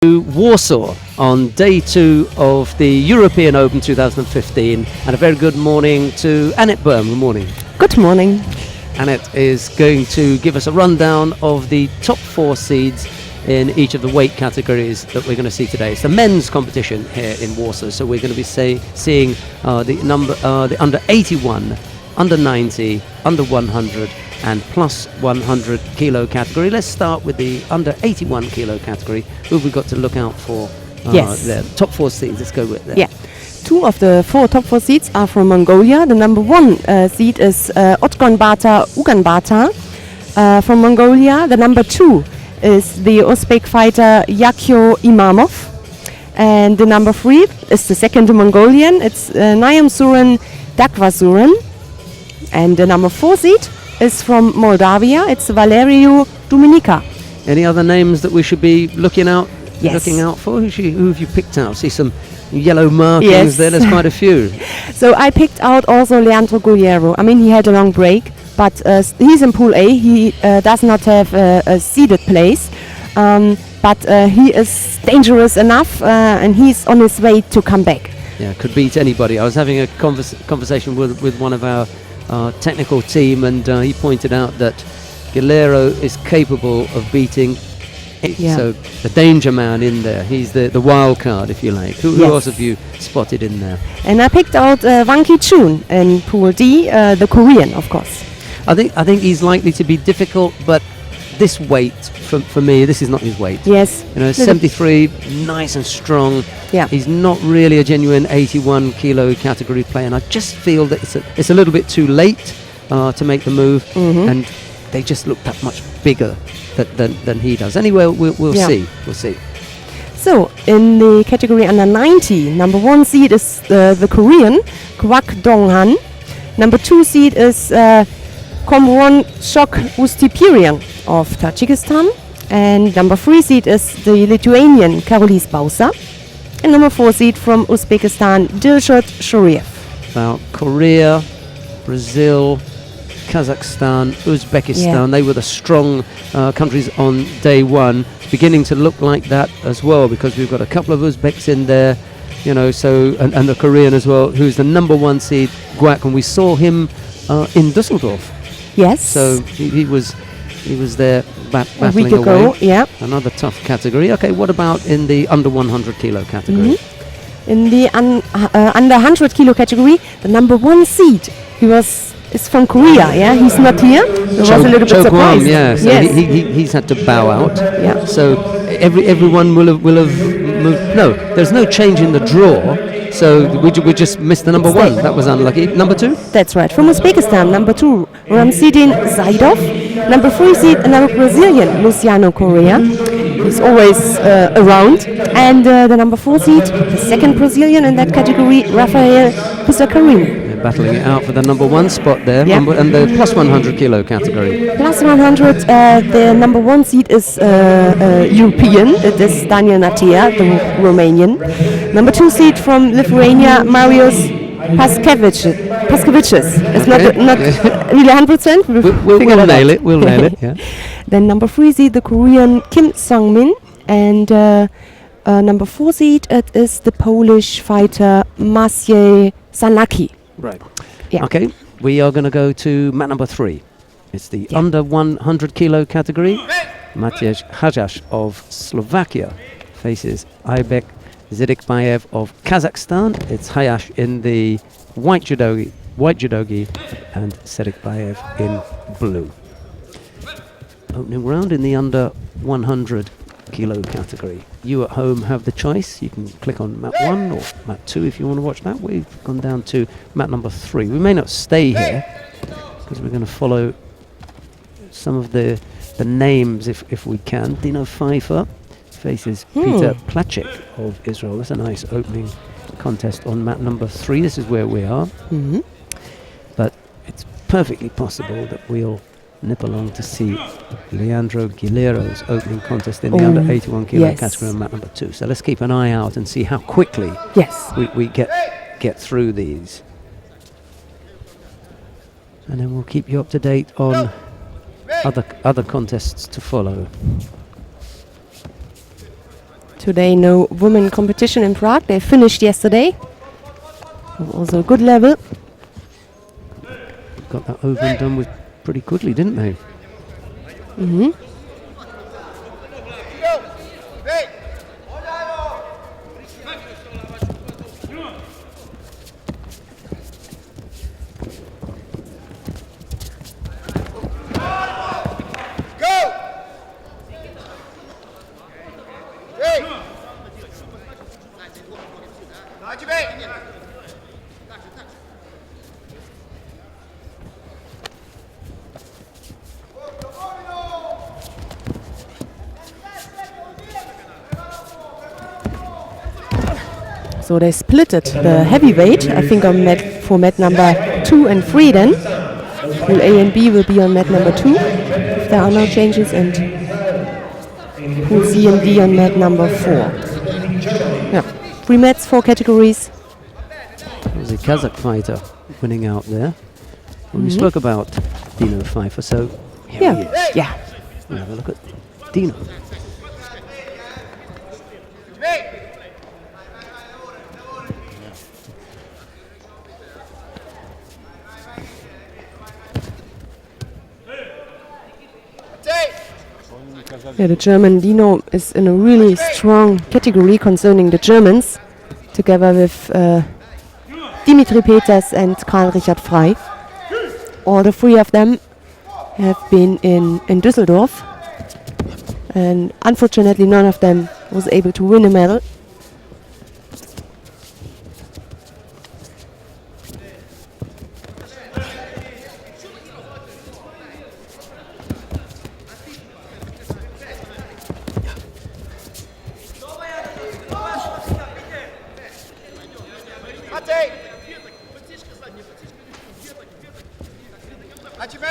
to Warsaw on day 2 of the European Open 2015, and a very good morning to Annette Berm. Good morning. Good morning. Annette is going to give us a rundown of the top 4 seeds in each of the weight categories that we're going to see today. It's the men's competition here in Warsaw, so we're going to be seeing the under 81, under 90, under 100 and plus 100 kilo category. Let's start with the under 81 kilo category. Who have we got to look out for? The top 4 seeds. Let's go with that. Yeah. 2 of the 4 top 4 seeds are from Mongolia. The number 1 seed is Otgonbata Uganbata from Mongolia. The number 2 is the Uzbek fighter Yakyo Imamov. And the number 3 is the second Mongolian. It's Nayamsuren Dakvasuren. And the number 4 seed is from Moldavia. It's Valeriu Duminica. Any other names that we should be looking out for? Who have you picked out? See some yellow markings there. There's quite a few. So I picked out also Leandro Guerrero. I mean, he had a long break, but he's in Pool A. He does not have a seeded place, but he is dangerous enough, and he's on his way to come back. Yeah, could beat anybody. I was having a conversation with one of our technical team, and he pointed out that Guerrero is capable of beating so the danger man in there. He's the wild card, if you like. Who else have you spotted in there? And I picked out Wang Ki-chun in Pool D, the Korean, of course. I think he's likely to be difficult, but this weight for me, this is not his weight. Yes. 73, nice and strong. Yeah. He's not really a genuine 81 kilo category player, and I just feel that it's a little bit too late to make the move, and they just look that much bigger than he does. Anyway, we'll see. We'll see. So, in the category under 90, number 1 seed is the Korean, Kwak Dong-han. Number 2 seed is Komron Shok Ustipirian of Tajikistan. And number 3 seed is the Lithuanian Karolis Bausa. And number 4 seed from Uzbekistan, Dilshot Shuriev. Now, Korea, Brazil, Kazakhstan, Uzbekistan, they were the strong countries on day 1. It's beginning to look like that as well, because we've got a couple of Uzbeks in there, and the Korean as well, who's the number 1 seed, Guak, and we saw him in Dusseldorf. Yes. So he was there battling a week ago. away. Yeah. Another tough category. Okay, what about in the under 100 kilo category? In the under 100 kilo category, the number 1 seed, is from Korea. Yeah, he's not here. I was a little bit surprised. Yeah, so he's had to bow out. Yeah. So everyone will have moved. No, there's no change in the draw. So we just missed the number 1. That was unlucky. Number 2? That's right. From Uzbekistan, number 2, Ramzidin Zaidov. Number 3 seed, another Brazilian, Luciano Correa. He's always around. And the number 4 seed, the second Brazilian in that category, Rafael Pusacarini. They're battling it out for the number 1 spot there. Yeah. And the plus 100 kilo category. Plus 100, the number 1 seed is European. It is Daniel Natea, the Romanian. Number 2 seed from Lithuania, Marius Paskevicius. It's not really 100%. We'll nail it. We'll nail it. Yeah. Then number 3 seed, the Korean Kim Sung-min. And number 4 seed, it is the Polish fighter Maciej Sanaki. Right. Yeah. Okay, we are going to go to mat number 3. It's the under 100 kilo category. Maciej Hajash of Slovakia faces Aybek Zidikbayev of Kazakhstan. It's Hayash in the white judogi, and Zidikbayev in blue. Opening round in the under 100 kilo category. You at home have the choice. You can click on mat 1 or mat 2 if you want to watch that. We've gone down to mat number 3. We may not stay here because we're going to follow some of the names if we can. Dino Pfeiffer faces Peter Placek of Israel. That's a nice opening contest on mat number 3. This is where we are. But it's perfectly possible that we'll nip along to see Leandro Guerrero's opening contest in the under 81 kilo category on mat number 2. So let's keep an eye out and see how quickly we get through these. And then we'll keep you up to date on other contests to follow. Today, no women competition in Prague. They finished yesterday. Also a good level. Got that over and done with pretty quickly, didn't they? Mhm. So they split it, the heavyweight, I think on for mat number 2 and 3 then. Pool A and B will be on mat number 2, if there are no changes, and Pool C and D on mat number 4. Yeah, 3 mats, 4 categories. There was a Kazakh fighter winning out there. Well, we spoke about Dino Pfeiffer, so here he is. Yeah. We'll have a look at Dino. Yeah, the German Dino is in a really strong category concerning the Germans, together with Dimitri Peters and Karl Richard Frey. All the 3 of them have been in Düsseldorf, and unfortunately none of them was able to win a medal.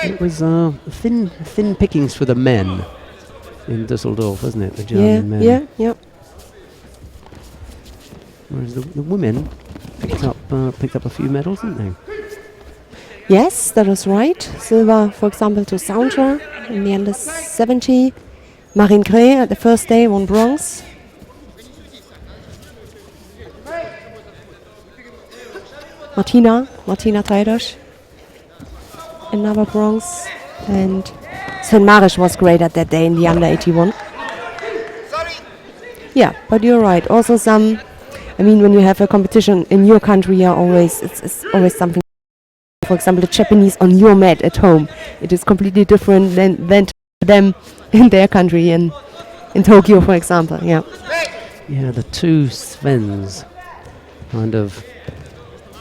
It was thin pickings for the men in Düsseldorf, wasn't it? The German men. Yeah. Whereas the women picked up a few medals, didn't they? Yes, that is right. Silver, for example, to Sandra in the under 70. Marine Grey at the first day won bronze. Martina Teidosch, another bronze. And Sven Marisch was great at that day in the under 81. Yeah, but you're right. Also some, I mean, when you have a competition in your country, it's always something. For example, the Japanese on your mat at home, it is completely different than to them in their country, in Tokyo, for example. Yeah. Yeah, the 2 Svens kind of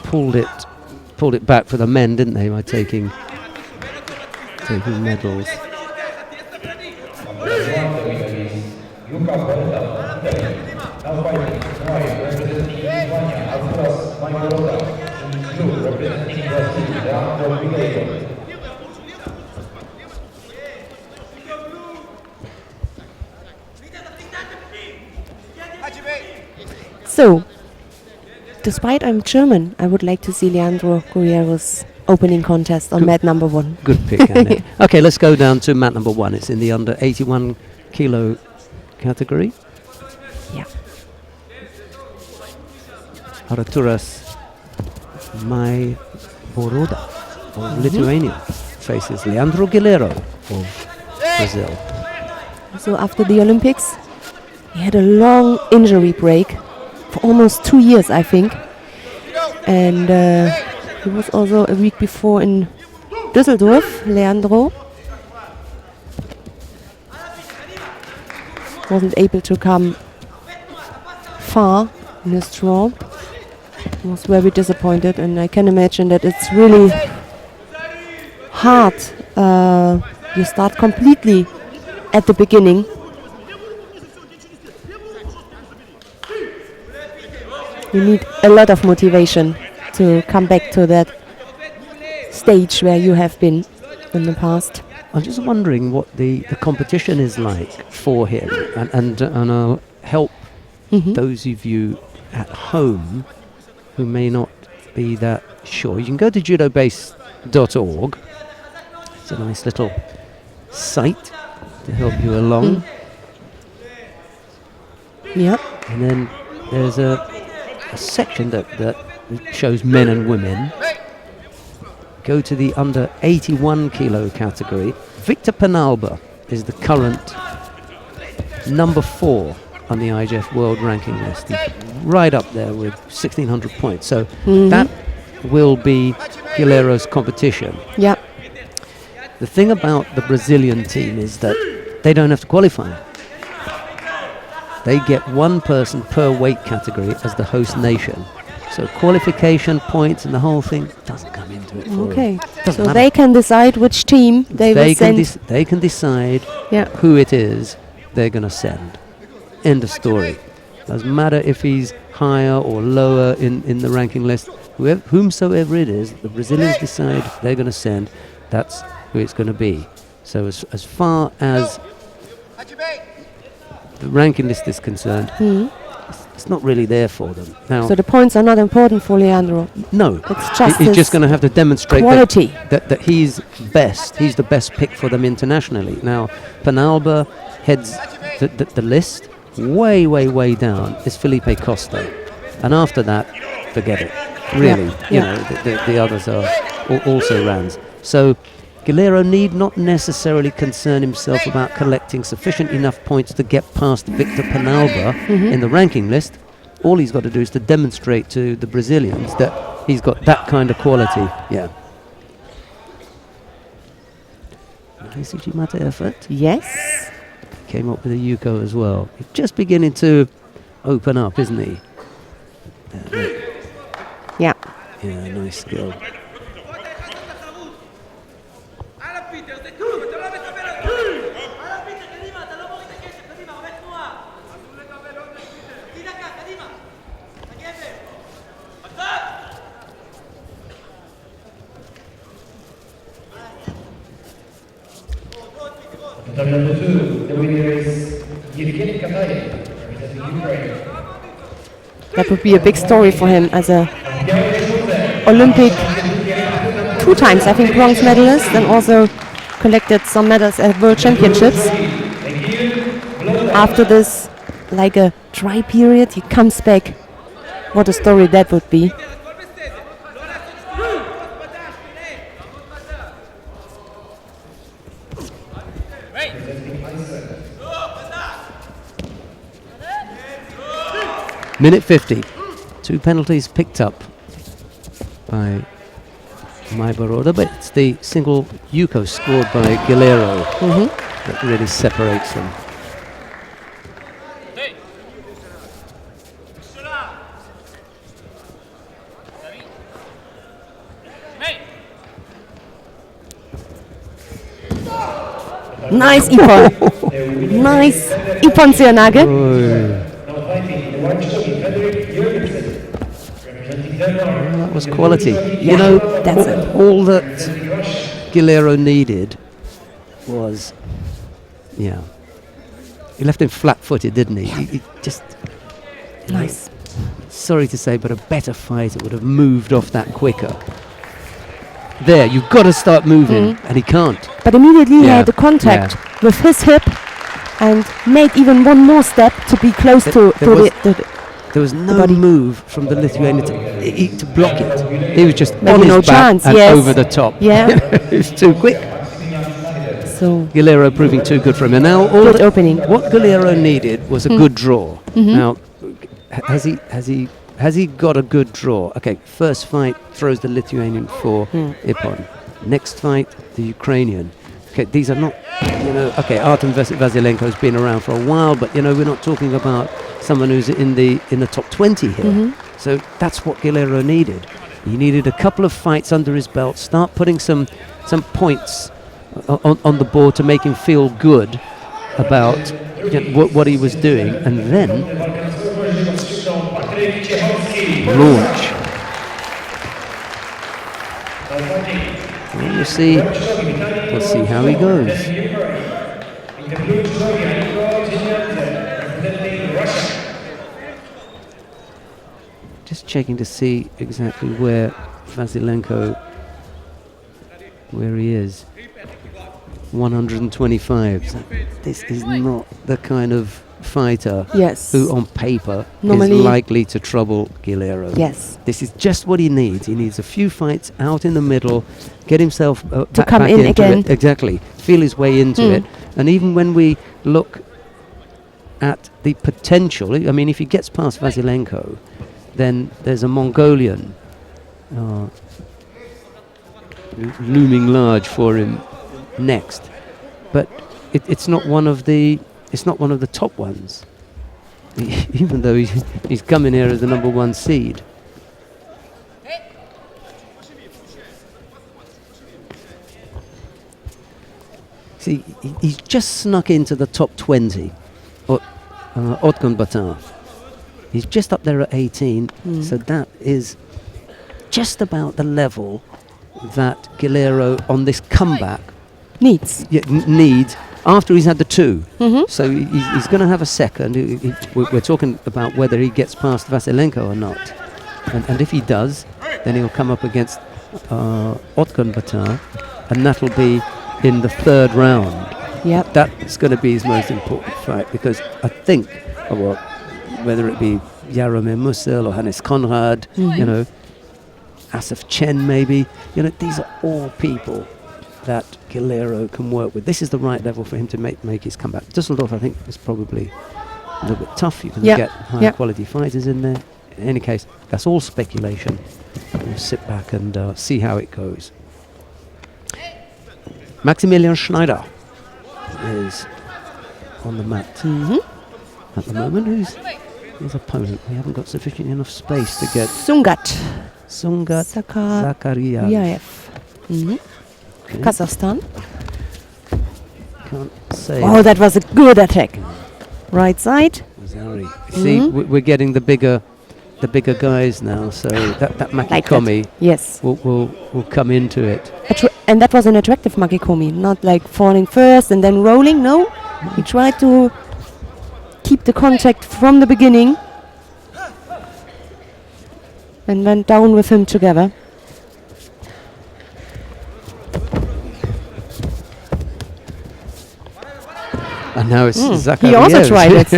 pulled it back for the men, didn't they, by taking medals. So, despite I'm German, I would like to see Leandro Guerrero's opening contest on mat number 1. Good pick, Annette. Okay, let's go down to mat number 1. It's in the under 81 kilo category. Yeah. Arturas Maivoroda of Lithuania faces Leandro Guerrero of Brazil. So after the Olympics, he had a long injury break for almost 2 years, I think. And he was also a week before in Düsseldorf, Leandro. Wasn't able to come far in his draw. Was very disappointed, and I can imagine that it's really hard. You start completely at the beginning. You need a lot of motivation to come back to that stage where you have been in the past. I'm just wondering what the competition is like for him, and I'll help those of you at home who may not be that sure. You can go to judobase.org. It's a nice little site to help you along. Yeah. And then there's a section that shows men and women. Go to the under 81 kilo category. Victor Penalba is the current number 4 on the IGF World Ranking list. He's right up there with 1,600 points. So that will be Guilherme's competition. Yeah. The thing about the Brazilian team is that they don't have to qualify. They get one person per weight category as the host nation. So qualification points and the whole thing doesn't come into it for Okay. them. Doesn't So matter. they can decide which team they will send. They can decide Yeah. who it is they're going to send. End of story. Doesn't matter if he's higher or lower in the ranking list. Whomsoever it is, the Brazilians decide they're going to send. That's who it's going to be. So as far as the ranking list is concerned, it's not really there for them. Now, So the points are not important for Leandro. no, It's just he's his just going to have to demonstrate quality. that he's best. He's the best pick for them internationally. Now, Penalba heads the list. Way down is Felipe Costa. And after that, forget it. Really, you know, the others are also Rans. So Guilherme need not necessarily concern himself about collecting sufficient enough points to get past Victor Penalba in the ranking list. All he's got to do is to demonstrate to the Brazilians that he's got that kind of quality. Yeah. Nice Ichimata effort. Yes. Came up with a Yuko as well. He's just beginning to open up, isn't he? Yeah. Yeah, nice skill. Number 2, the winner is Yevgeny Katayev, representing Ukraine. That would be a big story for him as a Olympic 2 times, I think, bronze medalist, and also collected some medals at World Championships. After this, like a dry period, he comes back. What a story that would be. Minute 50. 2 penalties picked up by Maibaroda, but it's the single Yuko scored by Guilherme that really separates them. Nice Ippon. Nice Ippon Seonage. That was quality. You know, that's it. all that Guilherme needed was, yeah. He left him flat-footed, didn't he? He just, Nice. sorry to say, but a better fighter would have moved off that quicker. There, you've got to start moving, and he can't. But immediately he Yeah, had the contact with his hip and made even one more step to be close to the There was no body. move from the Lithuanian to block it. He was just Maybe on his no back chance, and yes. over the top. Yeah. It was too quick. So Guilherme proving too good for him. And now good opening. what Guilherme needed was a good draw. Now, has he got a good draw? Okay, first fight throws the Lithuanian for Ippon. Next fight, the Ukrainian. Okay, these are not, okay, Artem Vasilenko's been around for a while, but we're not talking about someone who's in the top 20 here. So that's what Guilherme needed. He needed a couple of fights under his belt, start putting some points on the board to make him feel good about what he was doing, and then launch. Well, we'll see how he goes. Just checking to see exactly where Vasilenko, where he is. 125. So this is not the kind of fighter Yes. who on paper Normally- is likely to trouble Guillermo. Yes. This is just what he needs. He needs a few fights out in the middle, get himself To come back in into again. it. Exactly. Feel his way into it. And even when we look at the potential, I mean, if he gets past Vasilenko, then there's a Mongolian looming large for him next. But it's not one of the top ones. Even though he's coming here as the number 1 seed. See, he's just snuck into the top 20. Otgon Batar. He's just up there at 18, so that is just about the level that Guillermo on this comeback Needs. needs after he's had the 2. So he's going to have a second. We're talking about whether he gets past Vasilenko or not. And if he does, then he'll come up against Otgon Batar, and that'll be in the 3rd round. Yep. That's going to be his most important fight, because I think, well, whether it be Jaromir Musil or Hannes Conrad, you know, Asaf Chen maybe, you know, these are all people that Guillermo can work with. This is the right level for him to make his comeback. Dusseldorf, I think, is probably a little bit tough. You can get higher quality fighters in there. In any case, that's all speculation. We'll sit back and see how it goes. Maximilian Schneider is on the mat at the moment. Who's his opponent? We haven't got sufficient enough space to get Sungat. Sungat Zakariaev. Okay. Kazakhstan. Can't say. Oh, that was a good attack. Right side. Zari. See, we're getting the bigger guys now, so that Like Makikomi that. Yes. will come into it. And that was an attractive Makikomi, not like falling first and then rolling. No, he tried to keep the contact from the beginning and went down with him together. And now it's Zakariaev. He also tried it.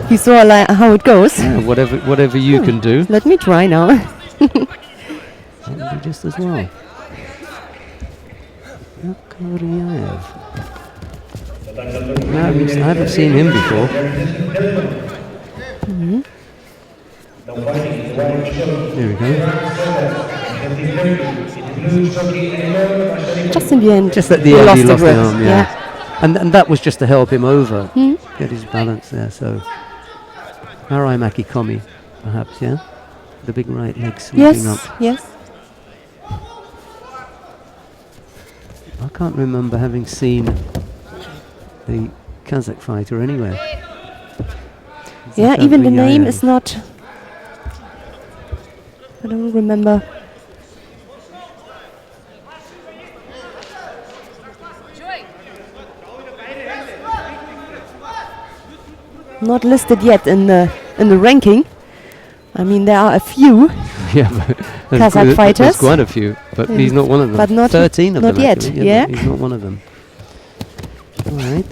He saw how it goes. Yeah, whatever you can do, Let me try now. that'll do just as well. Zakariaev. No, I haven't seen him before. There we go. Just in the end. Just at the he end, lost he lost the grip. arm. Yeah. And that was just to help him over, get his balance there. So, Arai Makikomi, perhaps, yeah? The big right leg sweeping up. Yes. I can't remember having seen the Kazakh fighter anywhere. Yeah, even the name Zakariaev. is not. I don't remember. Not listed yet in the ranking. I mean, there are a few, Yeah, but Kazakh fighters. There's quite a few, but he's not one of them. But not 13 of not them, yet, actually. yeah. He's not one of them. All right.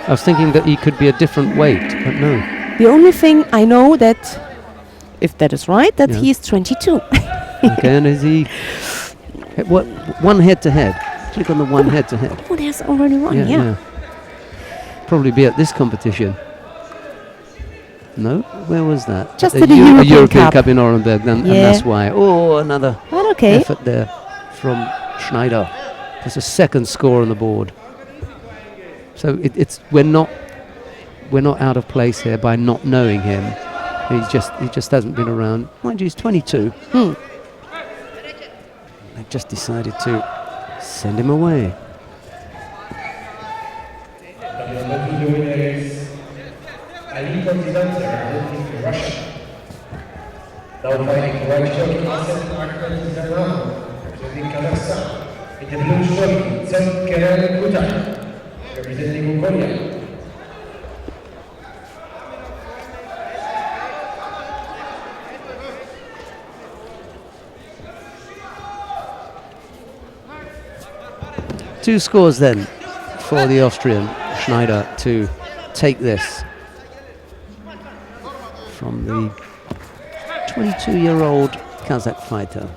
I was thinking that he could be a different weight, but no. The only thing I know that, if that is right, that Yeah. he is 22. Okay, and is he... What? One head-to-head. Click on the one head-to-head. Oh, there's already one, yeah. Probably be at this competition. No? Where was that? Just a at the European European Cup. Cup in Orenburg, and that's why. Oh, another But okay. effort there from Schneider. There's a second score on the board. So we're not out of place here by not knowing him. He just hasn't been around. Mind you, he's 22. They just decided to send him away. Now fighting white choking Asset Martin Zerano. Warsaw. In the blue judogi, representing Mongolia. Two scores then for the Austrian Schneider to take this from the 22-year-old Kazakh fighter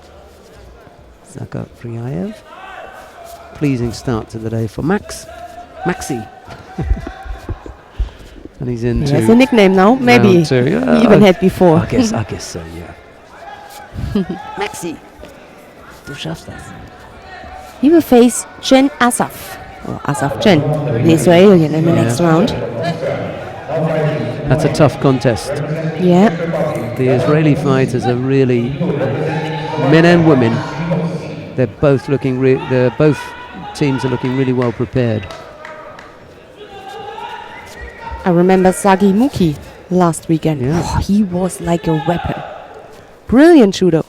Zakar Priyaev. Pleasing start to the day for Maxi. And he's into. He has a nickname now, maybe. round two. He even had before. I guess so, yeah. Maxi, du schaffst das. He will face Jen Asaf, or Asaf Jen, the Israeli in the next round. That's a tough contest. Yeah. The Israeli fighters are really, men and women, they're both looking, both teams are looking really well prepared. I remember Sagi Muki last weekend. Yeah. Oh, he was like a weapon. Brilliant judo.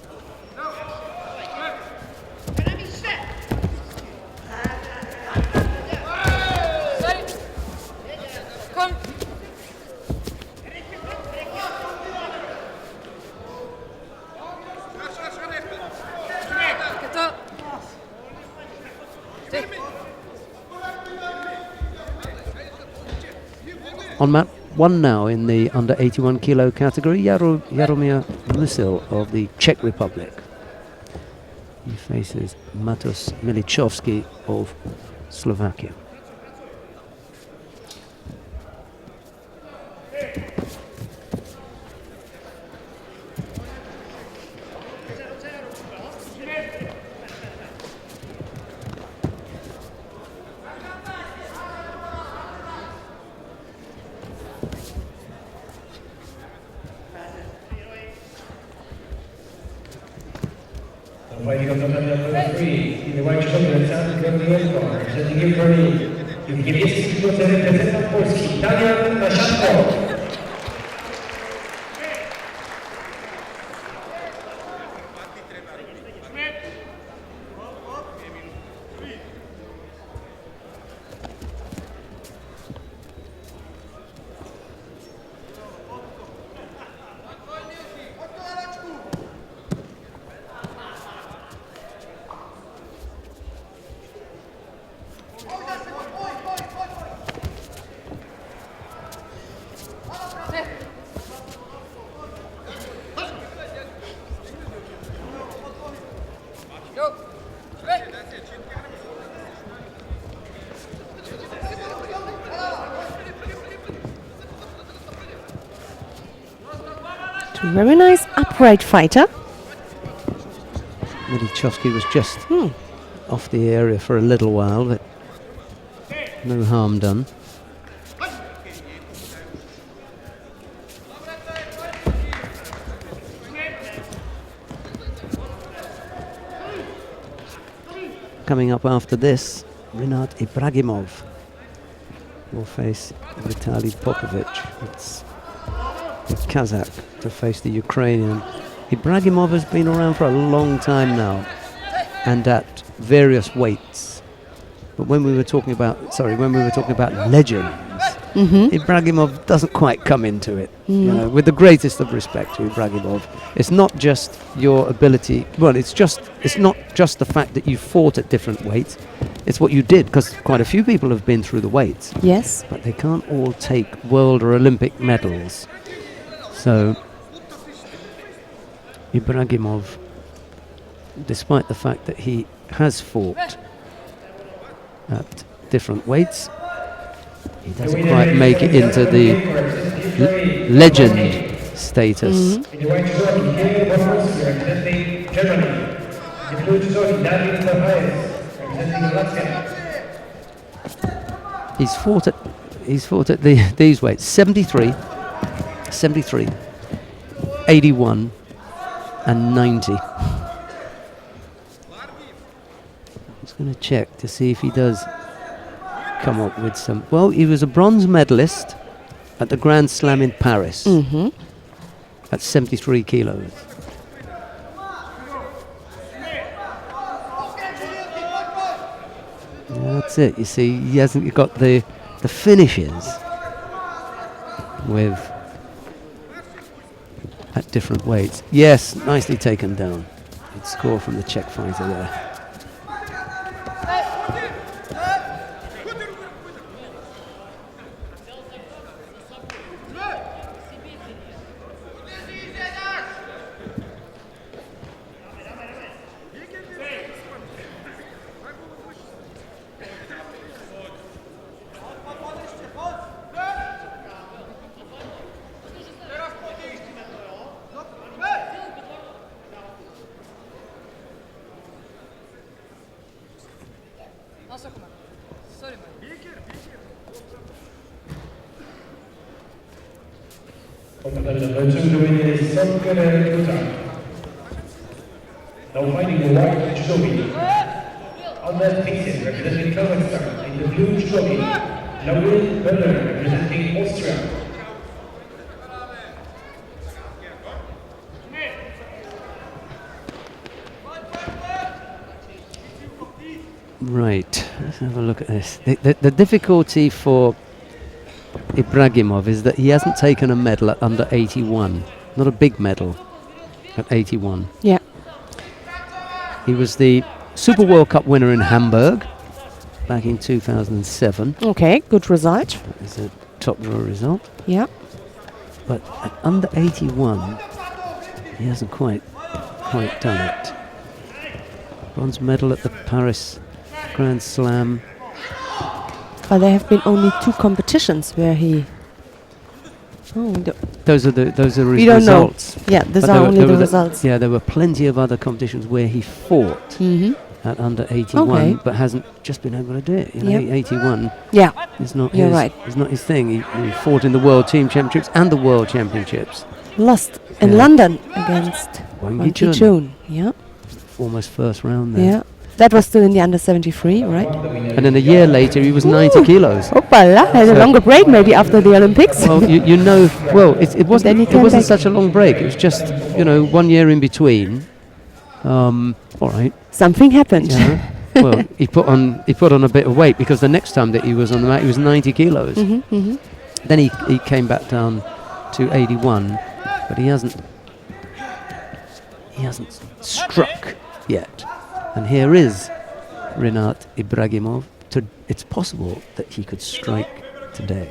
On mat 1 now in the under 81 kilo category, Jaromir Musil of the Czech Republic. He faces Matus Milichovsky of Slovakia. Fighting on the number 3, in the white shoulders, and the red corner, presenting him for the Niemiecki reprezentant Polski, Daniel Maszanko. Very nice upright fighter. Milichovsky was just off the area for a little while, but no harm done. Coming up after this, Rinat Ibragimov will face Vitaly Popovich. It's the Kazakh to face the Ukrainian. Ibragimov has been around for a long time now and at various weights. But when we were talking about legends, Ibragimov doesn't quite come into it. You know, with the greatest of respect to Ibragimov, it's not just your ability. Well, it's not just the fact that you fought at different weights. It's what you did, because quite a few people have been through the weights. Yes. But they can't all take world or Olympic medals. So Ibragimov, despite the fact that he has fought at different weights, he doesn't quite make it into the legend status. He's fought at these weights: 73, 81 and 90. I'm just going to check to see if he does come up with some. Well, he was a bronze medalist at the Grand Slam in Paris at 73 kilos. That's it. You see, he hasn't got the finishes with at different weights. Yes, nicely taken down. Good score from the Czech fighter there. Now fighting the white trophy. On that pixel representing Kazakhstan in the blue trophy. Laurin Böller representing Austria. Right, let's have a look at this. The difficulty for Ibragimov is that he hasn't taken a medal at under 81. Not a big medal at 81. Yeah. He was the Super World Cup winner in Hamburg back in 2007. Okay, good result. That is a top draw result. Yeah. But at under 81, he hasn't quite done it. Bronze medal at the Paris Grand Slam. But there have been only 2 competitions where he. Oh, Those are we don't results. know. Yeah, these But are there were- only there the was results. Yeah, there were plenty of other competitions where he fought Mm-hmm. at under 81, Okay. but hasn't just been able to do it. You know, Yep. 81 Yeah, is not You're his. right. Is not his thing. He fought in the World Team Championships and the World Championships. lost in Yeah. London against Wang Wang Yichun, Yichun. Yeah, almost first round there. yeah. That was still in the under 73, right? And then a year later, he was 90 kilos. Hoppala, had a So- longer break maybe after the Olympics. Well, you know, well, it Then wasn't. he It came wasn't back. such a long break. It was just 1 year in between. All right. Something happened. Yeah. Well, he put on a bit of weight because the next time that he was on the mat, he was 90 kilos. Mm-hmm, mm-hmm. Then he came back down to 81, but he hasn't struck yet. And here is Rinat Ibragimov. It's possible that he could strike today.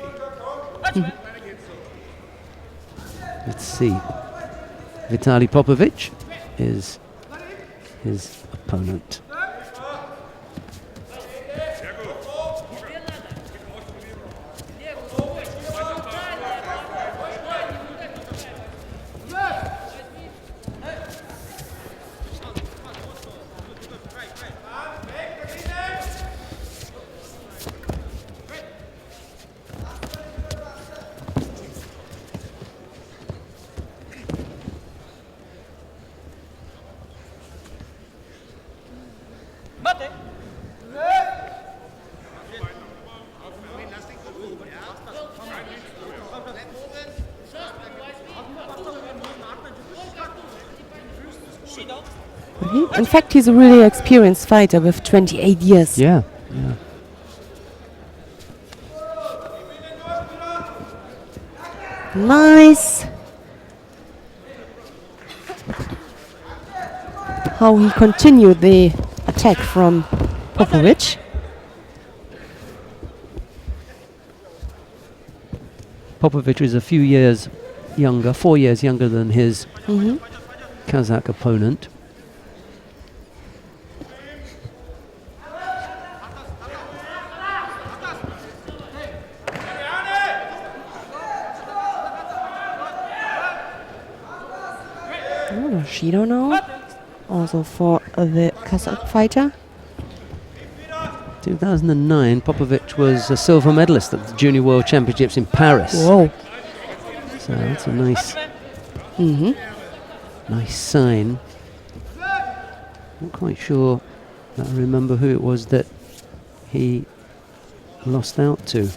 Let's see. Vitaly Popovic is his opponent. In fact, he's a really experienced fighter with 28 years. Yeah. Nice. How he continued the attack from Popovic. Popovic is a few years younger, 4 years younger than his Kazakh opponent. Shido now. Also for the Kazakh fighter. 2009, Popovic was a silver medalist at the Junior World Championships in Paris. Whoa. So that's a nice sign. Not quite sure that I remember who it was that he lost out to.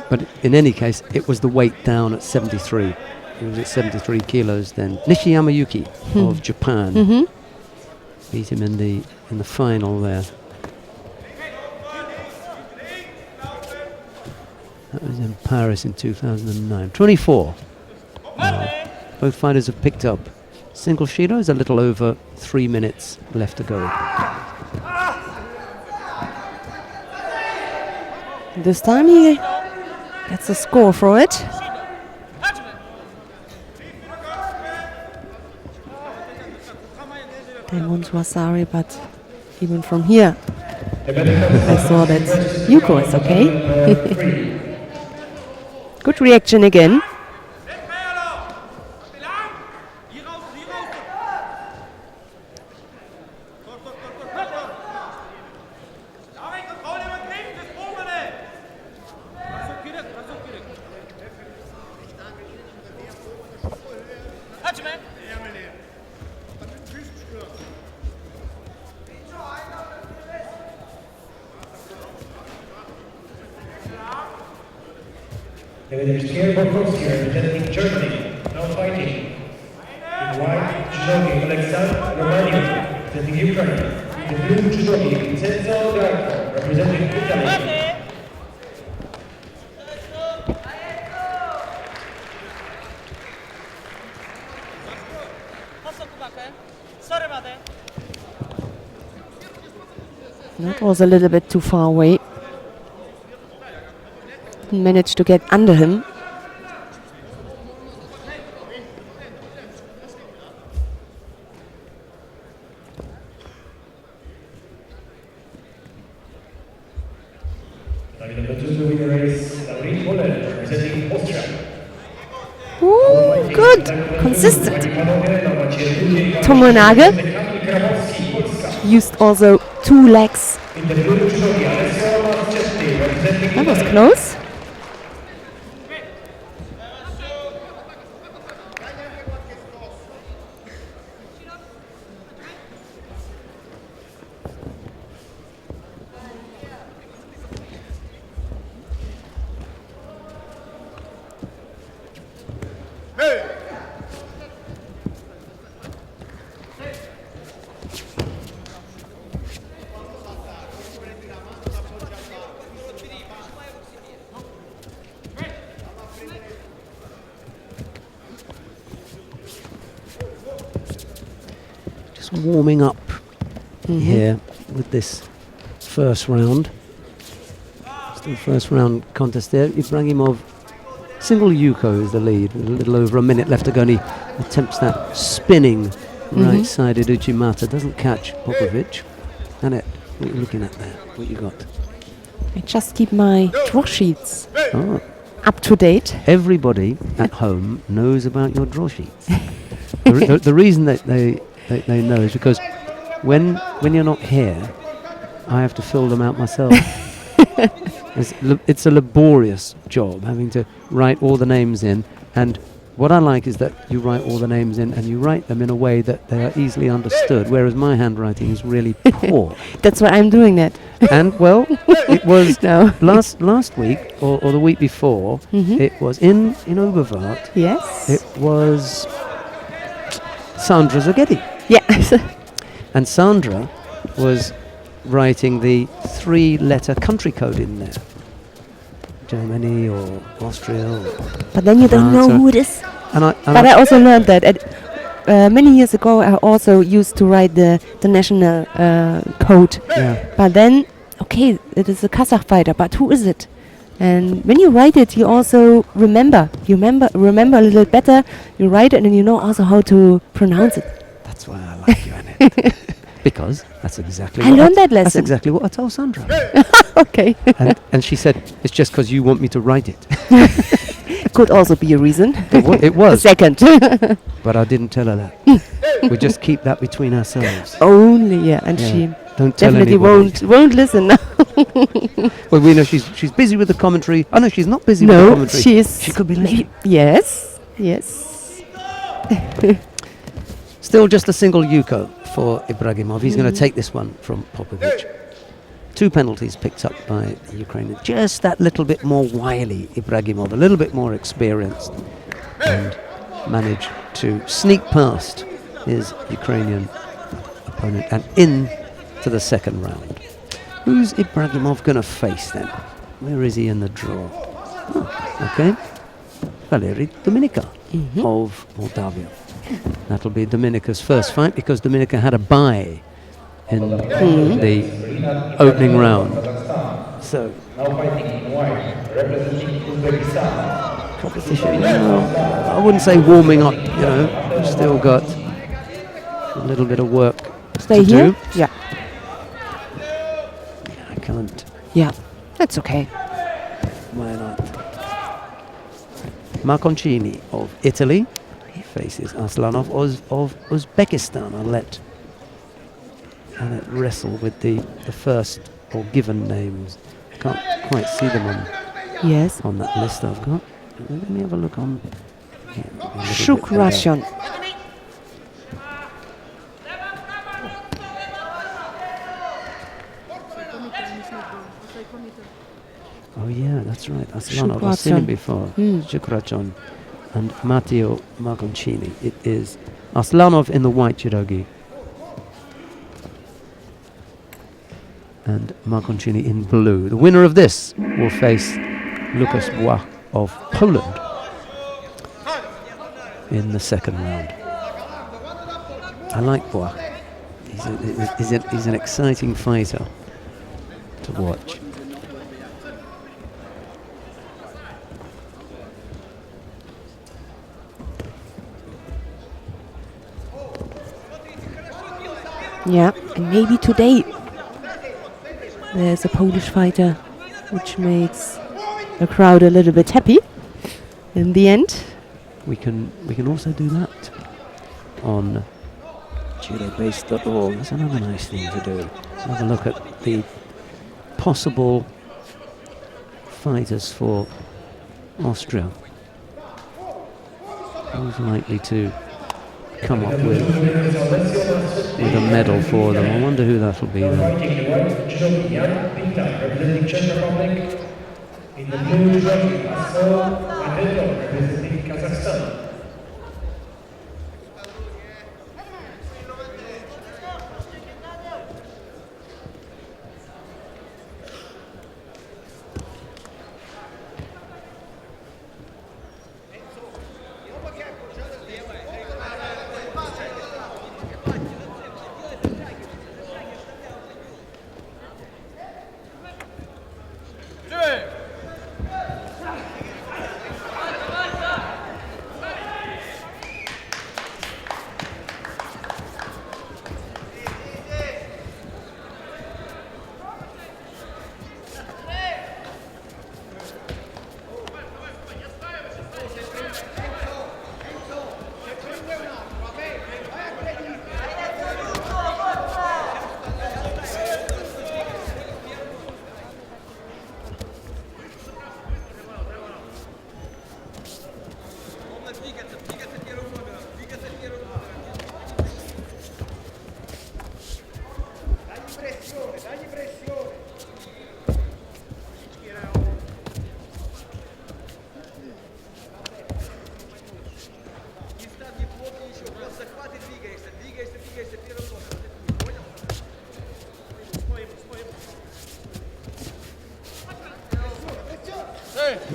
But in any case, it was the weight down at 73. he was at 73 kilos then. Nishiyama Yuki of Japan beat him in the final there. That was in Paris in 2009. 24. Both fighters have picked up single shidos, a little over 3 minutes left to go. This time he gets a score for it. They won't Wasari, but even from here, I saw that Yuko is okay. Good reaction again. Representing Germany, now fighting. In white, judogi Alexander Romano, representing Ukraine. In blue, judogi Vincenzo Garco, representing Italy. That was a little bit too far away. Managed to get under him. Ooh, good, consistent. Tomonage used also 2 legs. That was close. Warming up here with this first round. Still first round contest there. Ibragimov, single Yuko is the lead. With a little over a minute left to go, and he attempts that spinning right-sided Uchimata. Doesn't catch Popovic. Annette, what are you looking at there? What you got? I just keep my draw sheets up to date. Everybody at home knows about your draw sheets. the reason that they know is because when you're not here, I have to fill them out myself. It's a laborious job having to write all the names in, and what I like is that you write all the names in and you write them in a way that they are easily understood, whereas my handwriting is really poor. That's why I'm doing that. And well, it was last week or the week before, it was in Oberwart. Yes. It was Sandra Zaghetti. Yeah. And Sandra was writing the 3-letter country code in there. Germany or Austria or But then you don't know France who it is. But I also learned that many years ago I also used to write the national code. Yeah. But then, okay, it is a Kazakh fighter, but who is it? And when you write it, you also remember. You remember a little better. You write it and you know also how to pronounce it. That's why I like you, Annette. Because that's exactly I learned that lesson. That's exactly what I told Sandra. Okay. and she said, it's just because you want me to write it. Could also be a reason. It was. A second. But I didn't tell her that. We just keep that between ourselves. Only, yeah. And she don't tell definitely anybody. won't listen now. Well, we know she's busy with the commentary. Oh no, she's not busy with the commentary. She could be listening. Yes. Still just a single Yuko for Ibragimov. He's going to take this one from Popovic. 2 penalties picked up by the Ukrainian. Just that little bit more wily Ibragimov, a little bit more experienced. And managed to sneak past his Ukrainian opponent and in to the second round. Who's Ibragimov going to face then? Where is he in the draw? Oh, okay. Valeri Dominica of Moldavia. That'll be Dominica's first fight because Dominica had a bye in the opening round. So, Now fighting in white, representing Uzbekistan. competition, I wouldn't say warming up, still got a little bit of work Stay to here? do. Yeah. I can't. Yeah. That's okay. Why not? Marconcini of Italy faces Aslanov of Uzbekistan. I'll let wrestle with the first or given names. Can't quite see them Yes. on that list I've got. Let me have a look on. Yeah, maybe a little bit Shukration. Oh yeah, that's right. Aslanov. I've seen him before. Shukrachon and Matteo Marconcini. It is Aslanov in the white judogi and Marconcini in blue. The winner of this will face Lucas Bois of Poland in the second round. I like Bois. He's an exciting fighter to watch. Yeah, and maybe today there's a Polish fighter which makes the crowd a little bit happy in the end. We can also do that on judobase.org. That's another nice thing to do. Have a look at the possible fighters for Austria. Who's likely to come up with a medal for them? I wonder who that'll be then. Fighting in white, judogi Jan Pinta, representing Czech Republic. In the blue, judogi Asel Madridov, representing Kazakhstan.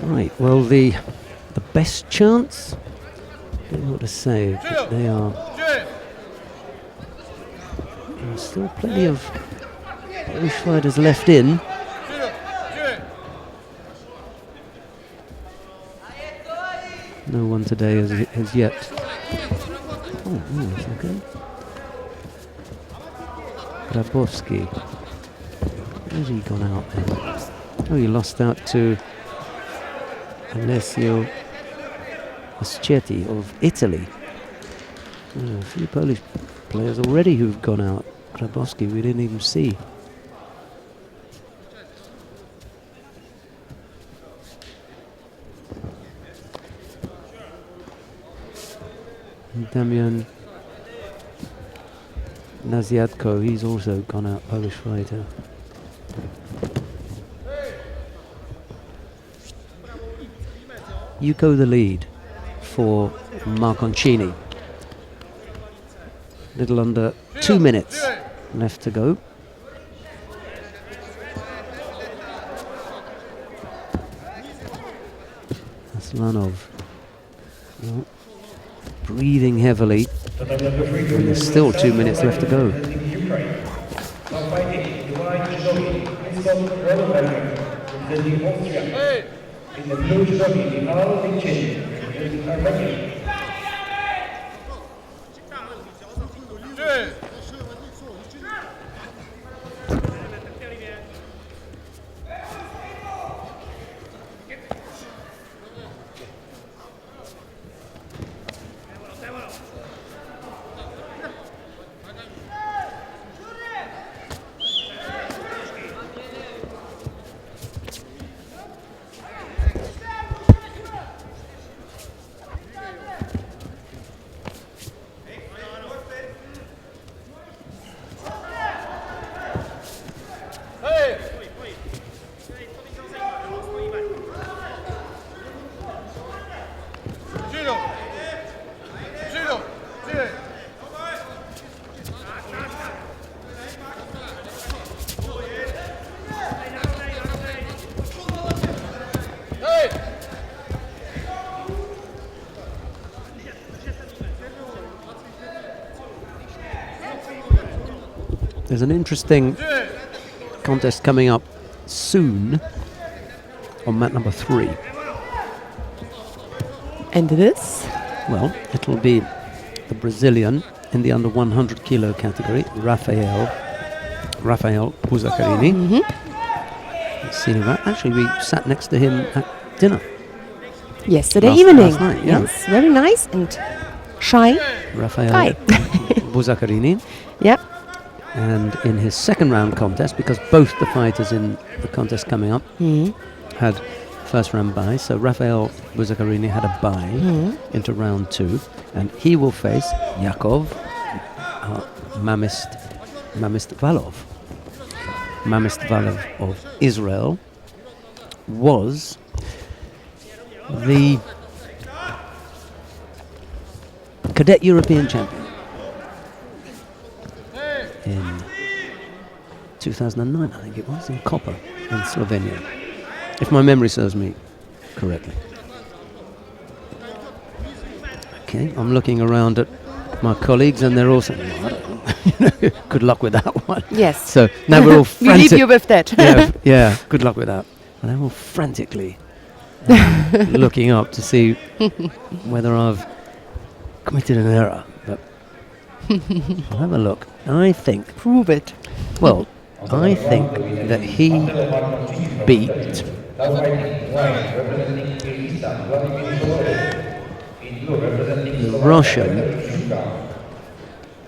Right, well, the best chance, I don't know what to say, but there's still plenty of Polish fighters left in. No one today has yet. Oh, that's okay. Grabowski. Where's he gone out then? Oh, he lost out to Alessio Aschetti of Italy. A few Polish players already who've gone out. Grabowski we didn't even see. Damian Naziadko, he's also gone out, Polish fighter. Yuko the lead for Marconcini. Little under 2 minutes left to go. Aslanov breathing heavily, and there's still 2 minutes left to go. In the blue trophy, the All Nation, Armenia. There's an interesting contest coming up soon on mat number 3. And it is? Well, it'll be the Brazilian in the under 100 kilo category, Rafael Buzzacarini. Seen him. Actually, we sat next to him at dinner Yesterday evening. last night, yeah. Yes, very nice and shy. Rafael Hi. Buzzacarini. Yep. And in his second round contest, because both the fighters in the contest coming up had first round bye, so Rafael Buzzacarini had a bye into round 2, and he will face Yakov Mamistvalov. Mamistvalov of Israel was the cadet European champion in 2009, I think it was, in Koper in Slovenia, if my memory serves me correctly. Okay, I'm looking around at my colleagues and they're all saying, "Oh, I don't know." Good luck with that one. Yes. So now we're all We leave frantic. you with that. yeah, good luck with that. And they're all frantically looking up to see whether I've committed an error. But I'll have a look. I think, Prove it. well, I think that he beat the Russian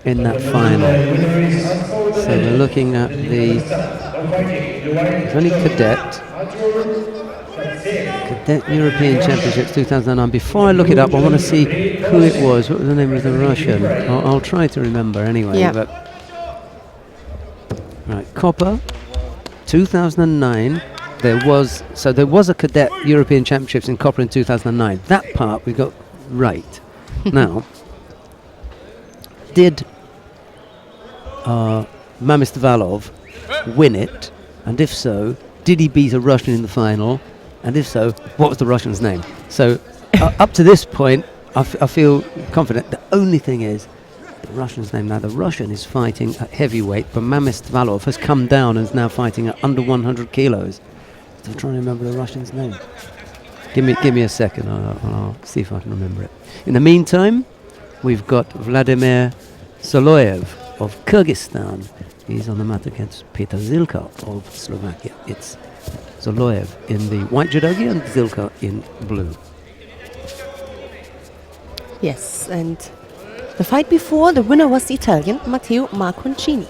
in that final. So we're looking at the only cadet European Championships 2009. Before I look it up, I want to see who it was. What was the name of the Russian? I'll try to remember anyway. Yeah. But right, Koper 2009. There was a cadet European Championships in Koper in 2009. That part we got right. Now, did Mamistvalov win it? And if so, did he beat a Russian in the final? And if so, what was the Russian's name? So up to this point, I feel confident. The only thing is the Russian's name. Now, the Russian is fighting at heavyweight, but Mamistvalov has come down and is now fighting at under 100 kilos. So I'm trying to remember the Russian's name. Give me a second. I'll see if I can remember it. In the meantime, we've got Vladimir Soloyev of Kyrgyzstan. He's on the mat against Peter Zilka of Slovakia. It's Zoloyev in the white judogi and Zilka in blue. Yes, and the fight before, the winner was the Italian, Matteo Marconcini.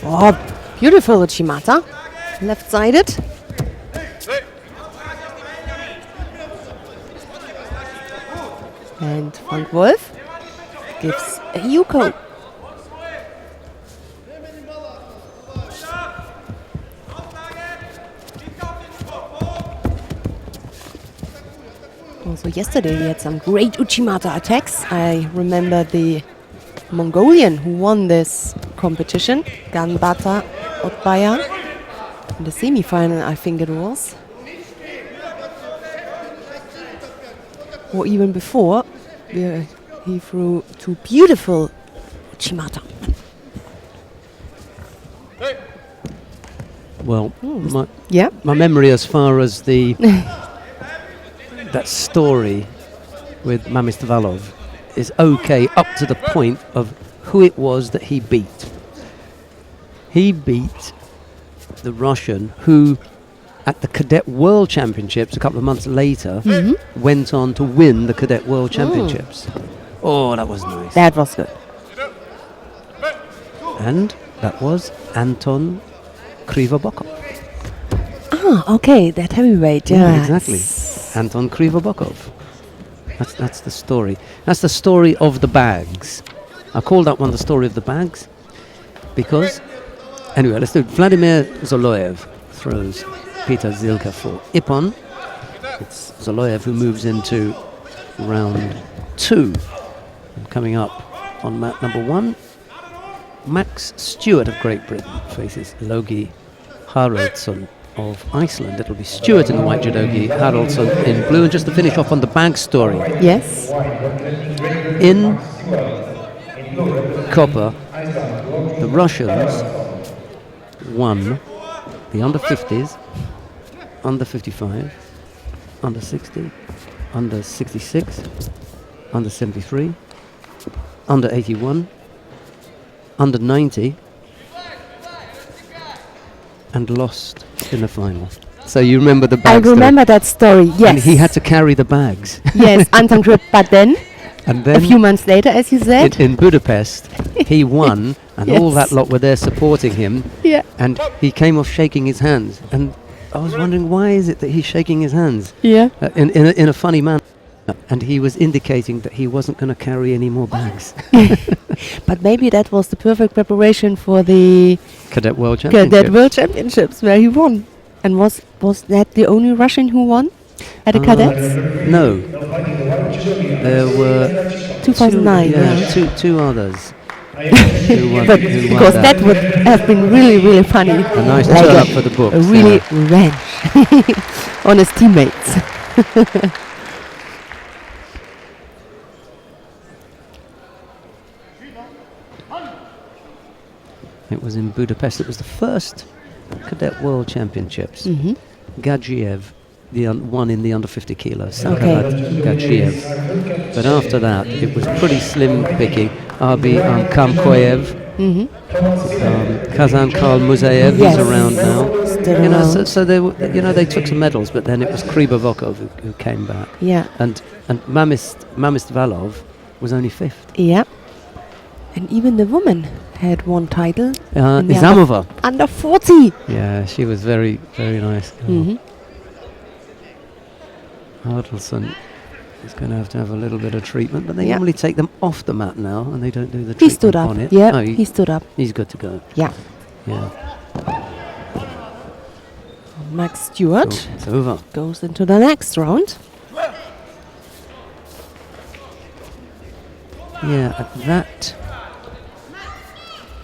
Oh, beautiful Uchimata. Left-sided. And Frank Wolf. gives a Yuko. Also yesterday we had some great Uchimata attacks. I remember the Mongolian who won this competition, Ganbata Otbaya, in the semi-final I think it was. Or even before, he threw two beautiful Uchimata. Well, Yeah. my memory as far as the that story with Mamistovalov is okay up to the point of who it was that he beat. He beat the Russian who, at the Cadet World Championships a couple of months later, went on to win the Cadet World Championships. Oh, that was nice. That was good. And that was Anton Krivobokov. Ah, okay, that heavyweight, Yeah, yeah. exactly. Anton Krivobokov. That's the story. That's the story of the bags. I call that one the story of the bags because, anyway, let's do it. Vladimir Zoloyev throws Peter Zilka for Ippon. It's Zoloyev who moves into round 2. And coming up on mat number 1, Max Stewart of Great Britain faces Logi Haraldsson of Iceland. It'll be Stewart in the white judogi, Haraldsson in blue. And just to finish off on the bag story, Yes. in copper, the Russians won the under 50s, under 55, under 60, under 66, under 73, under 81, under 90, and lost in the final. So you remember the I bag story. remember that story, yes. And he had to carry the bags. Yes, Anton Grip, but then, And a then few months later, as you said. in Budapest, he won, and all Yes. that lot were there supporting him. Yeah. And he came off shaking his hands. And I was wondering, why is it that he's shaking his hands? Yeah. In a funny manner. And he was indicating that he wasn't going to carry any more bags. But maybe that was the perfect preparation for the Cadet World Championship. Cadet World Championships where he won. And was that the only Russian who won at the cadets? No. There were 2009, two others who won, But who won because that would have been really, really funny. A nice Like turn a- up for the books. A really revenge on his teammates. It was in Budapest. It was the first Cadet World Championships. Mm-hmm. Gadzhiev won in the under 50 kilos. Sakarat Gadzhiev. But after that, it was pretty slim picking. Arbi Kamkoyev, Kazan Karl Muzayev Yes. is around now. Still You know, so, around. so they they took some medals, but then it was Krivovokov who came back, Yeah. and Mamistovalov was only 5th. Yeah. And even the woman had one title. in the Izamova. Under 40. Yeah, she was very, very nice. Mm-hmm. Haraldsson is going to have a little bit of treatment, but they Yeah. normally take them off the mat now, and they don't do the He treatment stood up. on it. Yeah, Oh, he stood up. he's good to go. Yeah. Yeah, Max Stewart so it's over. goes into the next round. Yeah, at that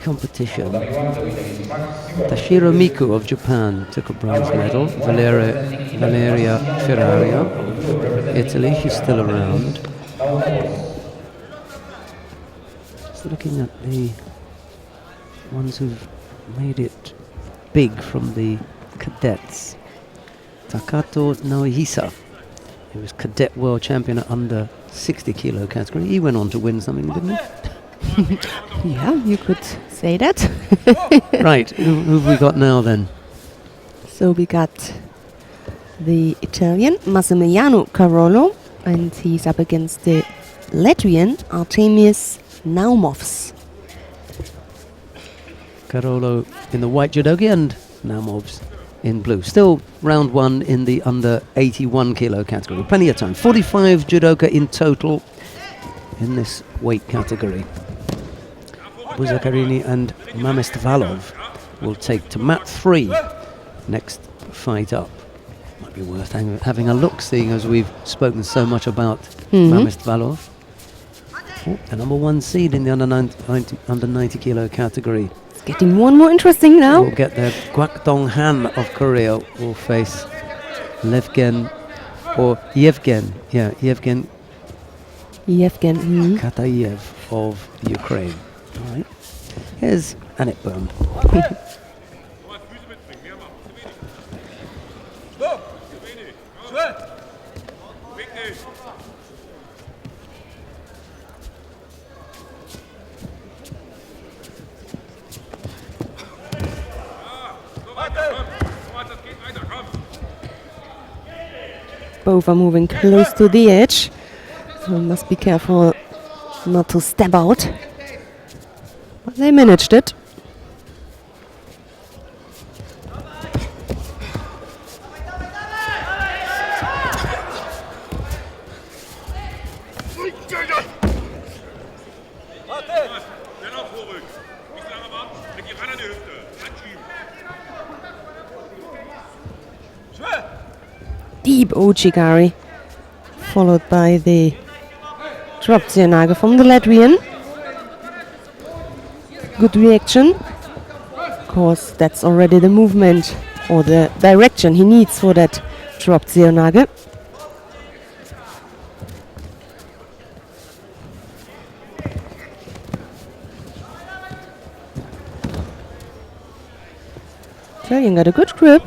competition, Tashiro Miku of Japan took a bronze medal. Valeria Ferraria of Italy, she's still around. Just looking at the ones who've made it big from the cadets. Takato Naohisa, he was Cadet World Champion at under 60 kilo category. He went on to win something, didn't he? Yeah, you could say that. Right, who've we got now then? So we got the Italian Massimiliano Carollo, and he's up against the Latvian Artemis Naumovs. Carolo in the white judogi and Naumovs in blue. Still round 1 in the under 81 kilo category. Plenty of time. 45 judoka in total. in this weight category. Buzakarini and Mamestvalov will take to mat 3 next fight up. Might be worth having a look, seeing as we've spoken so much about Mamestvalov. The number 1 seed in the under 90 kilo category. It's getting more and more interesting now. We'll get there. Kwak Dong Han of Korea will face Yevgen Katayev of Ukraine. All right. Here's Annette Byrne. Both are moving close to the edge, so must be careful not to step out. But they managed it. Deep Ochigari, followed by the drop Zianage from the Latvian. Good reaction. Of course, that's already the movement or the direction he needs for that drop Zianage. Italian got a good grip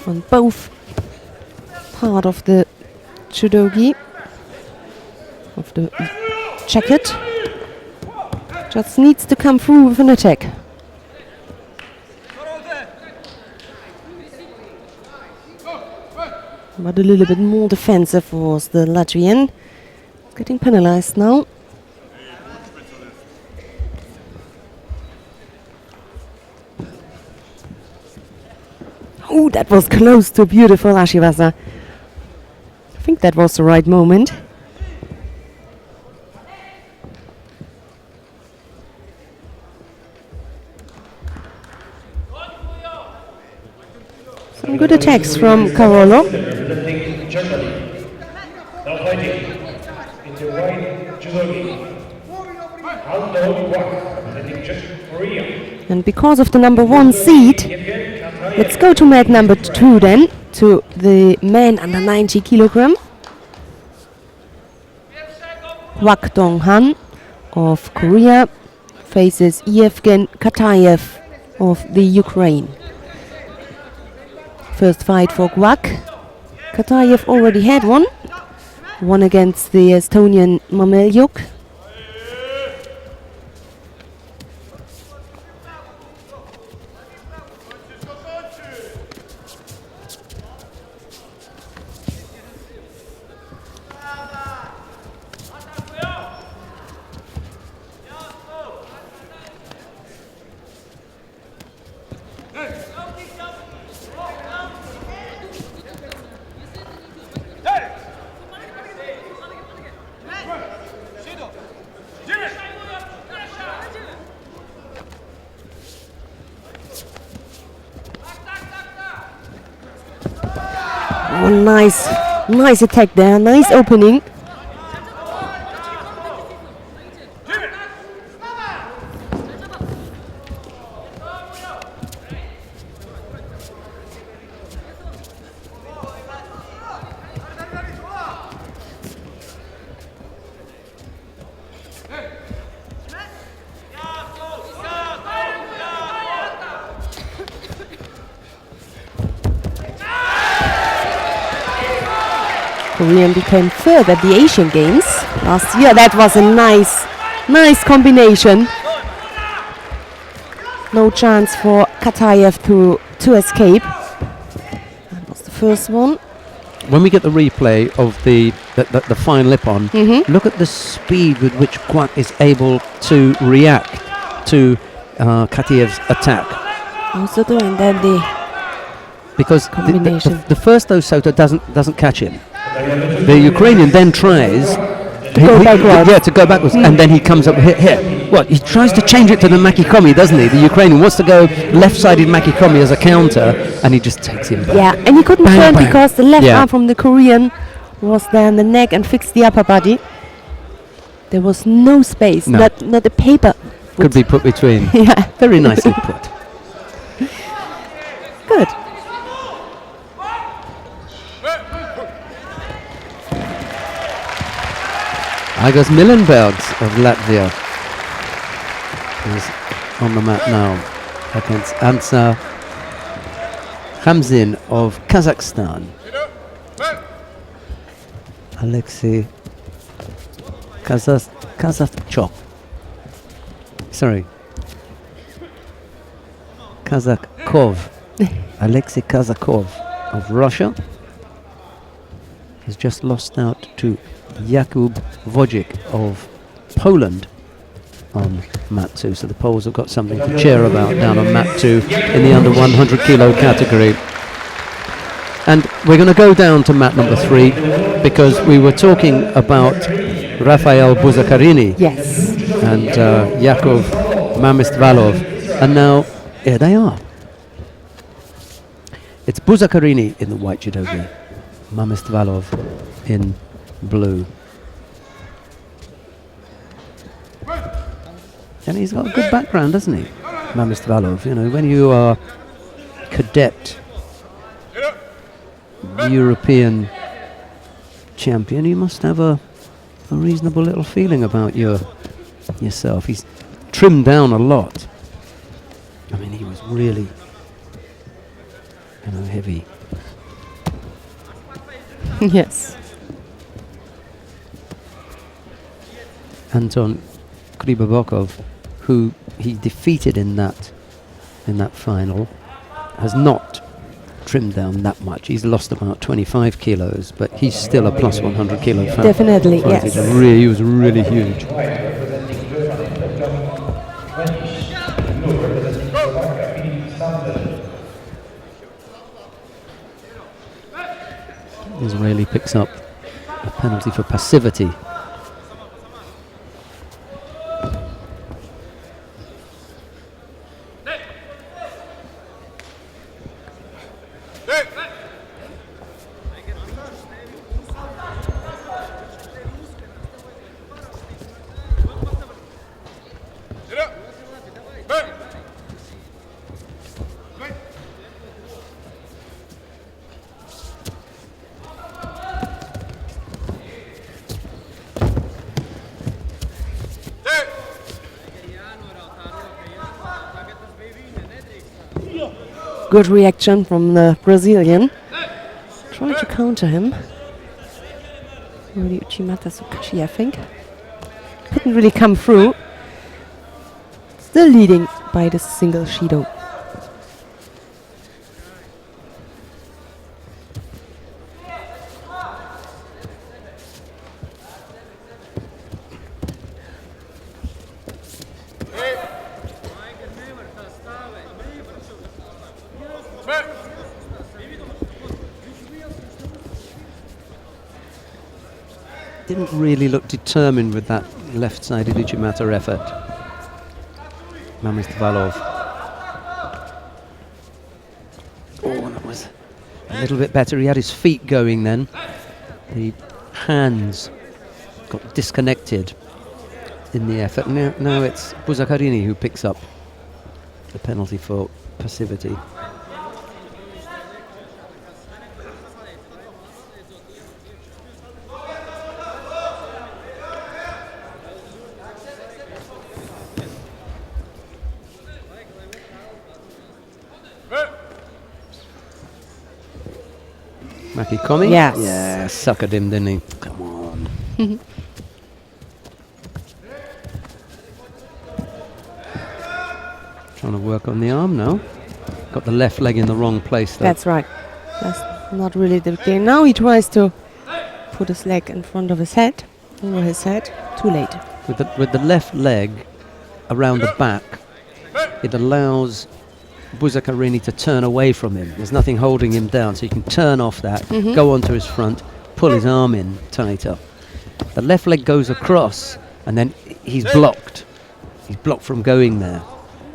on both part of the judogi, of the jacket. Just needs to come through with an attack. But a little bit more defensive was the Latvian. Getting penalized now. Oh, that was close to beautiful Ashiwasa. I think that was the right moment. Some good attacks from Carolo. Representing Germany. Now fighting in the white judogi. Ando Kwak, representing Korea. And because of the number 1 seed, let's go to mat number 2 then, to the men under 90 kilogram. Kwak Dong Han of Korea faces Yevgen Katayev of the Ukraine. First fight for Kwak. Katayev already had one against the Estonian Mamelyuk. Oh, nice attack there, nice opening. Korean became third at the Asian Games last year. That was a nice combination. No chance for Katayev to escape. That was the first one. When we get the replay of the fine lip on, look at the speed with which Kwak is able to react to Katayev's attack. Also doing that because combination. the first Osoto doesn't catch him. The Ukrainian then tries To go backwards. Yeah, to go backwards. And then he comes up here. What? He tries to change it to the Makikomi, doesn't he? The Ukrainian wants to go left-sided Makikomi as a counter, and he just takes him back. Yeah, and he couldn't Bang, turn bang. because the left Yeah. arm from the Korean was there in the neck and fixed the upper body. There was no space, No. not a paper. Could be put between. Yeah, Very nicely put. good. Igors Milenbergs of Latvia is on the mat now against Ansar Khamzin of Kazakhstan. Alexei Kazachok. Sorry. Kazakov. Alexei Kazakov of Russia has just lost out to Jakub Wojcik of Poland on mat 2. So the Poles have got something to cheer about down on mat 2 in the under 100 kilo category. And we're going to go down to mat number 3 because we were talking about Rafael Buzakarini Yes. and Yakov Mamistvalov, and now here they are. It's Buzakarini in the white judo gi, Mamistvalov in blue. And he's got a good background, doesn't he, Mamistvalov? You know, when you are cadet European champion, you must have a reasonable little feeling about yourself. He's trimmed down a lot. I mean, he was really, heavy. Yes. Anton Kribabokov, who he defeated in that final, has not trimmed down that much. He's lost about 25 kilos, but he's still a plus 100 kilo fighter. Definitely, yes. He was really huge. Israeli picks up a penalty for passivity. Good reaction from the Brazilian. Try to counter him. Really Uchimata Sukashi, I think. Couldn't really come through. Still leading by the single Shido. Didn't really look determined with that left-sided Uchimata effort. Mamistvalov. Oh, that was a little bit better. He had his feet going then. The hands got disconnected in the effort. Now it's Buzakarini who picks up the penalty for passivity. Makikomi? Yes. Yeah, suckered him, didn't he? Come on. Trying to work on the arm now. Got the left leg in the wrong place though. That's right. That's not really the game. Now he tries to put his leg in front of his head, over his head. Too late. With the left leg around the back, it allows Buzakarini to turn away from him. There's nothing holding him down, so he can turn off that, go onto his front, pull his arm in tighter. the left leg goes across, and then he's blocked. He's blocked from going there.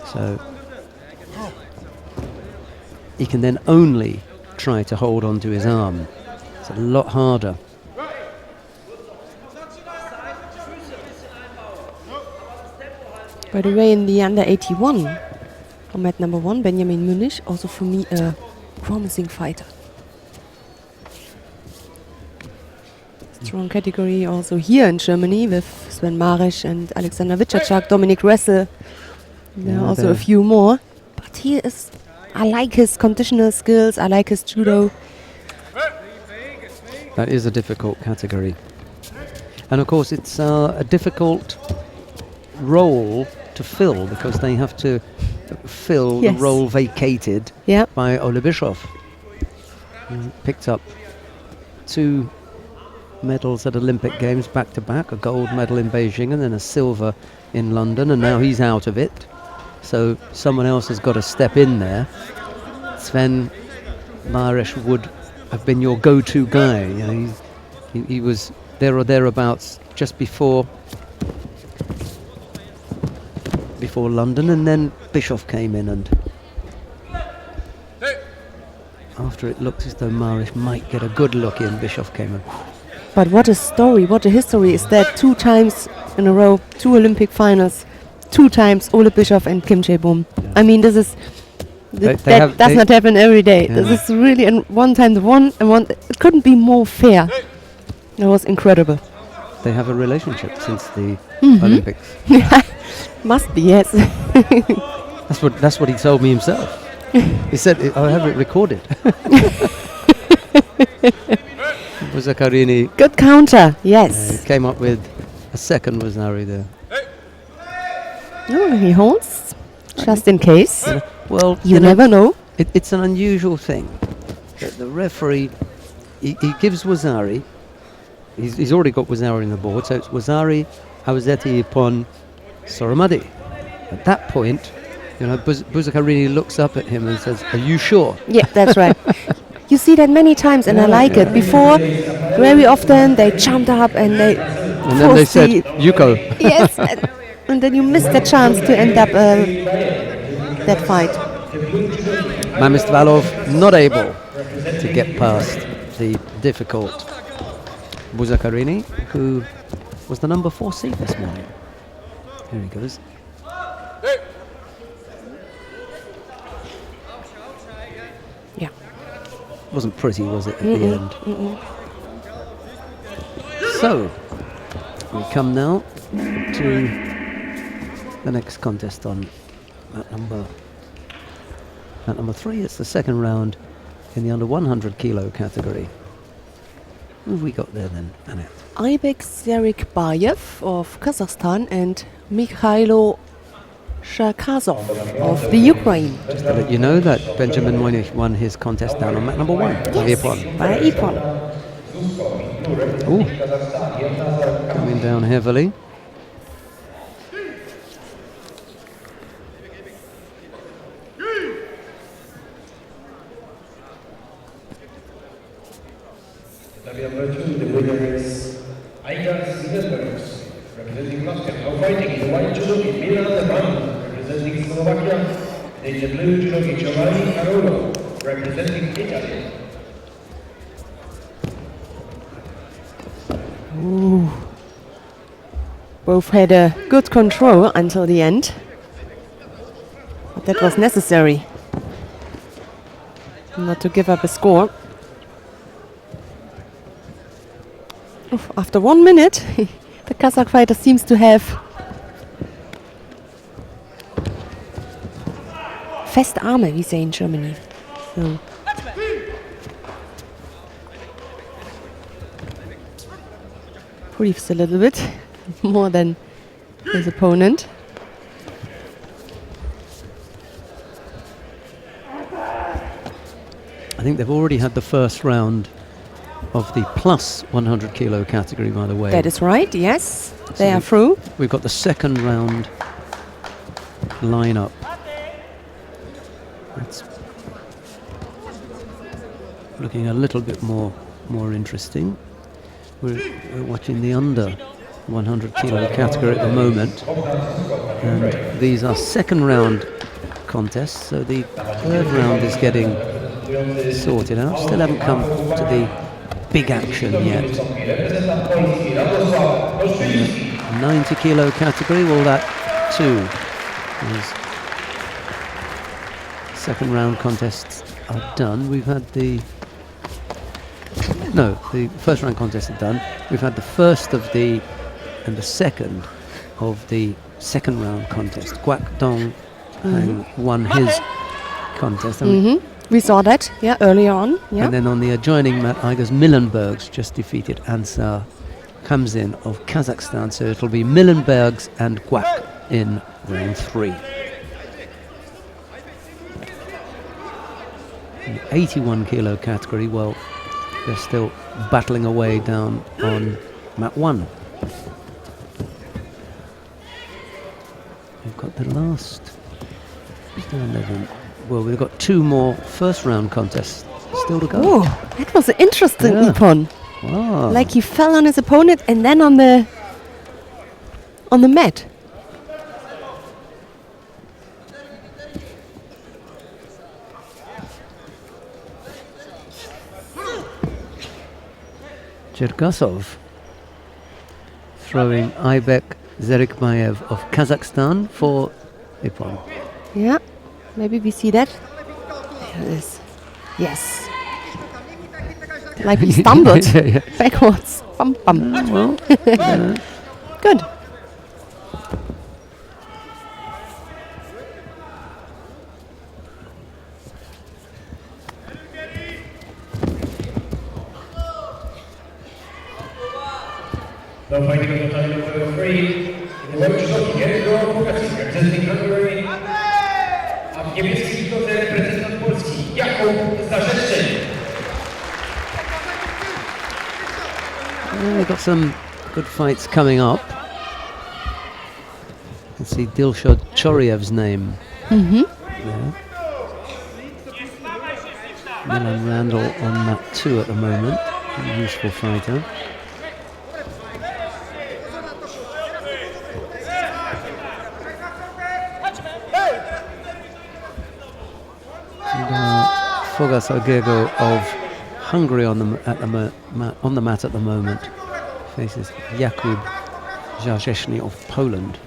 So he can then only try to hold on to his arm. It's a lot harder. By the way, in the under 81, on mat number 1, Benjamin Munich, also for me a promising fighter. Strong category also here in Germany with Sven Marisch and Alexander Witschacak, Dominic Ressel. There are also a few more. But he is, I like his conditional skills, I like his judo. That is a difficult category. And of course it's a difficult role to fill, because they have to fill the role vacated by Ole Bischoff. Picked up 2 medals at Olympic Games back to back, a gold medal in Beijing and then a silver in London, and now he's out of it. So someone else has got to step in there. Sven Marisch would have been your go-to guy. You know, he was there or thereabouts just before London, and then Bischoff came in, and after it looked as though Marisch might get a good look in, Bischoff came in. But what a story, what a history is that. 2 times in a row, 2 Olympic finals, 2 times Ole Bischoff and Kim Jae-bum. Yeah. I mean, this is that does not happen every day. Yeah. This is really one time the one and one. It couldn't be more fair. It was incredible. They have a relationship since the Olympics. Must be, yes. That's what he told me himself. He said, I have it recorded. Zaccarini. Good counter, yes. Came up with a second Waznari there. Oh, he holds, just in case. Well, you never know. It's an unusual thing. The referee, he gives Waznari. He's already got Waznari in the board, so it's Waznari, Awazeti Ippon, Soramadi. At that point, you know, Zaccarini looks up at him and says, "Are you sure?" Yeah, that's right. You see that many times, and I like it. Before, very often they jumped up and then they said, "Yuko." Yes, and then you miss the chance to end up that fight. Mamistvalov not able to get past the difficult Zaccarini, who was the number 4 seed this morning. Here he goes. Yeah. Wasn't pretty, was it, at the end? So, we come now to the next contest on mat number 3. It's the second round in the under 100 kilo category. Who have we got there then, Annette? Aybek Zarikbayev of Kazakhstan and Mikhailo Shakazov of the Ukraine. Just to let you know that Benjamin Munich won his contest down on mat number 1. Yes, by Ippon. Ooh, coming down heavily. The winner is Aida Silesbergs, representing Moscow. Now fighting in the white judogi, Milan Devan, representing Slovakia. In the blue judogi, Giovanni Carolo, representing Italy. Ooh. Both had a good control until the end. But that was necessary. Not to give up a score. Oof, after 1 minute, the Kazakh fighter seems to have fest Arme, we say in Germany. So. Breathes a little bit more than his opponent. I think they've already had the first round of the plus 100 kilo category, by the way. That is right, yes. So they are through. We've got the second round lineup. It's looking a little bit more interesting. we're watching the under 100 kilo category at the moment, and these are second round contests, so the third round is getting sorted out. Still haven't come to the big action yet. In the 90 kilo category, well, that too is second round contests are done. We've had the first round contests are done. We've had the first of the and the second of the second round contest. Guak Dong won his contest. We saw that, yeah, earlier on. Yeah. And then on the adjoining mat, Igor's Milenbergs just defeated Ansar Kamzin of Kazakhstan. So it'll be Milenbergs and Guak in round 3. In the 81 kilo category, well, they're still battling away down on mat 1. We've got the last 11. Well, we've got 2 more first round contests still to go. Oh, that was an interesting ippon. Wow. Like he fell on his opponent and then on the mat. Cherkasov throwing Aybek Zerikbayev of Kazakhstan for ippon. Yeah, maybe we see that. There it is. Yes. Like he stumbled backwards. Bum, bum. Well, Good. Now fighting on the time number 3, in the world judo, representing Hungary, a w niebieskich drodze reprezentant Polski, Jakub Zarzeczny. we've got some good fights coming up. You can see Dilshad Choryev's name there. Milan Randall on mat 2 at the moment. A useful fighter. Fogas Ogego of Hungary on the mat at the moment faces Jakub Zarzeczny of Poland.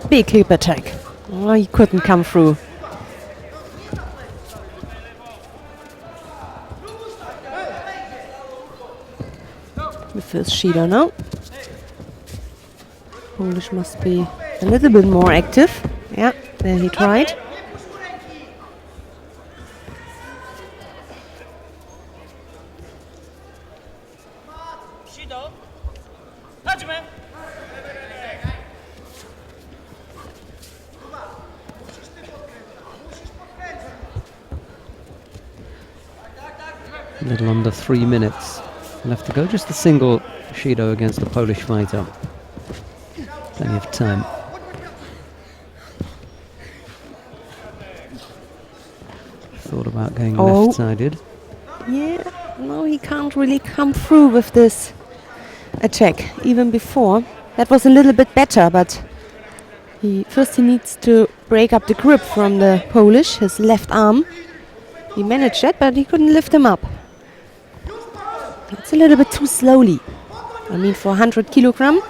Big hip attack. Oh, he couldn't come through. The first Shido now. Polish must be a little bit more active. Yeah, there he tried. A little under 3 minutes left to go. Just a single Shido against the Polish fighter. Plenty of time. about going Oh. left-sided. Yeah, no, he can't really come through with this attack. Even before, that was a little bit better, but first he needs to break up the grip from the Polish, his left arm. He managed that, but he couldn't lift him up. It's a little bit too slowly. I mean, for 100 kilogram.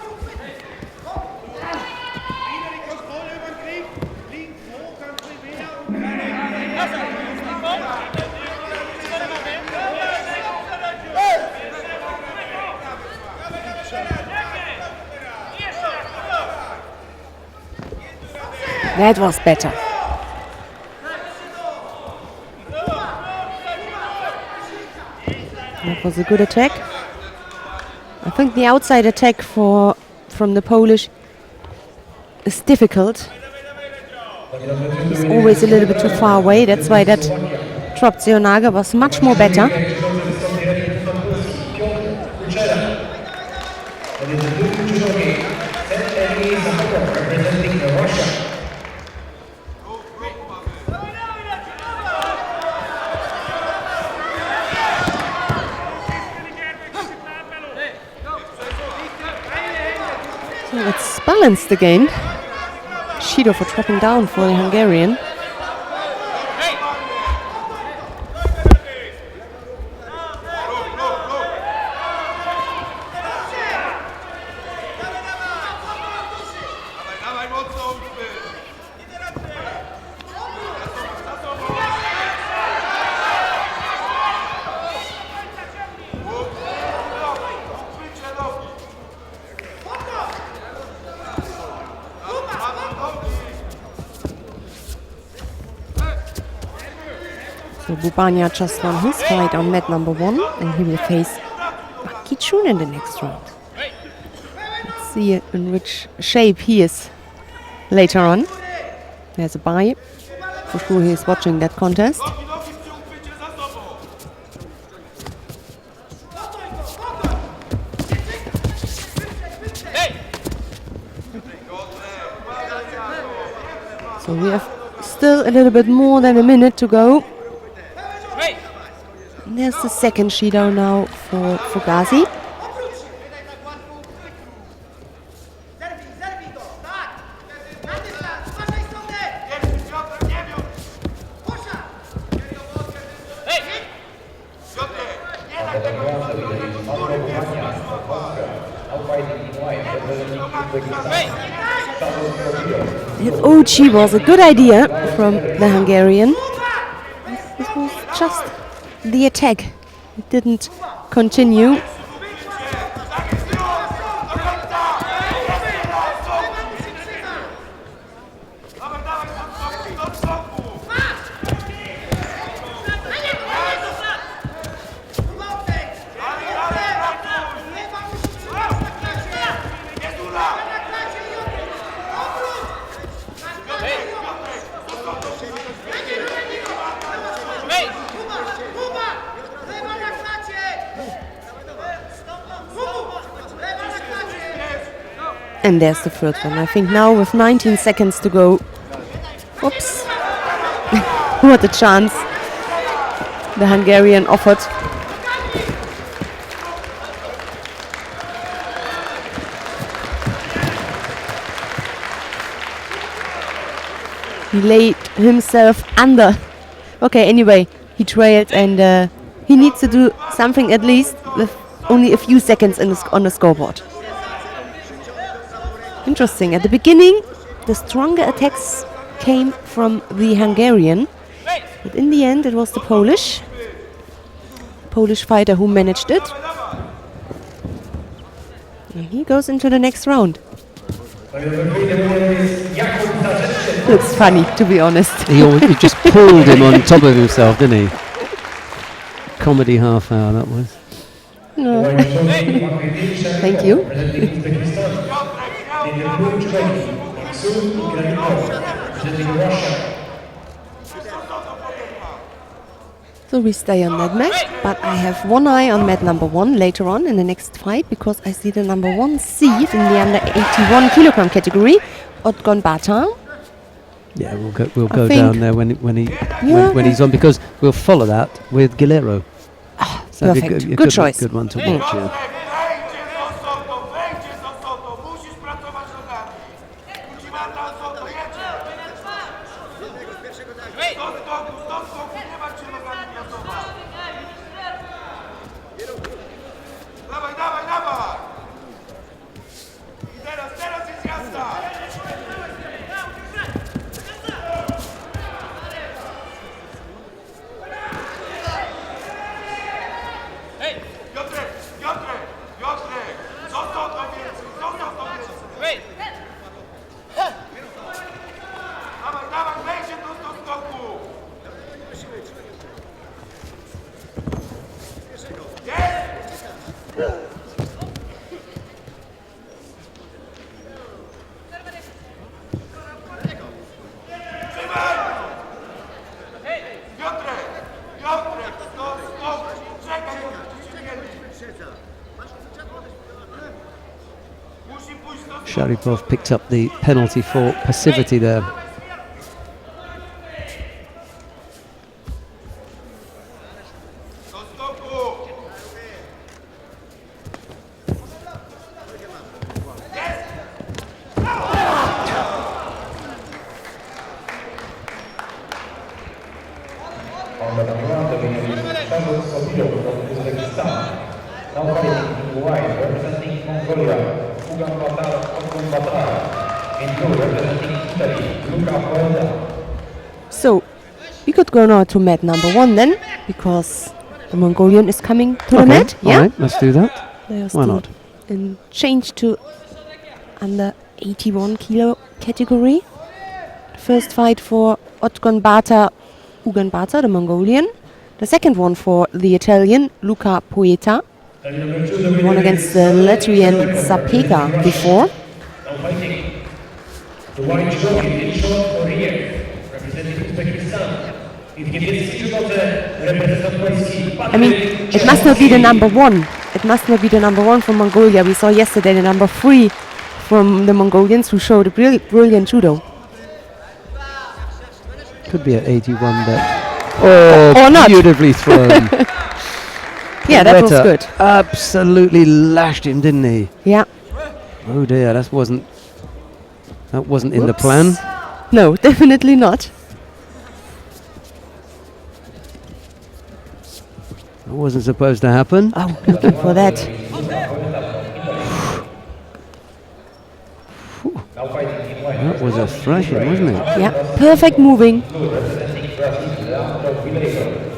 That was better. That was a good attack. I think the outside attack from the Polish is difficult. He's always a little bit too far away. That's why that dropped Seonaga was much more better. So it's balanced again. Shido for dropping down for the Hungarian. So Bubania just won his fight on mat number 1, and he will face Kichun in the next round. Let's see in which shape he is later on. There's a bye. For sure he is watching that contest. So we have still a little bit more than a minute to go. And there's the second Shido now for Fugazi. Uchi was a good idea from the Hungarian. This was just the attack. It didn't continue. And there's the third one. I think now with 19 seconds to go. Oops. What a chance the Hungarian offered. He laid himself under. Okay, anyway, he trailed, and he needs to do something at least with only a few seconds on the scoreboard. Interesting. At the beginning, the stronger attacks came from the Hungarian, but in the end, it was the Polish fighter who managed it. And he goes into the next round. Looks funny, to be honest. He just pulled him on top of himself, didn't he? Comedy half hour, that was. No. Thank you. So we stay on that mat, but I have one eye on mat number 1 later on in the next fight, because I see the number 1 seed in the under 81 kilogram category, Otgon Bata. Yeah, we'll I go think- down there when Yeah. when he's on, because we'll follow that with Gilero. So that'd be perfect. a Good choice. Good one to watch. Yeah. Wejdzie za soto, musisz pracować nogami. Ultimata soto, jedzie. Do skoku, nie ma cię nogami pracować. Dawaj, dawaj, dawaj. I teraz jest jazda. Piotrek, został to więcej. Dawaj, wejdzie do skoku. Trzymaj! Piotrek, do skoku. Czekaj, musi pójść do skoku. Sharipov picked up the penalty for passivity there. Do skoku. On the ground, the winner is Shadow Sobilo from Uzbekistan. Now fighting in white, representing Mongolia, Ugan Batar. In blue, representing Italy, Luca Poeta. So, we could go now to mat number 1 then, because the Mongolian is coming to the mat. All right, let's do that. They are Why still not? in change to under 81 kilo category. First fight for Otgon Bata, Ugan Bata, the Mongolian. The second one for the Italian, Luca Poeta. One against the Latvian Sapega before. Now fighting the white judoka in short Korea, representing Uzbekistan. I mean, it must not be the number 1. It must not be the number 1 from Mongolia. We saw yesterday the number 3 from the Mongolians, who showed a brilliant judo. Could be at 81 there. Oh, Or not. beautifully thrown. Yeah, that was Poeta good. Absolutely lashed him, didn't he? Yeah. Oh dear, that wasn't in the Whoops. plan. No, definitely not. That wasn't supposed to happen. Oh, looking for that. That was a thrashing, wasn't it? Yeah, perfect moving.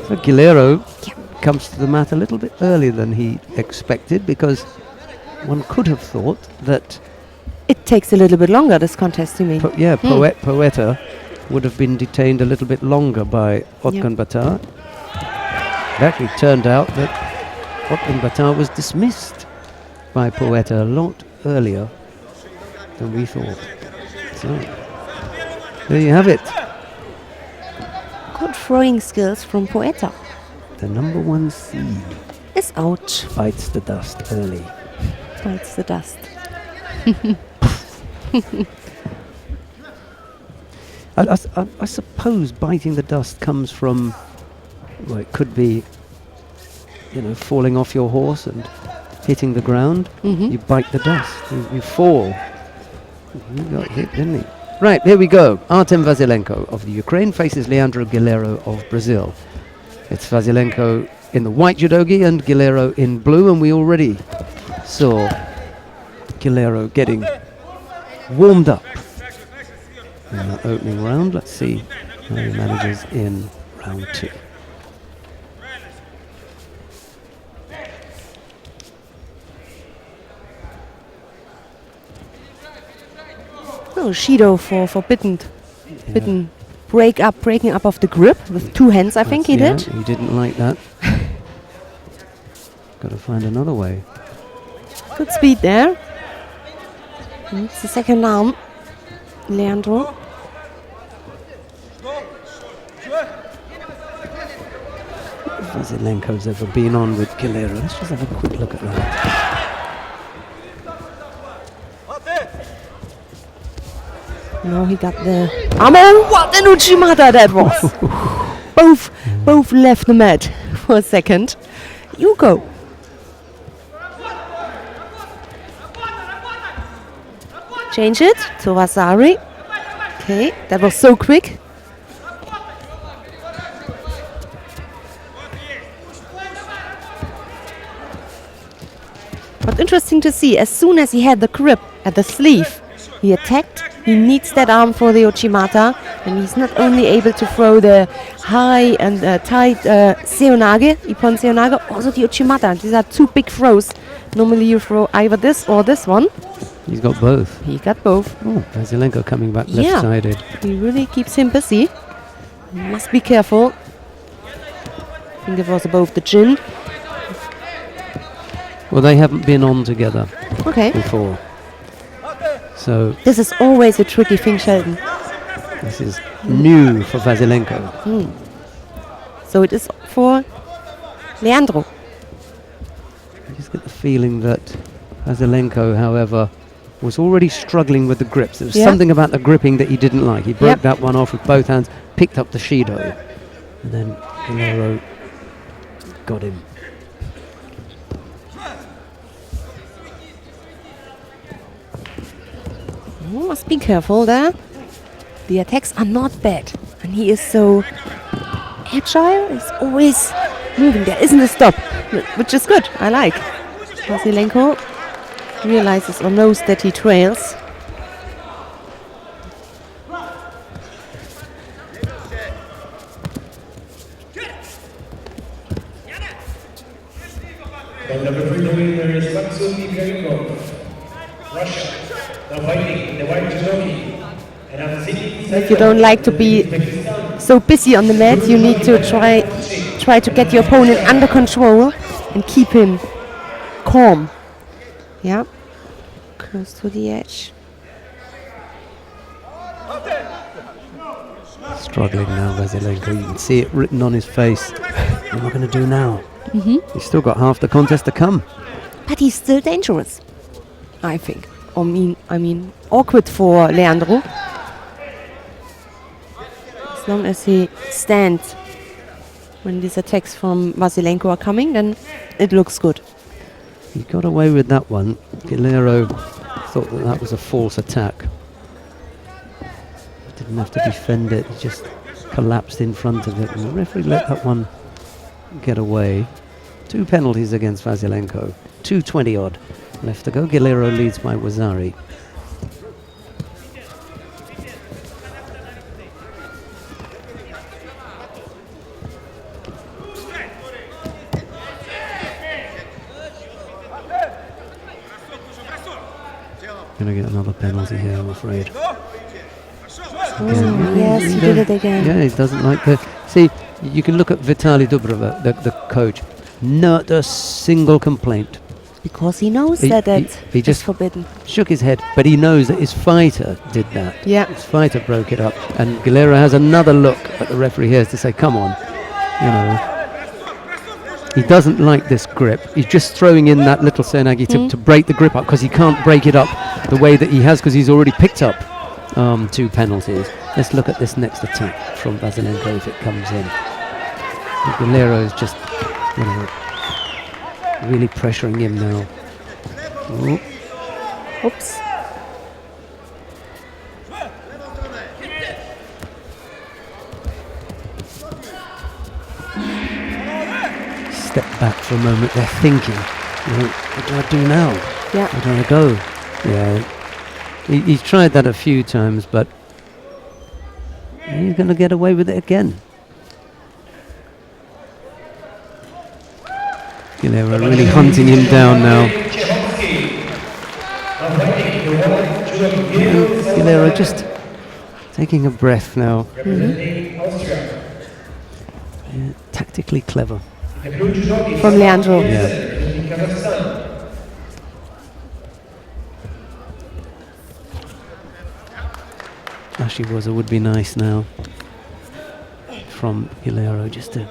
So Gilero comes to the mat a little bit earlier than he expected, because one could have thought that It takes a little bit longer, this contest, you mean? Poeta would have been detained a little bit longer by Otgon Batar. It actually turned out that Otgon Batar was dismissed by Poeta a lot earlier than we thought. So, there you have it. Good throwing skills from Poeta. The number 1 seed Is out. bites the dust early. Bites the dust. I suppose biting the dust comes from, well, it could be, falling off your horse and hitting the ground. You bite the dust, you fall. He got hit, didn't he? Right, here we go. Artem Vasilenko of the Ukraine faces Leandro Gilero of Brazil. It's Vasilenko in the white judogi and Gilero in blue, and we already saw Gilero getting warmed up in that opening round. Let's see how he manages in round 2. Oh, Shido for forbidden. Bitten. Breaking up of the grip with 2 hands, I think he did. He didn't like that. Got to find another way. Good speed there. And it's the second arm. Leandro. Vasilenko's ever been on with Gilero. Let's just have a quick look at that. Now he got the arm. Oh, what an Uchimata that was! both left the mat for a second. You go. Change it to Vasari. Okay, that was so quick. But interesting to see, as soon as he had the grip at the sleeve, he attacked. He needs that arm for the Uchimata, and he's not only able to throw the high and tight Seonage, Ippon Seonage, also the Uchimata. These are two big throws. Normally you throw either this or this one. He's got both. He got both. Oh, Vasilenko coming back Yeah. left-sided. He really keeps him busy. Must be careful. I think it was above the chin. Well, they haven't been on together Okay. before. So This is always a tricky thing, Sheldon. this is new for Vasilenko. So it is for Leandro. I just get the feeling that Vasilenko, however, was already struggling with the grips. There was Yeah. something about the gripping that he didn't like. He broke Yep. that one off with both hands, picked up the Shido, and then Guerrero got him. You must be careful there. The attacks are not bad. And he is so agile. He's always moving. There isn't a stop, which is good. I like. Vasilenko realizes or knows that he trails. And number 3, the winner is Matsumi Gariko, Russia. Now fighting in the white judogi. And I'm sitting If you don't like to be so busy on the mat, you need to try to get your opponent under control and keep him calm. Yeah. Close to the edge. Struggling now, Vasilenko. You can see it written on his face. What am I going to do now? He's still got half the contest to come. But he's still dangerous, I think. I mean, awkward for Leandro. As long as he stands when these attacks from Vasilenko are coming, then it looks good. He got away with that one. Guerrero thought that that was a false attack. Didn't have to defend it. He just collapsed in front of it. And the referee let that one get away. 2 penalties against Vasilenko. 2:20 odd left to go. Guerrero leads by Wazari. Gonna get another penalty here, I'm afraid. Oh, yes, he did it again. Yeah, he doesn't like the... See, you can look at Vitaly Dubrova, the coach. Not a single complaint. Because he knows He- that he- it he is just- forbidden. Shook his head, but he knows that his fighter did that. Yeah. His fighter broke it up. And Guerrero has another look at the referee here to say, come on. You know, he doesn't like this grip. He's just throwing in that little Senagi to break the grip up, because he can't break it up the way that he has, because he's already picked up 2 penalties. Let's look at this next attack from Vasilenko if it comes in. Guerrero is just, you know, really pressuring him now. Ooh. Oops. Step back for a moment. They're thinking, you know, what do I do now? Yeah. Where do I go? Yeah, he's tried that a few times, but he's going to get away with it again. Guerrero really hunting him down now. Guerrero just taking a breath now. Yeah, tactically clever. From Leandro. Yeah. Ashiwaza would be nice now. From Guerrero just to...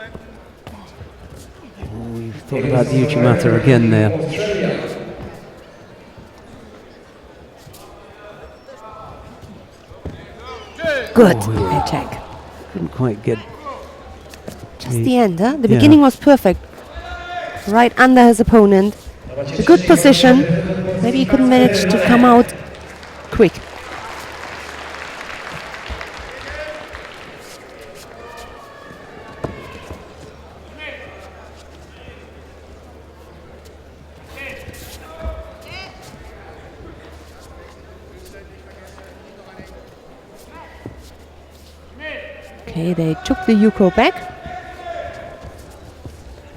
Oh, you've thought about the Uchimata again there. good yeah. attack. Couldn't quite get. Just the end, huh? The Yeah. beginning was perfect. Right under his opponent. A good position. Maybe he couldn't manage to come out quick. Okay, they took the Yuko back.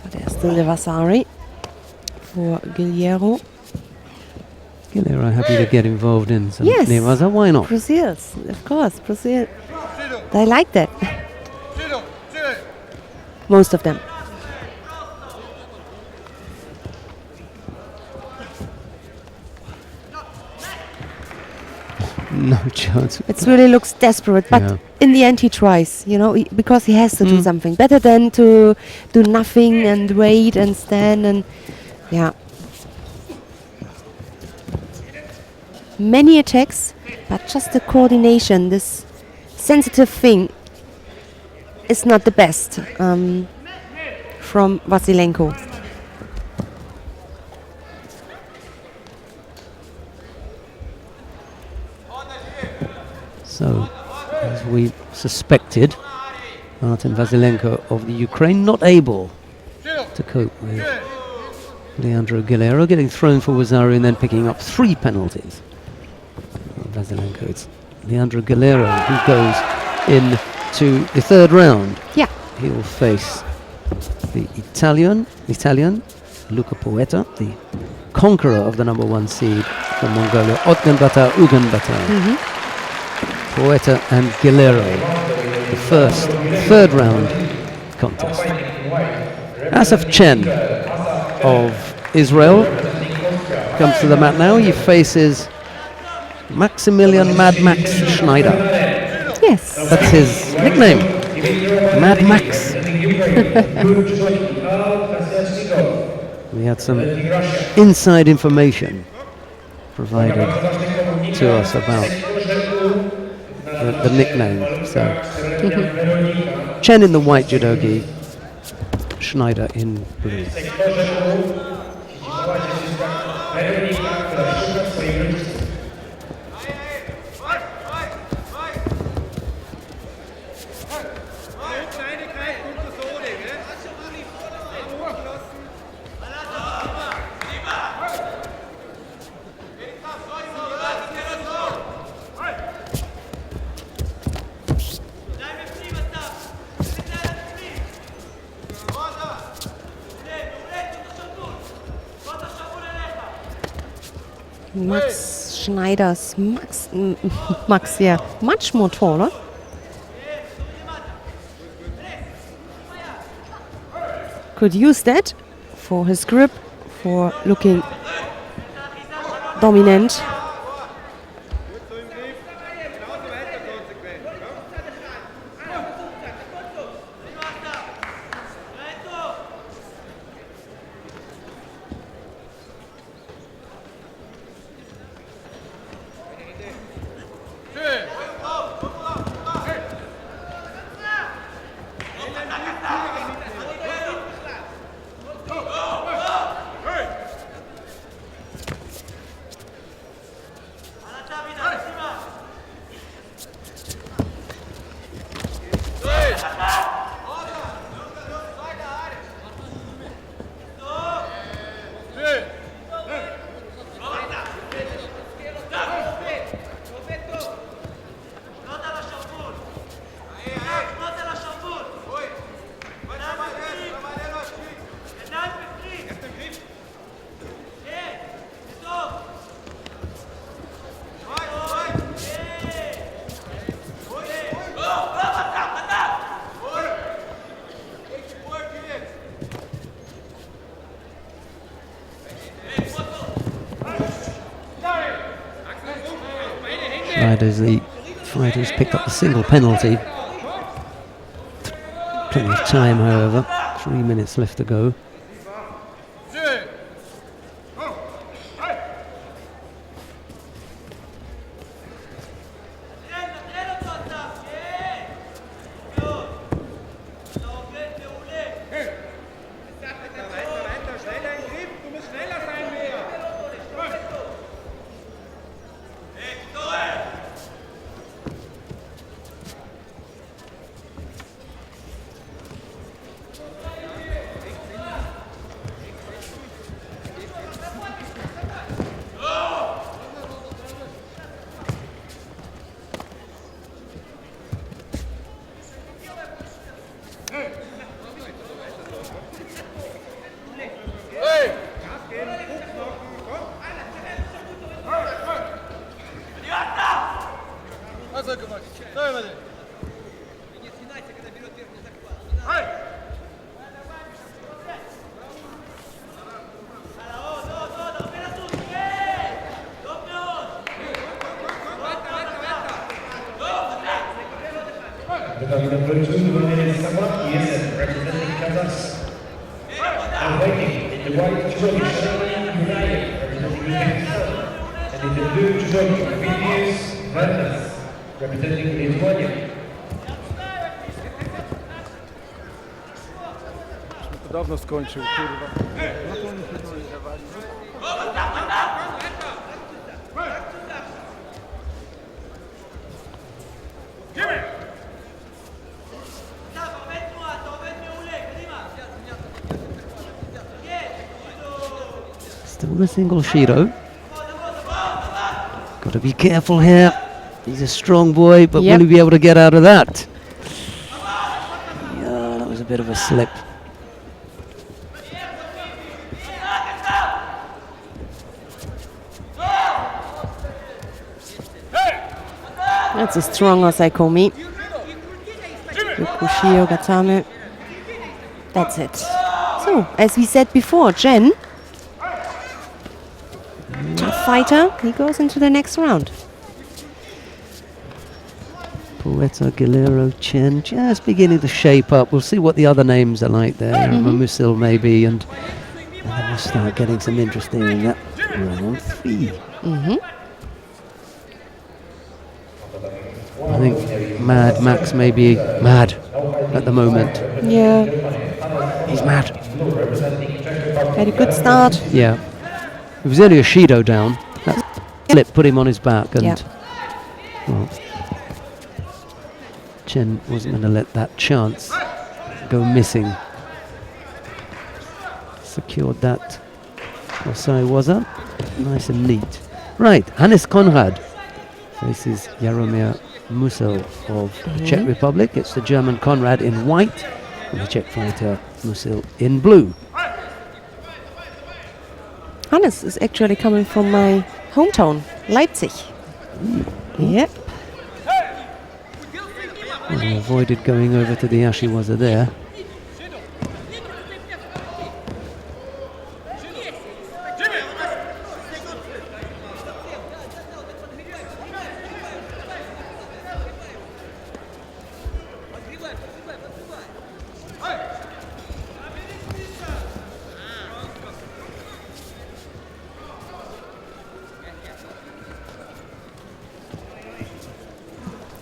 But there's still the Vasari for Guillermo. Guillermo happy to get involved in some Yes. Nevaza. Why not? Brazils, of course, Brazil. They like that. Most of them. No chance. It really looks desperate, but Yeah. in the end he tries, you know, because he has to do something. Better than to do nothing and wait and stand and, yeah. Many attacks, but just the coordination, this sensitive thing, is not the best from Vasilenko. So, as we suspected, Martin Vasilenko of the Ukraine not able to cope with Leandro Guillermo, getting thrown for Wazaru and then picking up 3 penalties. Vasilenko, it's Leandro Guillermo who goes into the 3rd round. Yeah. He'll face the Italian Luca Poeta, the conqueror of the number 1 seed from Mongolia, Otganbata Uganbata. Poeta and Guillermo, the 3rd round contest. Asaf Chen of Israel comes to the mat now. He faces Maximilian Mad Max Schneider. Yes. That's his nickname, Mad Max. We had some inside information provided to us about the nickname. So Chen in the white judogi, Schneider in blue. Max Schneider's Max, yeah, much more taller. Could use that for his grip, for looking dominant. Schneider's the fighter who's picked up the single penalty. Plenty of time, however. 3 minutes left to go. The number 2, the winner is Slovakia, representing Kazakhstan. And waiting in the white judogi, United, representing Uzbekistan. And in the blue judogi, Vitius Vernas, representing Lithuania. Dawno skończył, kurwa. Still the single Shiro. Got to be careful here. He's a strong boy, but Yep. will he be able to get out of that? Yeah, that was a bit of a slip. That's a stronger Saikomi. Yokushio Gatame. That's it. So, as we said before, Jen, a fighter, he goes into the next round. Poeta Galero Chen just beginning to shape up. We'll see what the other names are like there. Mamusil maybe, and then we'll start getting some interesting in that round 3. I think Mad Max may be mad at the moment. Yeah, He's mad. had a good start. Yeah. It was only a Shido down. That slip put him on his back, and Yeah. well, Chen wasn't going to let that chance go missing. Secured that. Osai was up. Nice and neat. Right, Hannes Konrad faces Jaromir Musel of the Czech Republic. It's the German Konrad in white and the Czech fighter Musel in blue. Hannes is actually coming from my hometown, Leipzig. Yep. Well, he avoided going over to the Ashiwaza there.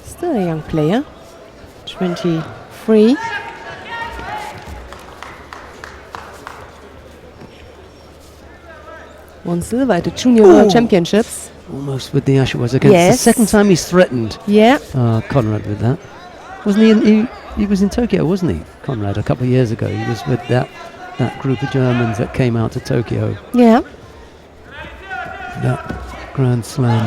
Still a young player, 23. Won silver at the Junior World Championships. Almost with the Ashiwaza against. Yes. The second time he's threatened Yeah, Konrad with that. Wasn't he? He was in Tokyo, wasn't he? Konrad, a couple of years ago. He was with that group of Germans that came out to Tokyo. yeah. That Grand Slam.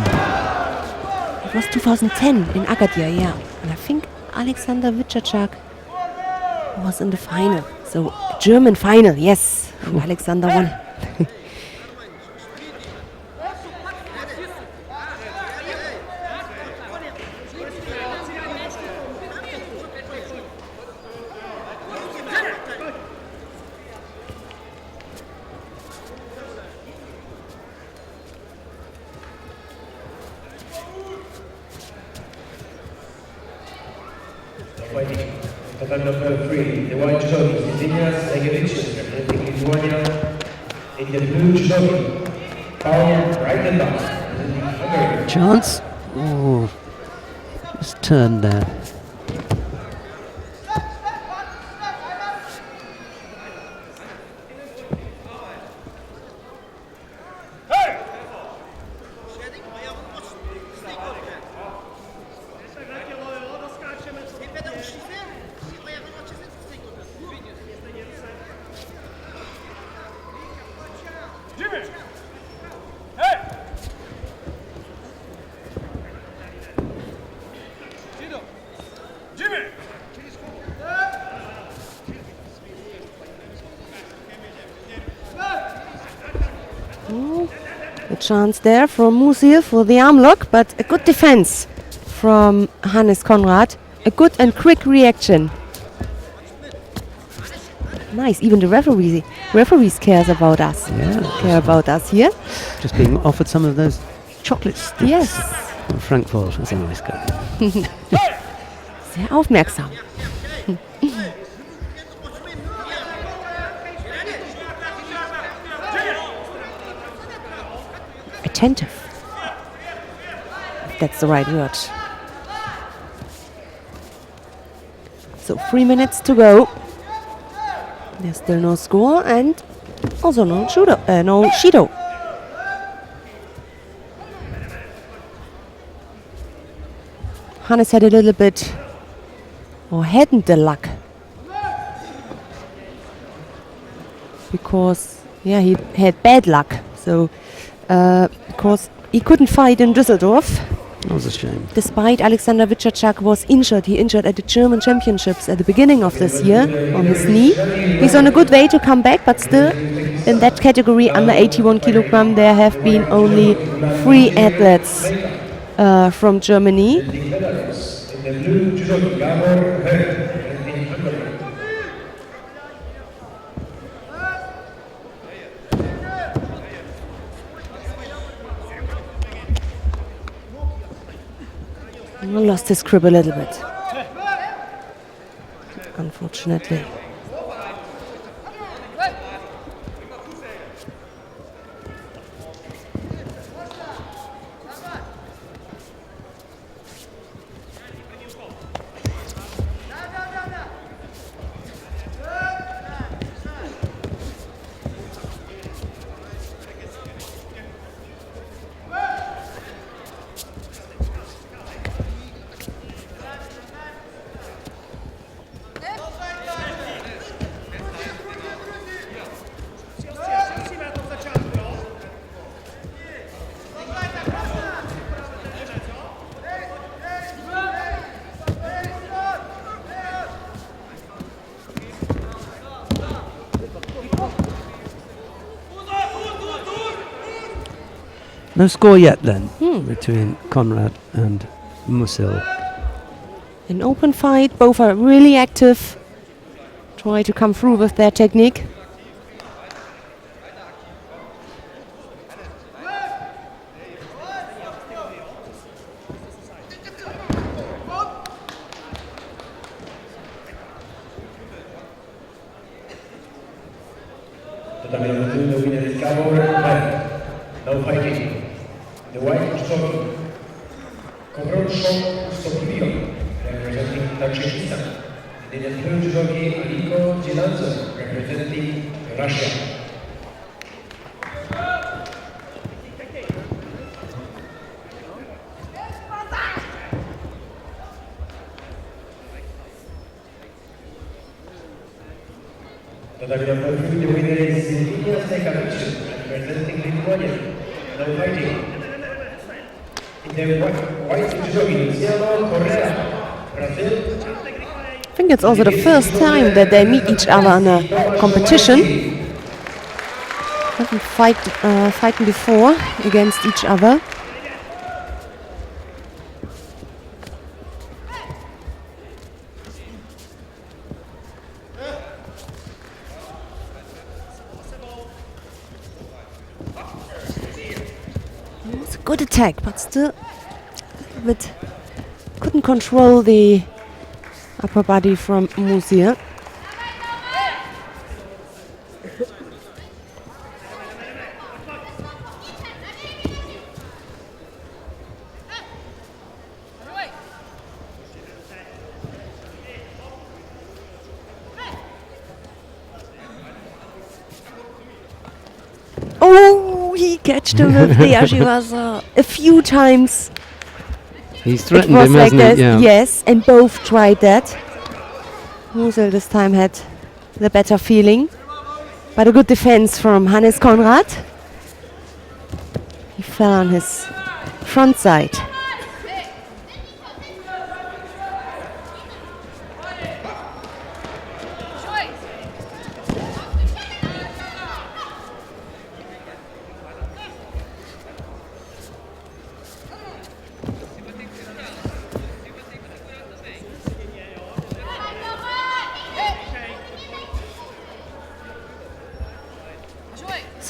It was 2010 in Agadir, yeah. And I think Alexander Witschacak was in the final. So, German final, yes. And Alexander won. Fighting for number 3, the white judogi, Zinias Egevicius, representing Lithuania. In the blue judogi, Paul Reichenbach, representing Hungary. Chance. Oh, just turned there. A chance there from Musil for the arm lock, but a good defense from Hannes Konrad. A good and quick reaction. Nice, even the referees cares about us. Yeah. Care about us here. Just being offered some of those chocolate sticks. Yes. From Frankfurt. That's a nice guy. Sehr aufmerksam. Attentive. If that's the right word. So 3 minutes to go. There's still no score and also no Shido. Hannes had a little bit, or hadn't the luck. Because, yeah, he had bad luck. So, because he couldn't fight in Düsseldorf. That was a shame. Despite Alexander Witschacak was injured. He injured at the German Championships at the beginning of this year on his knee. He's on a good way to come back, but still in that category under 81 kilogram there have been only 3 athletes from Germany. Lost his grip a little bit, unfortunately. No score yet then between Konrad and Musil. An open fight, both are really active, try to come through with their technique. The winner is now fighting. The white jockey, representing Tajikistan. And the blue jockey, Aliko Jilanzo, representing Russia. The winner is representing Lithuania. Now fighting. In the white jockey, Luciano Correa, Brazil. I think it's also the first time that they meet each other in a competition. Haven't fighten before against each other. It's a good attack, but still a bit couldn't control the upper body from Musil. Oh, he catched him with the Ashiwaza a few times. He's It threatened was him, like hasn't that, he? Yeah. yes, and both tried that. Musil this time had the better feeling. But a good defense from Hannes Konrad. He fell on his front side.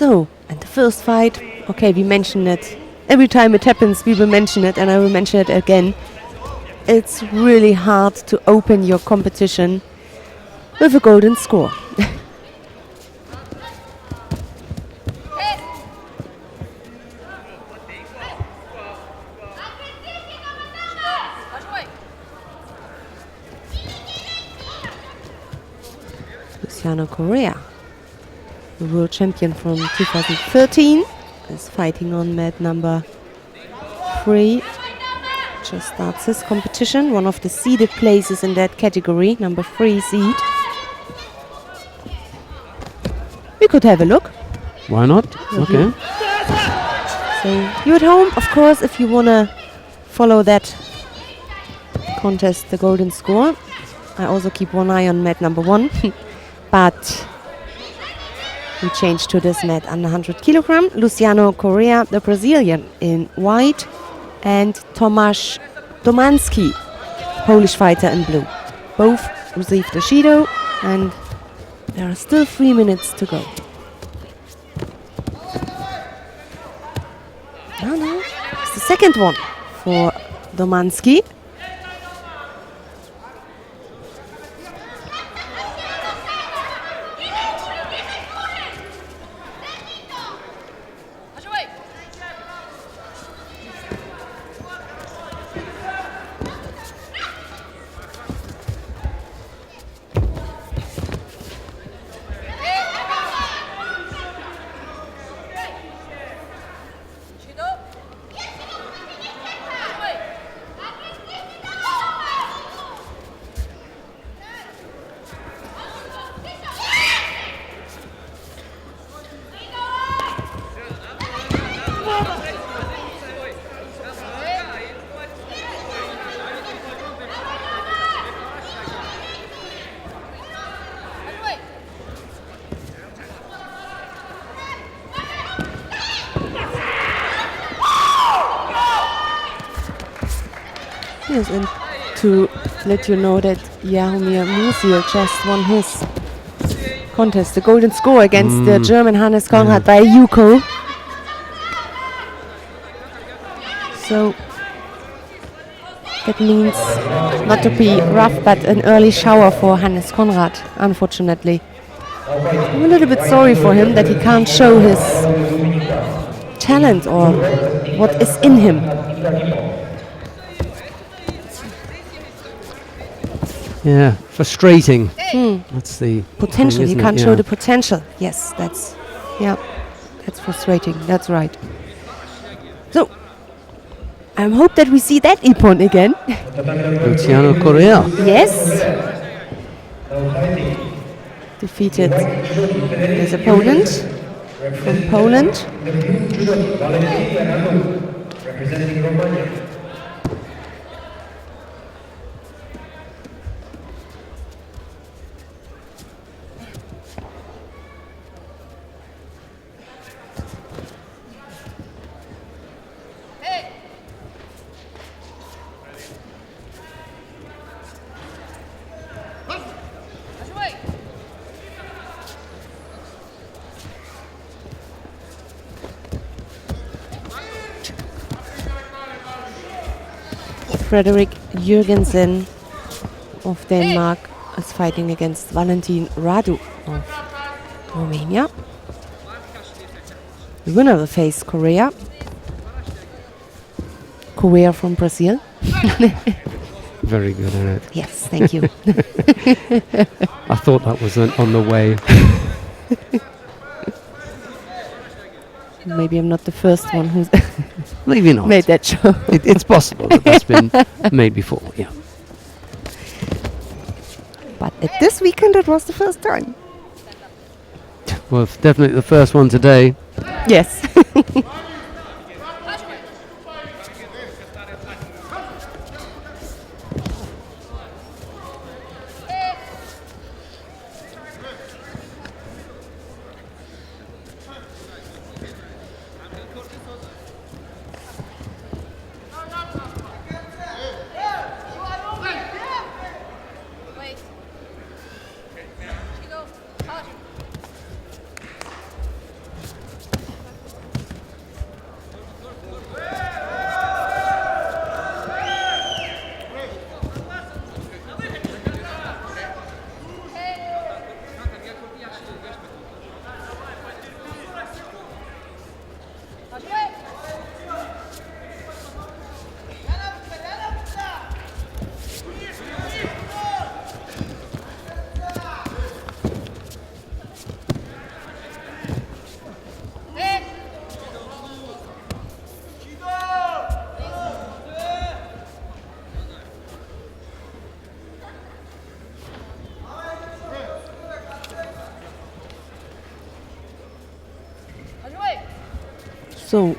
So, and the first fight, okay, we mention it. Every time it happens, we will mention it, and I will mention it again. It's really hard to open your competition with a golden score. Luciano Correa, the world champion from 2013, is fighting on mat number 3. Just starts his competition, one of the seeded places in that category, number 3 seed. We could have a look. Why not? Okay. So you at home, of course, if you want to follow that contest, the golden score. I also keep one eye on mat number 1. But we change to this mat under 100 kilogram. Luciano Correa, the Brazilian, in white, and Tomasz Domanski, Polish fighter, in blue. Both received a Shido, and there are still 3 minutes to go. No, it's the second one for Domanski. Yes, and to let you know that Jaromir Musil just won his contest, the golden score against the German Hannes Konrad by Yuko. So that means, not to be rough, but an early shower for Hannes Konrad, unfortunately. I'm a little bit sorry for him that he can't show his talent or what is in him. Yeah, frustrating. That's the Potential, thing, he isn't can't it? show Yeah. the potential. Yes, that's frustrating, that's right. So, I hope that we see that Ippon again. Luciano Correa. Yes. Defeated his opponent from Poland. Representing Romania. Frederik Jürgensen of Denmark is fighting against Valentin Radu of Romania. The winner will face Correa. Correa from Brazil. Very good at it. Yes, thank you. I thought that was on the way. Maybe I'm not the first one who's Maybe not. made that show. It's possible that that's been made before. Yeah. But at this weekend it was the first time. Well, definitely the first one today. Yes. So,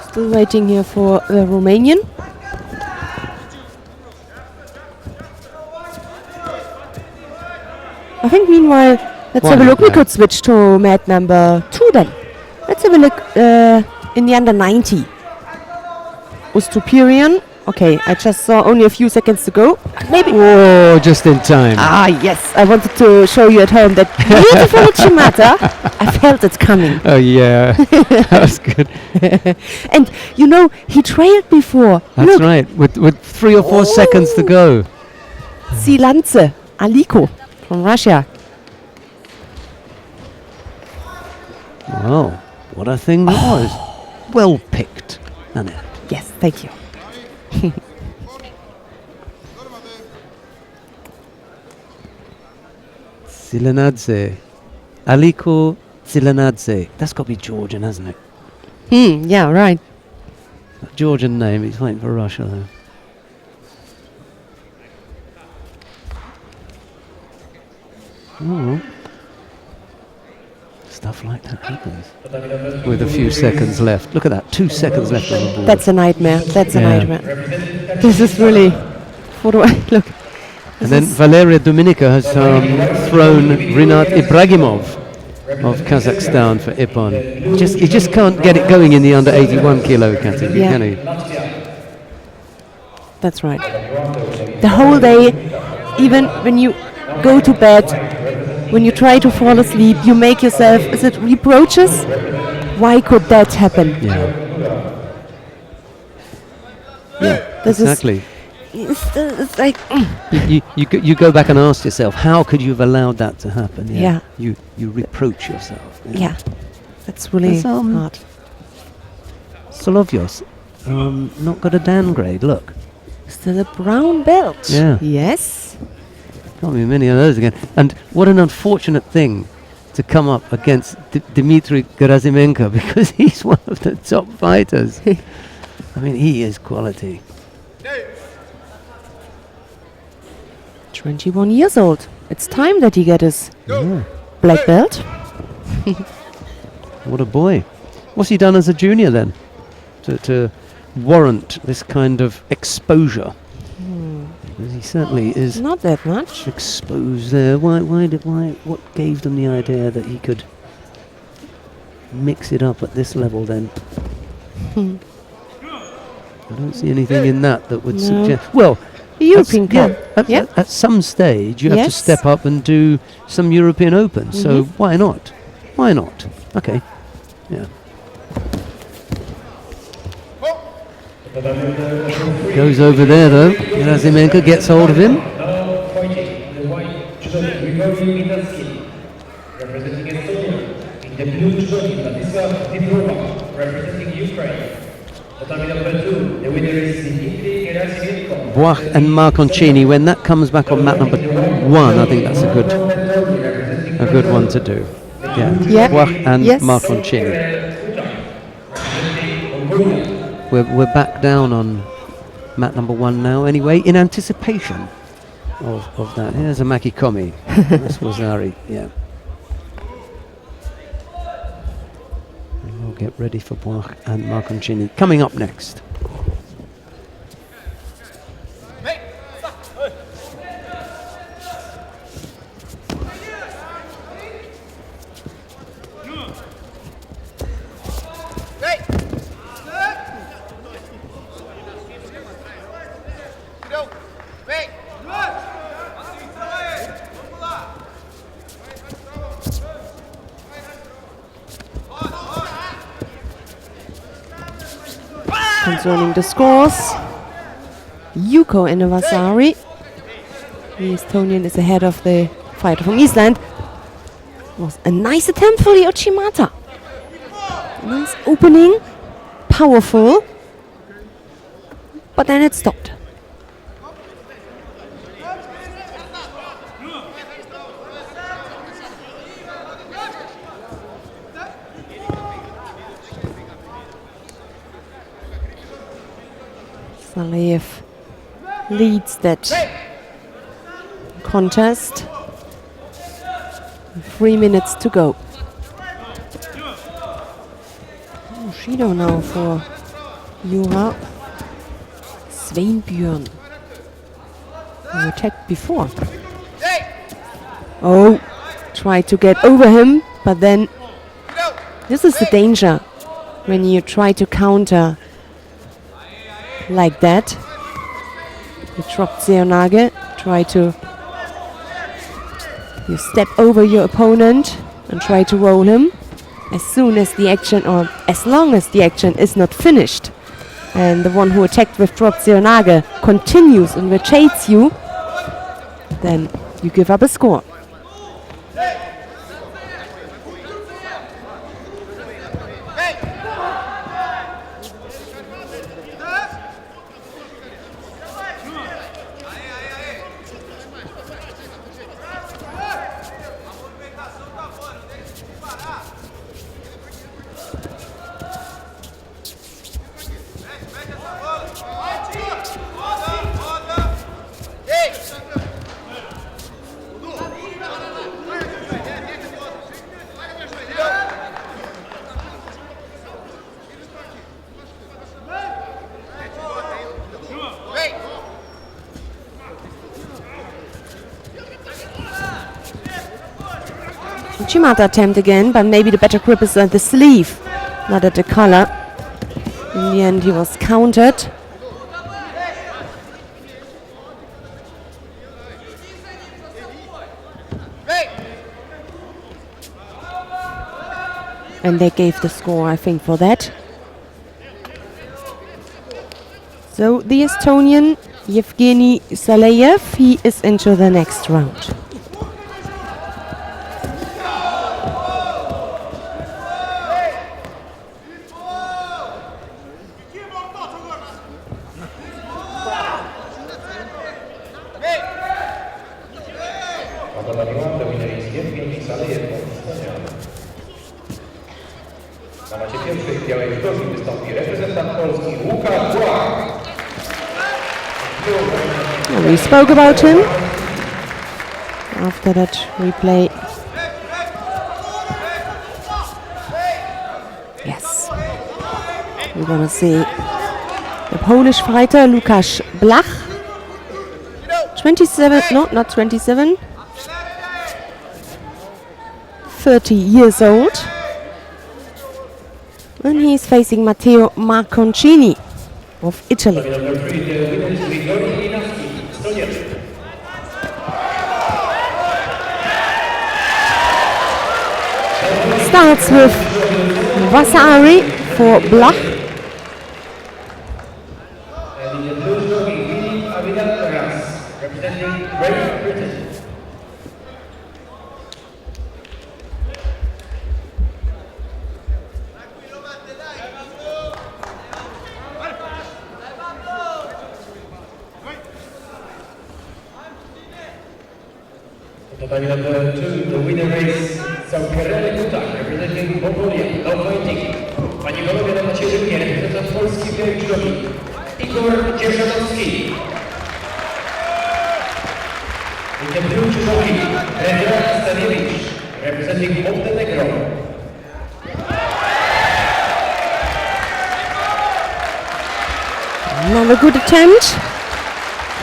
still waiting here for the Romanian. I think meanwhile, let's have a look. We could switch to mat number 2 then. Let's have a look in the under 90. Ustupirian. Okay, I just saw only a few seconds to go. Maybe. Whoa, just in time. Ah, yes. I wanted to show you at home that beautiful Uchimata. I felt it coming. Oh, yeah. That was good. And, you know, he trailed before. That's Look, right. With 3 or 4 seconds to go. Silance Aliko from Russia. Wow, what a thing that was. Well picked, Annette. Yes, thank you. Zilanadze. Aliko Zilanadze. That's got to be Georgian, hasn't it? Yeah, right. A Georgian name. He's fighting for Russia, though. Oh. Stuff like that happens. With a few seconds left. Look at that. 2 seconds left on the board. That's a nightmare. That's a Yeah. nightmare. This is really. What do I look? And then Valeria Dominica has thrown Rinat Ibragimov of Kazakhstan for Ippon. He just can't get it going in the under 81 kilo category, Yeah. can he? That's right. The whole day, even when you go to bed, when you try to fall asleep, you make yourself, is it reproaches? Why could that happen? Yeah, This exactly. It's like, You go back and ask yourself, how could you have allowed that to happen? Yeah. You reproach yourself. yeah, that's really That's, hard. Solovyos, not got a downgrade, look. Still a brown belt. Yeah. Yes. Can't be many of those again. And what an unfortunate thing to come up against Dmitry Gerazimenko, because he's one of the top fighters. I mean, he is quality. 21 years old. It's time that he get his Yeah. black belt. What a boy. What's he done as a junior then to warrant this kind of exposure? Because he certainly is Not that much. exposed there. What gave them the idea that he could mix it up at this level then? I don't see anything in that would No. suggest. Well, The European yeah, Cup. Yeah. at some stage you have to Yes. step up and do some European Open. So why not? Why not? Okay. Yeah. Goes over there though. Gerazimenko gets hold of him. Now fighting the white judoka Grigori Minaski, representing Estonia. In the blue judoka Ladislav Dibrova, representing Ukraine. Tatami number 2, the winner is Dmitry Gerazimenko. Boach and Marconcini. When that comes back on mat number 1, I think that's a good one to do. Yeah. Yeah. Boach and Yes. Marconcini. We're back down on mat number 1 now anyway, in anticipation of that. Here's a Maki Komi. That's Wazari, yeah. And we'll get ready for Boach and Marconcini. Coming up next. Concerning the scores, Yuko Inavasari, the Estonian, is ahead of the fighter from Iceland. Was a nice attempt for the Uchimata. Nice opening, powerful, but then it stopped. Saleev leads that contest. 3 minutes to go. judo now for Jura. Sveinbjörn, who attacked before. Oh, tried to get over him, but then this is the danger when you try to counter like that. You drop Seonage, try to you step over your opponent and try to roll him. As soon as the action, or as long as the action is not finished, and the one who attacked with drop Seonage continues and rotates you, then you give up a score. Uchimata attempt again, but maybe the better grip is at the sleeve, not at the collar. In the end, he was countered. And they gave the score, I think, for that. So the Estonian Yevgeny Saleyev, he is into the next round. We spoke about him after that replay. Yes, we're gonna see the Polish fighter Łukasz Blach, 27, no, not 27, 30 years old, and he's facing Matteo Marconcini of Italy. Starts with Vasari for Blach. Representing Great Britain. Totally number 2, the winner is representing Mongolia, now fighting. Panie panowie, na macie rybnie, reprezentant Polski w judoki, Igor Dzierżanowski. In the blue judoki, Predrag Staniewicz, representing Montenegro. Another good attempt.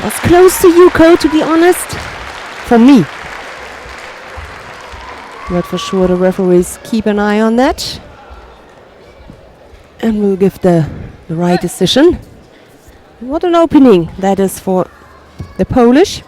Was close to Yuko, to be honest, for me. But for sure the referees keep an eye on that and will give the right decision. What an opening that is for the Polish.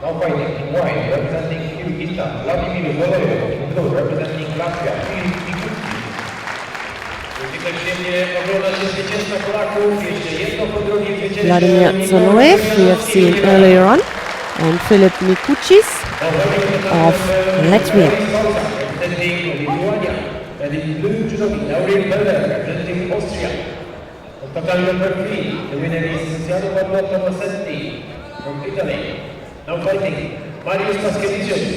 Now fighting in white, representing Kyrgyzstan, Vladimir Zoloyev, in blue, representing Latvia, Filip Mikucki. Tutaj przyjemnie ogląda się zwycięstwa Polaków, jeszcze jedno po drugim zwycięstwo. Vladimir Zoloyev, we have seen earlier on, and Filip Mikuccis of Latvia. Representing Lithuania, and in blue judoki, Laurel Beller, representing Austria. Total number 3, the winner is Giancarlo Tomasetti from Italy. Now fighting, Marius Paskevicius,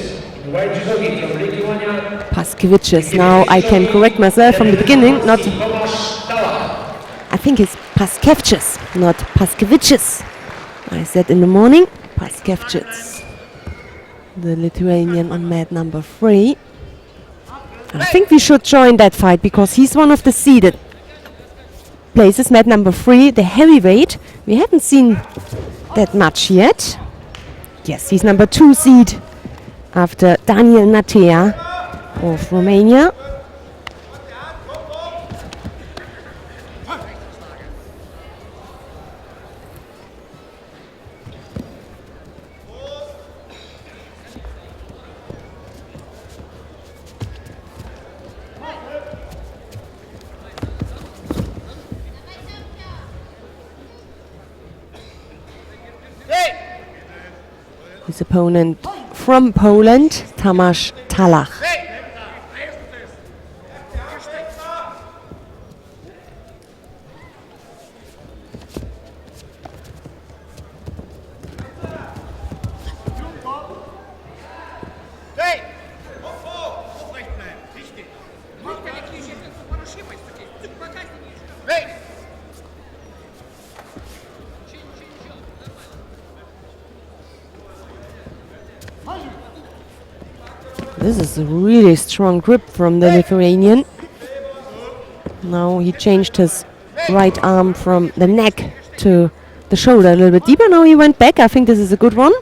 white judogi from Lithuania. Paskevicius. Now I can correct myself from the beginning. Not. I think it's Paskevicius, not Paskevicius. I said in the morning, Paskevicius. The Lithuanian on mat number 3. I think we should join that fight because he's one of the seeded places. Mat number 3, the heavyweight. We haven't seen that much yet. Yes, he's number 2 seed after Daniel Natea of Romania. His opponent from Poland, Tomasz Talach. This is a really strong grip from the Lithuanian. Now he changed his right arm from the neck to the shoulder a little bit deeper. Now he went back. I think this is a good one.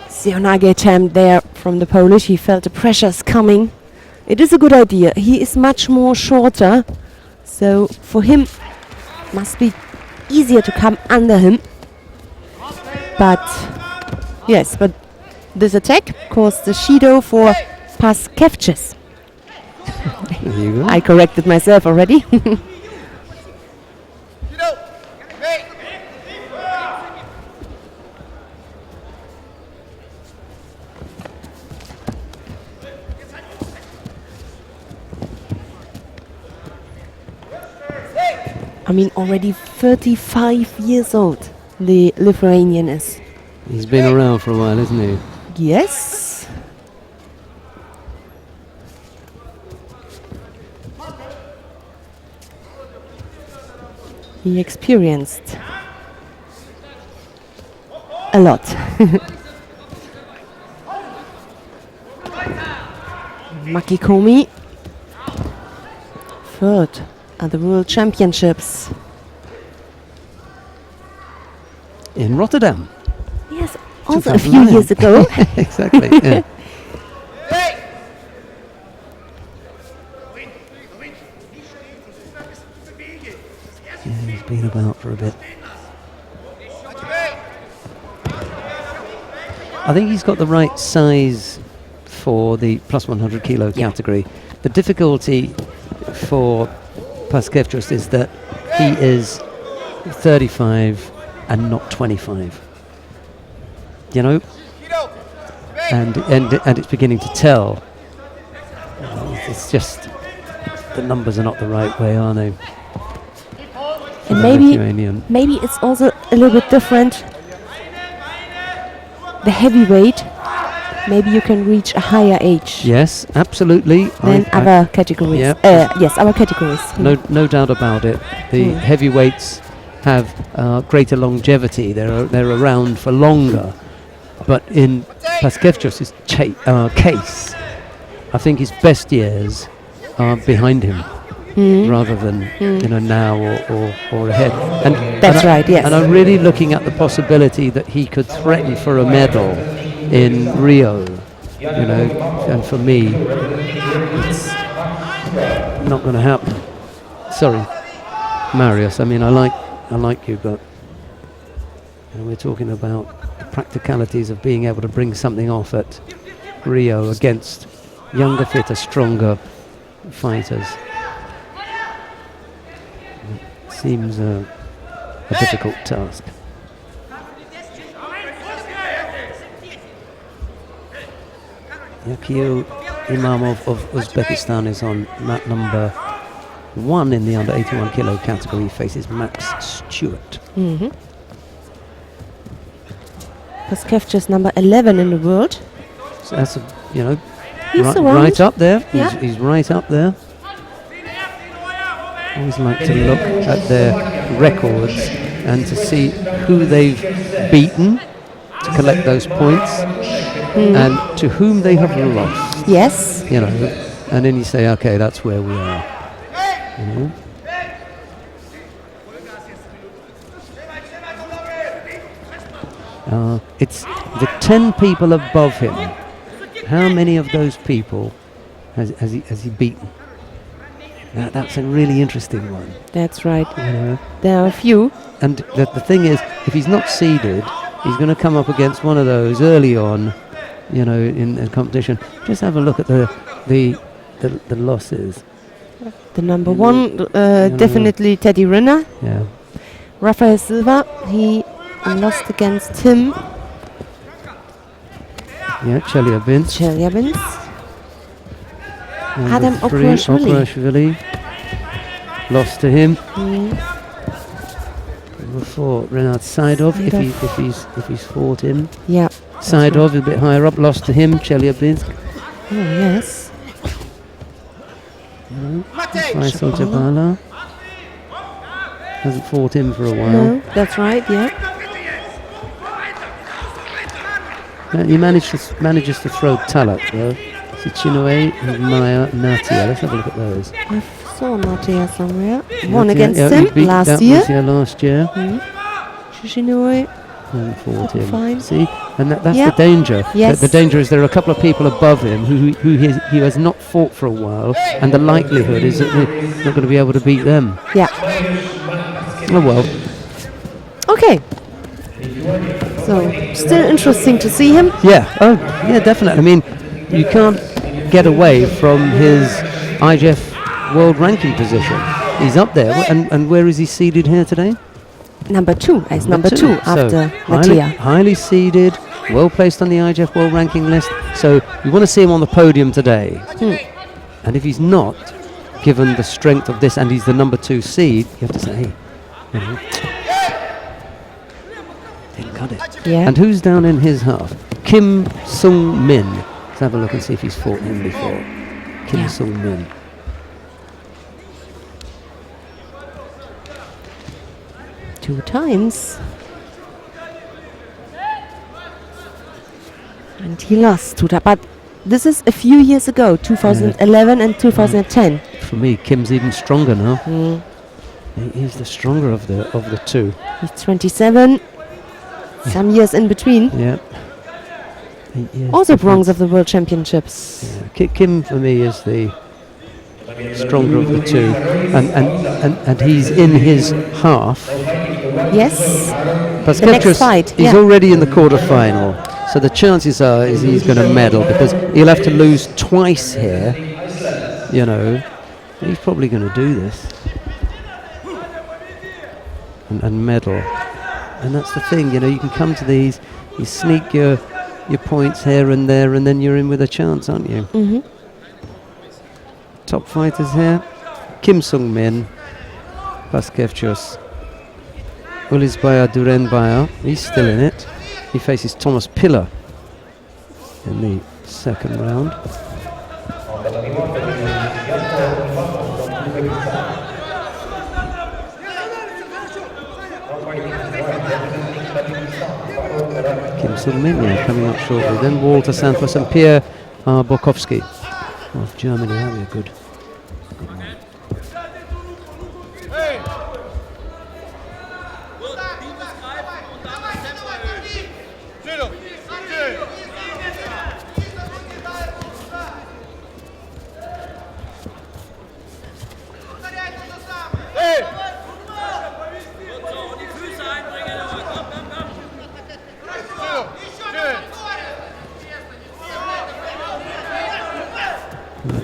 Sionage attempt there from the Polish. He felt the pressures coming. It is a good idea. He is much more shorter. So for him, must be easier to come under him. But yes, but this attack caused the Shido for Paskevicius. There you go. I corrected myself already. I mean, already 35 years old, the Lithuanian is. He's been around for a while, isn't he? Yes. He experienced a lot. Makikomi, third at the World Championships. In Rotterdam. Yes, also a few 2009. years ago. Exactly. Yeah. Yeah, he's been about for a bit. I think he's got the right size for the plus 100 kilo category. The difficulty for Paskevicius is that he is 35 and not 25. You know, and it's beginning to tell. It's just the numbers are not the right way, are they? For And the maybe Lithuanian. maybe it's also a little bit different. The heavyweight, maybe you can reach a higher age Yes, absolutely. than other categories. yeah. Yes, our categories. No doubt about it. The heavyweights have greater longevity. They're around for longer. But in Paskevicius' case, I think his best years are behind him, rather than now or ahead. And That's right, yes. And I'm really looking at the possibility that he could threaten for a medal in Rio. And for me, it's not going to happen. Sorry, Marius. I mean, I like you, but we're talking about the practicalities of being able to bring something off at Rio against younger, fitter, stronger fighters. It seems a difficult task. Yakil Imamov of Uzbekistan is on mat number 1 in the under 81 kilo category, faces Max Stewart. Paskevicius number 11 in the world. So that's, you know, He's right, around. right up there. Yeah. He's right up there. Always like to look at their records and to see who they've beaten, to collect those points, and to whom they have lost. Yes. You know, and then you say, okay, that's where we are. You know? It's the 10 people above him. How many of those people has he beaten? That's a really interesting one. That's right. You know? There are a few. And the thing is, if he's not seeded, he's going to come up against one of those early on, you know, in competition. Just have a look at the losses. The number 1, definitely Teddy Riner. Yeah. Rafael Silva, he lost against him. Yeah, Chelyabinsk. Chelyabinsk. Number Adam 3, Okurashvili. Okurashvili. Lost to him. Number 4, Renat Saidov, if he's fought him. Yeah. Saidov a bit higher up, lost to him, Chelyabinsk. Oh, yes. Faisal Jabala. Hasn't fought him for a while. No, that's right, yeah. He manages to throw Talat though. Sichinue and Maya Natia. Let's have a look at those. I saw Natia somewhere. Won Natia, against yeah, he him beat last year. Last year. Shishinoi. And fought him. Fine. See, and that's Yeah. the danger. Yes. The danger is there are a couple of people above him who he has not fought for a while, and the likelihood is that they're not going to be able to beat them. Yeah. Oh well. Okay. So, still interesting to see him. Yeah. Oh, yeah, definitely. I mean, you can't get away from his IGF world ranking position. He's up there. And where is he seeded here today? Number 2, as number 2 after Natia. Highly seeded, well placed on the IGF world ranking list. So you want to see him on the podium today. And if he's not, given the strength of this, and he's the number 2 seed, you have to say, hey, you know, didn't cut it. Yeah. And who's down in his half? Kim Sung Min. Let's have a look and see if he's fought him before. Kim Sung Min. Two times. And he lost to that. But this is a few years ago, 2011 and 2010. For me, Kim's even stronger now. He's the stronger of the two. He's 27. Some years in between. Yeah. 8 years Also difference. bronze of the World Championships. Yeah. Kim for me is the stronger of the two, and he's in his half. Yes. Paskevicius, The next fight, he's already in the quarter-final, so the chances are is he's going to medal, because he'll have to lose twice here. You know, he's probably going to do this and medal. And that's the thing, you know, you can come to these, you sneak your points here and there, and then you're in with a chance, aren't you? Top fighters here: Kim Sung Min, Paskevicius, Ulisbaya Durenbaya. He's still in it. He faces Thomas Pillar in the second round. Kim Sung Min, yeah, coming up shortly. Then Walter Santos and Pierre Borkowski of Germany. That'll be a good one.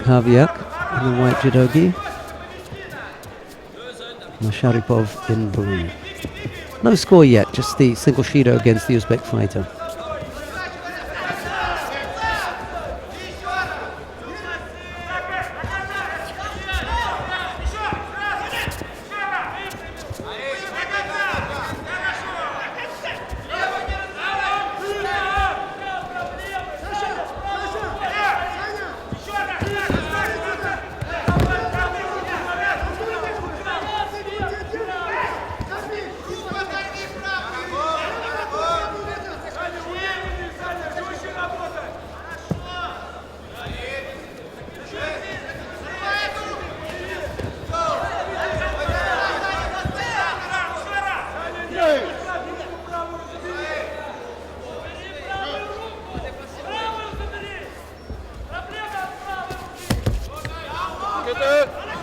Haviak in the white judogi. Masharipov in blue. No score yet, just the single shido against the Uzbek fighter.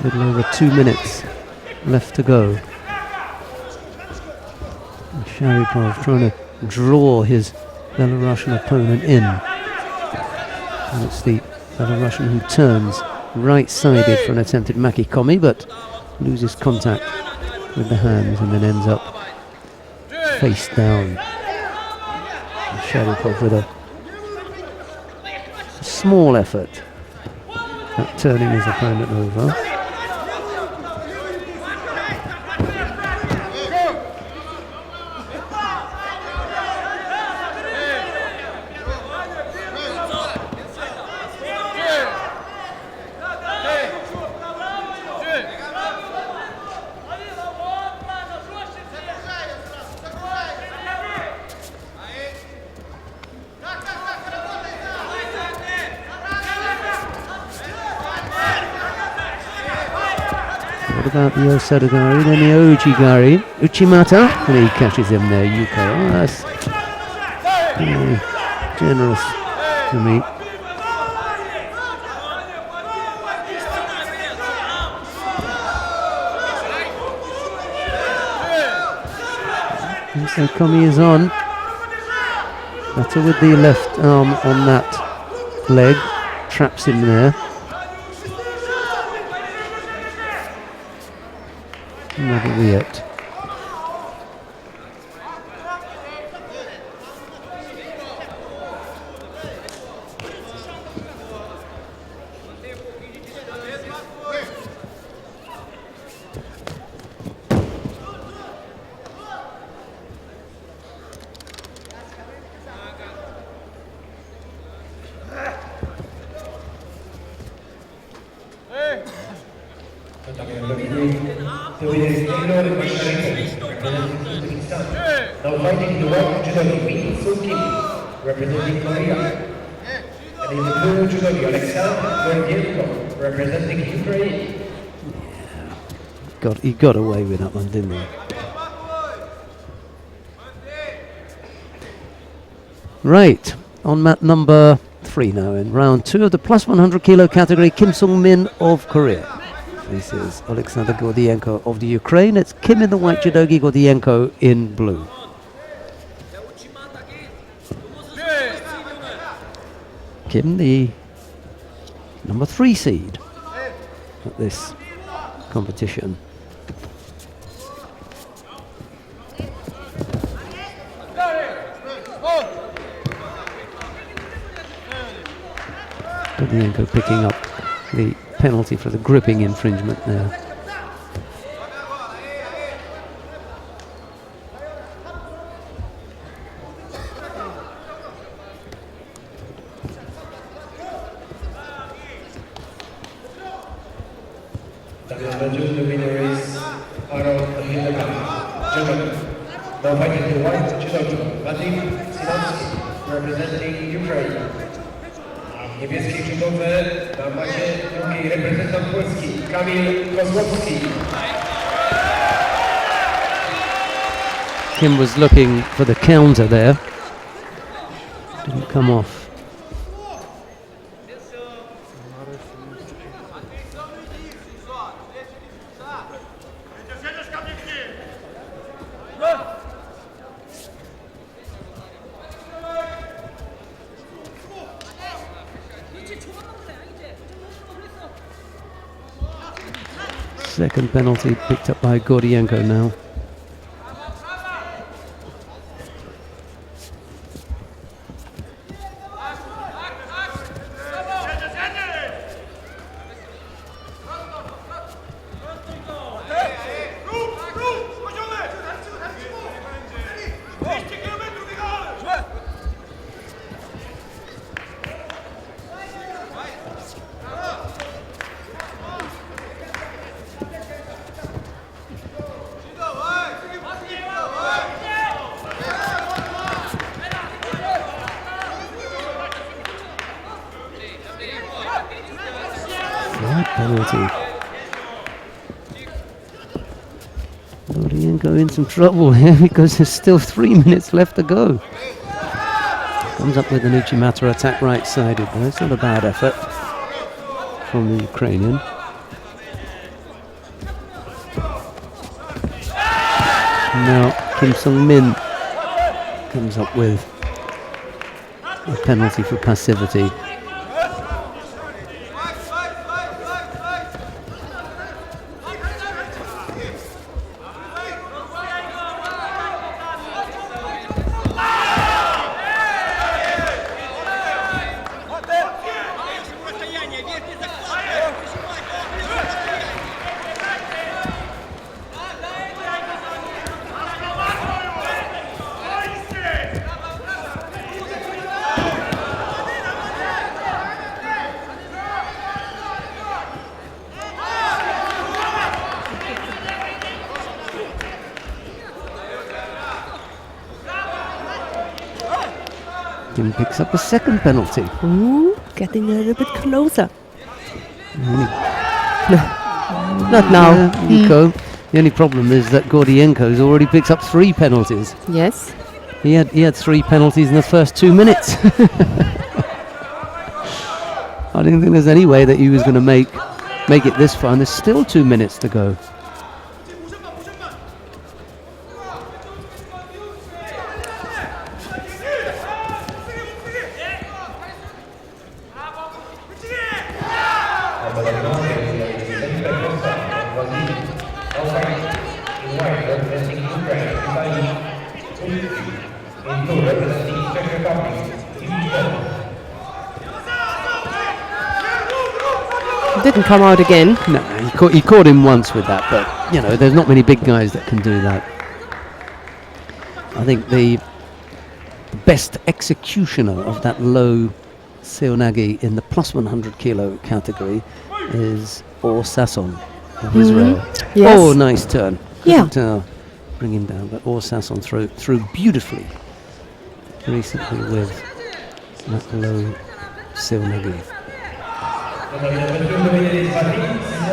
A little over 2 minutes left to go. And Sharipov trying to draw his Belarusian opponent in. And it's the Belarusian who turns right-sided for an attempted makikomi, but loses contact with the hands and then ends up face down. And Sharipov with a small effort at turning his opponent over. What about the Osadagari, then the Ojigari? Uchimata, and he catches him there, Yuko. Oh, that's really generous to me. And so Komi is on. Bata with the left arm on that leg, traps him there. Never yet. Now fighting the white judogi, representing Korea. And in the blue judogi, Alexander representing Ukraine. He got away with that one, didn't he? Right, on mat number 3 now in round 2 of the plus 100 kilo category, Kim Sung-min of Korea. This is Alexander Gordienko of the Ukraine. It's Kim in the white judogi, Gordienko in blue. Kim, the number 3 seed at this competition. Gordienko picking up the penalty for the gripping infringement there. The winner is now fighting the white judogi, Vadim Silansky, representing Ukraine. Niebieskiej judowe na macie drugiej reprezentant Polski, Kamil Kozłowski. Kim was looking for the counter there. Didn't come off. Second penalty picked up by Gordienko now. Penalty. Gordienko in some trouble here because there's still 3 minutes left to go. Comes up with an Uchimata attack right-sided, but it's not a bad effort from the Ukrainian. Now Kim Sung-min comes up with a penalty for passivity. Kim picks up a second penalty. Ooh, getting a little bit closer. Not now. Yeah, Nico. The only problem is that Gordienko's already picked up 3 penalties. Yes. He had 3 penalties in the first 2 minutes. I didn't think there's any way that he was going to make it this far, and there's still 2 minutes to go. Didn't come out again. No, he caught him once with that, but you know, there's not many big guys that can do that. I think the best executioner of that low seonagi in the plus 100 kilo category is Or Sasson of Israel. Yes. Oh, nice turn. Yeah. Couldn't bring him down, but Or Sasson threw beautifully recently with that low seonagi.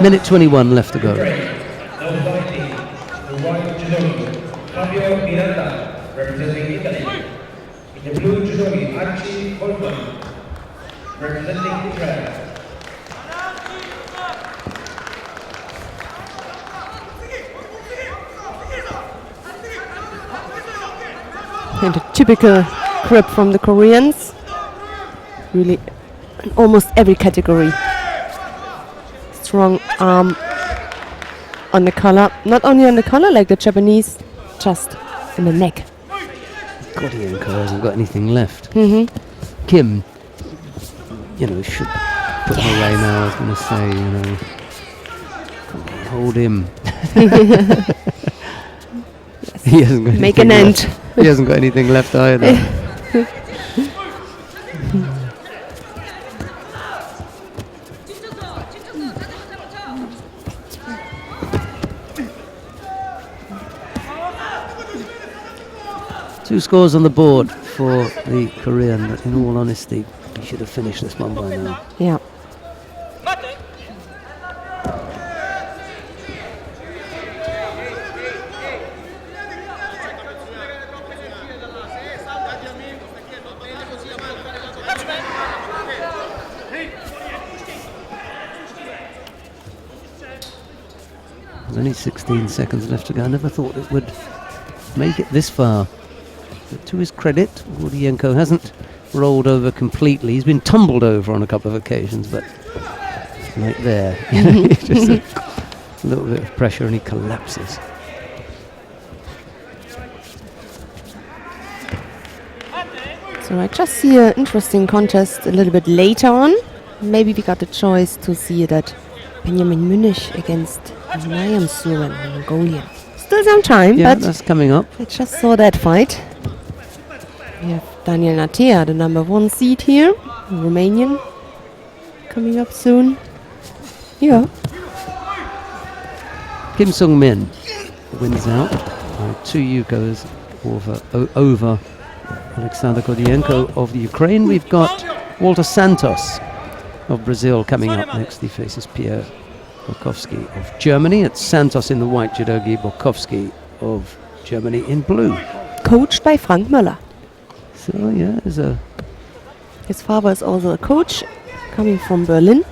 Minute 21 left to go. Fabio Miranda, representing Italy. In the blue judogi, Archie Goldman, representing Israel. And a typical grip from the Koreans. Really, in almost every category. Strong arm on the collar. Not only on the collar like the Japanese, just in the neck. Gordienko hasn't got anything left. Mm-hmm. Kim, you know, should put him away now. I was going to say, you know, come on, hold him. He hasn't got Make anything an left. end. He hasn't got anything left either. Two scores on the board for the Korean, but in all honesty, he should have finished this one by now. Yeah. There's only 16 seconds left to go. I never thought it would make it this far. But to his credit, Gordienko hasn't rolled over completely. He's been tumbled over on a couple of occasions, but right there, just a little bit of pressure and he collapses. So I just see an interesting contest a little bit later on. Maybe we got the choice to see that Benjamin Munich against Mayam Suren, Mongolian. Still some time, Yeah, but that's coming up. I just saw that fight. We have Daniel Natea, the number 1 seed here, Romanian, coming up soon. Yeah. Kim Sung-min wins out by 2 yuko's over Alexander Gordienko of the Ukraine. We've got Walter Santos of Brazil coming up next. He faces Pierre Borkowski of Germany. It's Santos in the white judogi, Borkowski of Germany in blue. Coached by Frank Möller. So yeah, there's a His father is also a coach, coming from Berlin.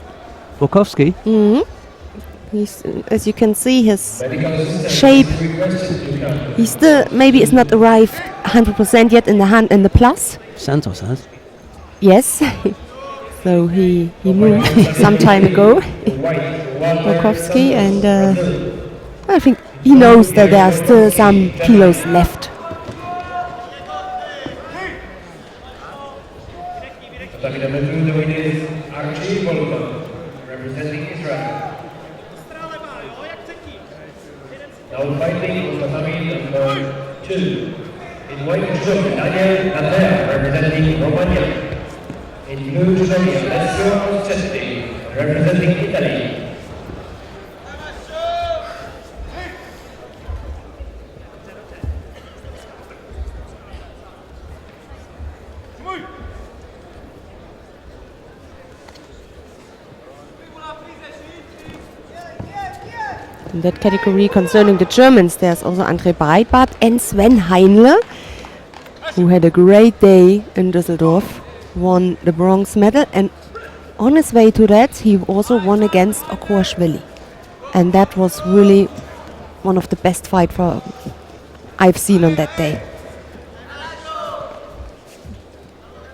Borkowski. Mm-hmm. He's, as you can see, his shape, he still maybe is not arrived 100% yet in the plus. Santos has. Yes. So he moved some time ago, Borkowski, and I think he knows that there are still some kilos left. Representing Israel. Now fighting for number 2. In white judo, Daniel Natea, representing Romania. In blue judo, Alessio Setti, representing Italy. In that category concerning the Germans, there's also André Breitbart and Sven Heinle, who had a great day in Düsseldorf, won the bronze medal, and on his way to that, he also won against Okoashvili. And that was really one of the best fights I've seen on that day.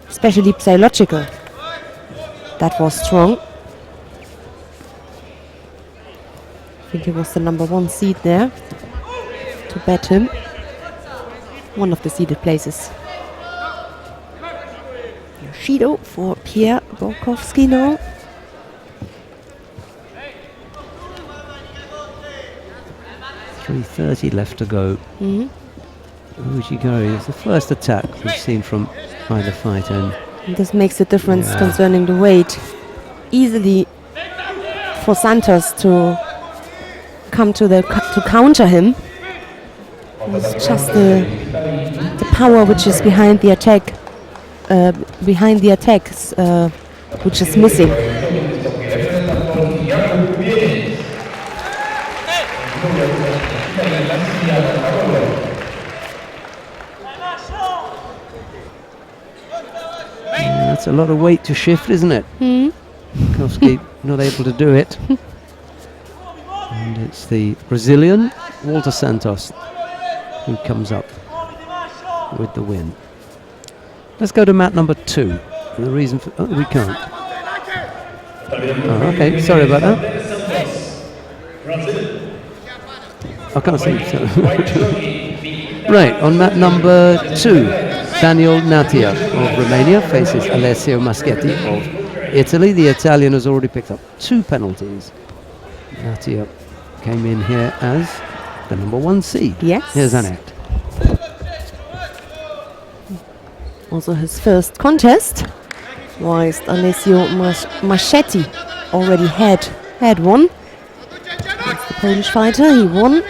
Especially psychological. That was strong. I think he was the number 1 seed there to bet him. One of the seeded places. Yoshido for Pierre Borkowski now. .330 left to go. Ujigari is the first attack we've seen from either fighter. And this makes a difference concerning the weight. Easily for Santos to come to counter him. It's just the power which is behind the attack, which is missing. That's a lot of weight to shift, isn't it? Kowski not able to do it. And it's the Brazilian, Walter Santos, who comes up with the win. Let's go to mat number 2. And the reason for... we can't. Oh, okay, sorry about that. I can't see. So. Right, on mat number 2, Daniel Natia of Romania faces Alessio Maschetti of Italy. The Italian has already picked up 2 penalties. Natia came in here as the number 1 seed. Yes. Here's Annette. Also his first contest, whilst Alessio Maschetti already had one. That's the Polish fighter, he won.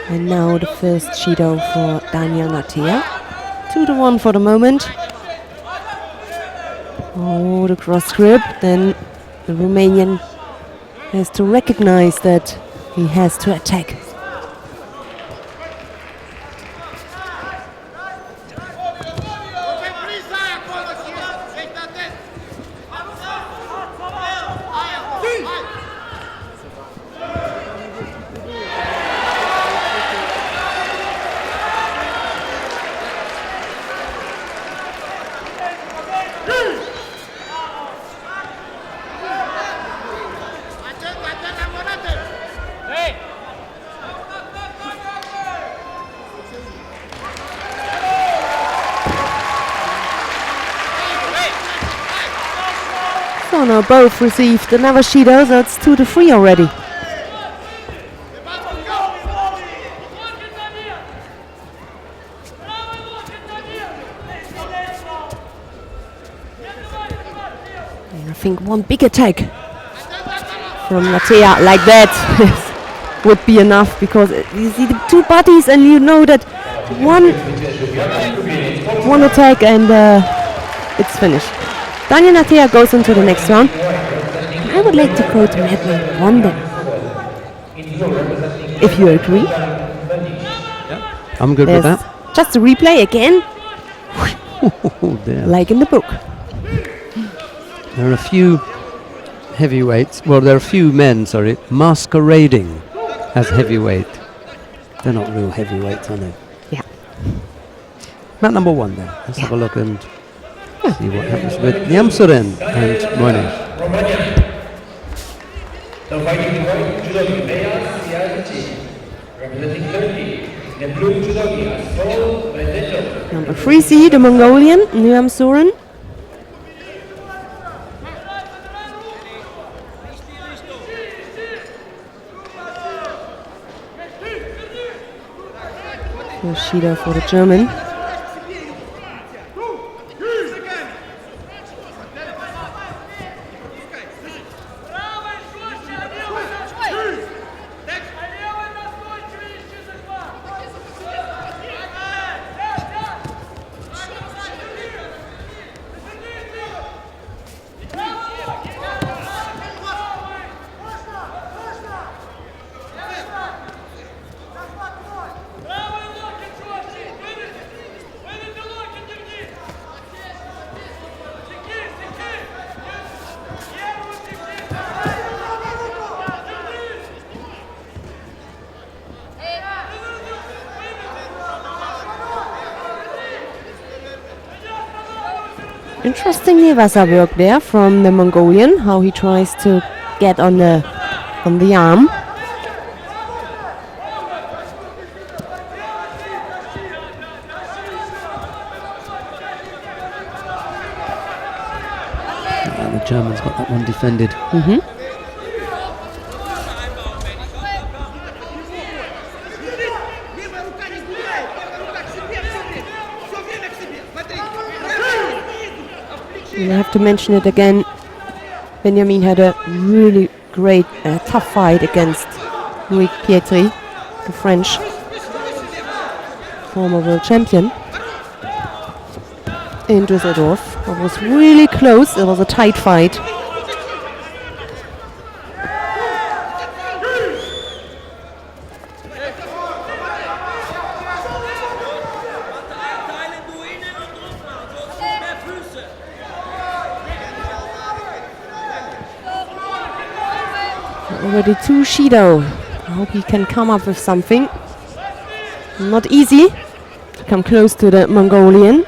And now the first Shido for Daniel Natia. 2-1 for the moment. Oh, the cross grip. Then the Romanian has to recognize that he has to attack. So now both received another Shido, so it's 2-3 already. And I think one big attack from Natia like that would be enough, because you see the 2 bodies and you know that one attack and it's finished. Daniel Natia goes into the next round. I would like to go to mat number 1 then, if you agree. I'm good with that. Just a replay again. Oh dear. like in the book. There are a few heavyweights, well, there are a few men, sorry, masquerading as heavyweight. They're not real heavyweights, are they? Yeah. Mat number 1 then. Let's have a look and see what happens with Nyamsuren and Moine. Romania. The fighting white judogi Beyaz Siyagici, representing Turkey. The blue judogi Astol Benedetto. Number 3 seed, the Mongolian, Nuam Soren. Yoshida for the German. Interesting Nevasa work there from the Mongolian, how he tries to get on the arm. The German's got that one defended. And I have to mention it again. Benjamin had a really great, tough fight against Louis Pietri, the French former world champion, in Düsseldorf. It was really close. It was a tight fight. Already 2 Shido. I hope he can come up with something. Not easy to come close to the Mongolian.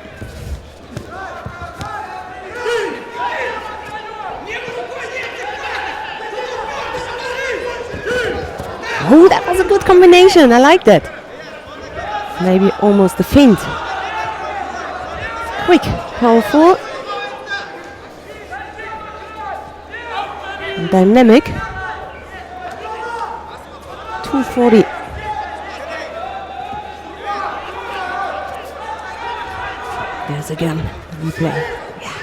Oh, that was a good combination. I like that. Maybe almost a feint. Quick, powerful, and dynamic. 240. There's again replay. Yeah.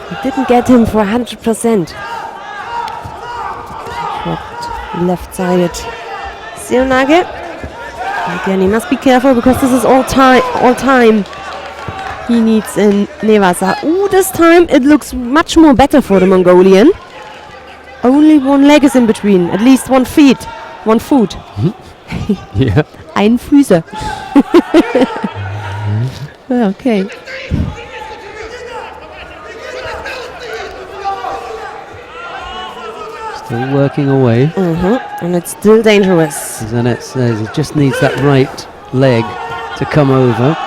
He didn't get him for 100%. Left-sided Seonage. Again, he must be careful because this is all time he needs in Nevasa. Ooh, this time it looks much more better for the Mongolian. Only one leg is in between, at least 1 foot. Yeah. Ein Füße. Okay. Still working away. And it's still dangerous. As Annette says, it just needs that right leg to come over.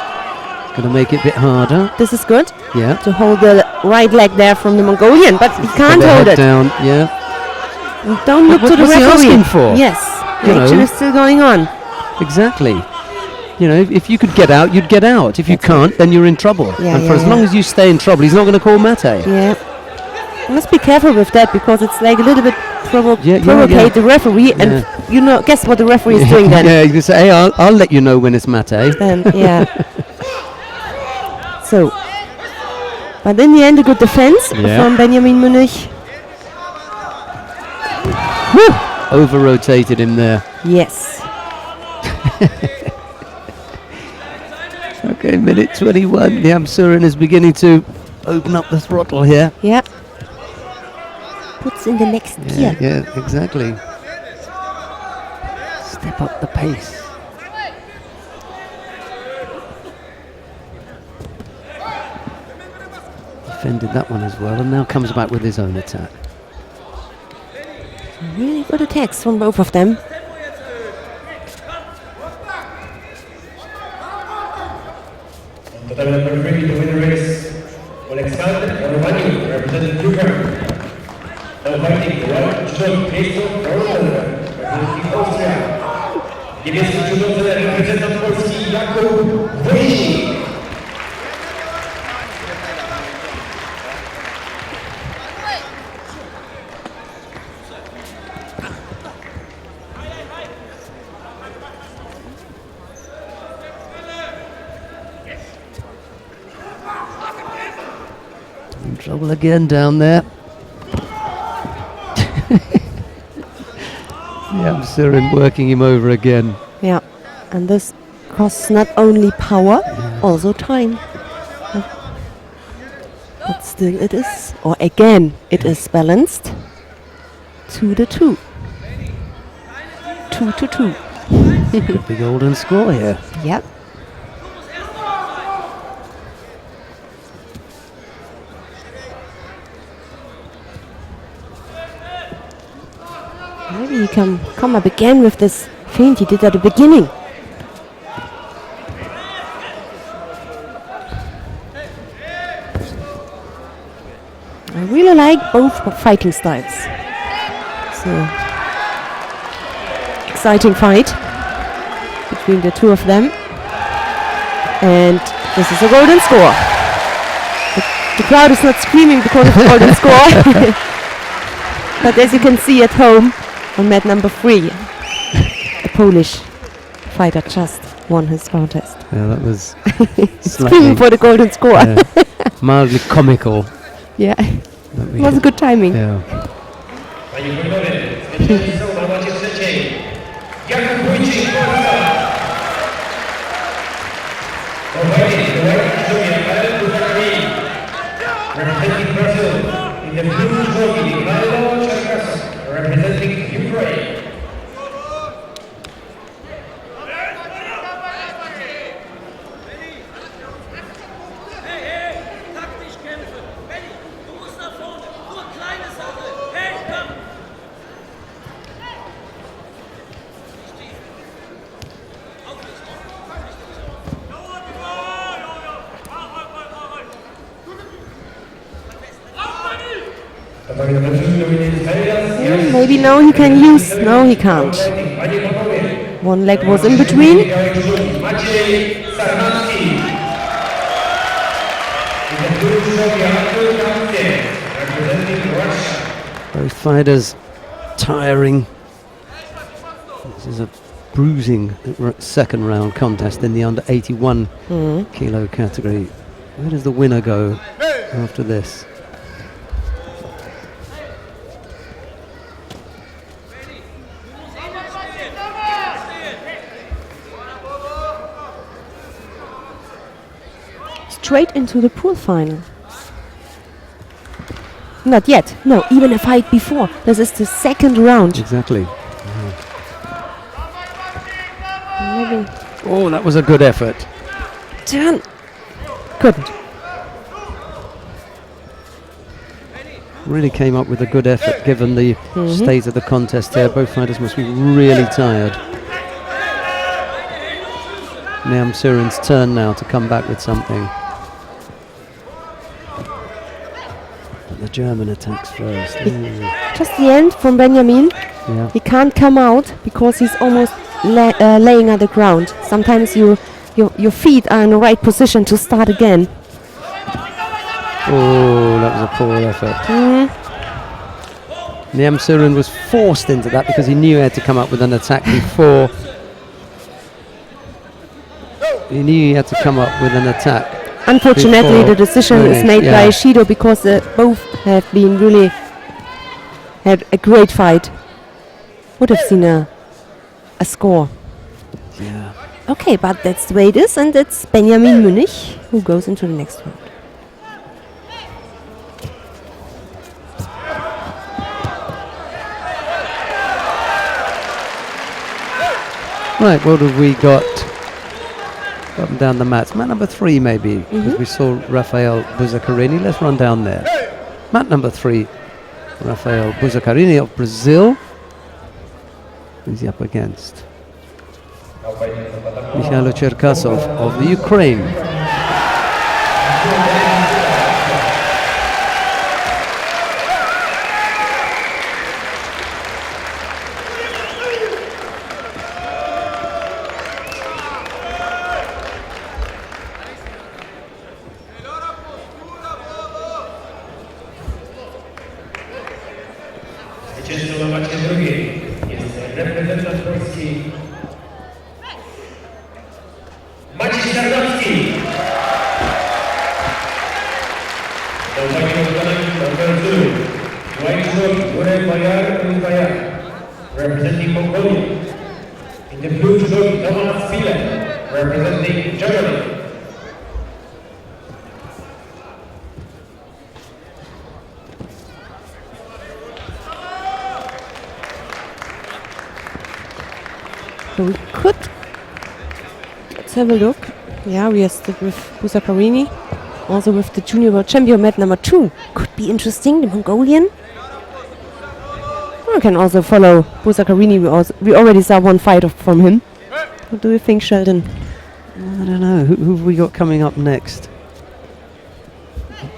Going to make it a bit harder. This is good Yeah. to hold the right leg there from the Mongolian, but he can't Put the hold head it. down. Yeah. And don't look What- to the what's he referee. asking for? Yes, the You know. action is still going on. Exactly. You know, if you could get out, you'd get out. If you can't, then you're in trouble. Yeah, and for yeah, as long yeah. as you stay in trouble, he's not going to call Mate. Yeah. You must be careful with that because it's like a little bit Yeah, provocate the referee, and Yeah. you know, guess what the referee is doing then? Yeah, you can say, hey, I'll let you know when it's Mate. Then, yeah. So, but in the end, a good defense Yeah. from Benjamin Munich. Over-rotated him there. Yes. Okay, minute 21. Nyamsuren is beginning to open up the throttle here. Yeah. Puts in the next gear. Yeah, exactly. Step up the pace. defended that one as well, and now comes back with his own attack. Really good attacks from both of them. On total number 3, the winner is Alexander Romani, representing Ukraine. Now fighting the world judo Christoph Rosenberg, representing Austria. Niebieski judocy reprezentant Polski Jakub Wojcik. In trouble again down there. Yeah, Surin working him over again. Yeah, and this costs not only power, also time. But still it is, or again, it is balanced. 2-2. 2-2. Could be golden score here. Yep. Maybe he can come up again with this feint he did at the beginning. I really like both fighting styles. So, exciting fight between the two of them. And this is a golden score. The crowd is not screaming because of the golden score. But as you can see at home, on mat number 3, a Polish fighter just won his contest. Yeah, that was Screaming for the golden score. yeah, mildly comical. Yeah, that we it was a good timing. Yeah. Panie Wójtowie, zwycięzcą na macie trzeciej Jakub Wojcik, Warsaw. Fighting the white judoka representing Brazil in the blue judoka representing Ukraine. Maybe now he can use. No, he can't. One leg was in between. Both fighters tiring. This is a bruising second round contest in the under 81 kilo category. Where does the winner go after this? Straight into the pool final. Not yet. No, even a fight before. This is the second round. Exactly. Maybe Oh, that was a good effort. turn. Couldn't. Really came up with a good effort given the state of the contest here. Both fighters must be really tired. Niam Surin's turn now to come back with something. But the German attacks first. Ooh. Just the end from Benjamin. Yeah. He can't come out because he's almost laying at the ground. Sometimes your feet are in the right position to start again. Oh, that was a poor effort. Niam Surin was forced into that because he knew he had to come up with an attack before. He knew he had to come up with an attack. Unfortunately, the decision is made by Shido because both have been really had a great fight. Would have seen a score. Yeah. Okay, but that's the way it is, and it's Benjamin Münich who goes into the next round. Right, what have we got? Up and down the mats. Mat number 3 maybe, because we saw Rafael Buzzacarini. Let's run down there. Mat number 3, Rafael Buzzacarini of Brazil. Who's he up against? Mikhailo Cherkasov of the Ukraine. Zwycięzcą na macie drugiej jest reprezentant Polski Maciej Tarnowski. Do uwagi number 2, white judo, Jurek Bajar, representing Mongolia. In the blue judo, Thomas Filler, representing Germany. So we could, let's have a look. Yeah, we are still with Buzzacarini, also with the junior world champion mat number 2. Could be interesting, the Mongolian. We can also follow Buzzacarini. We already saw one fight from him. What do you think, Sheldon? I don't know. Who have we got coming up next?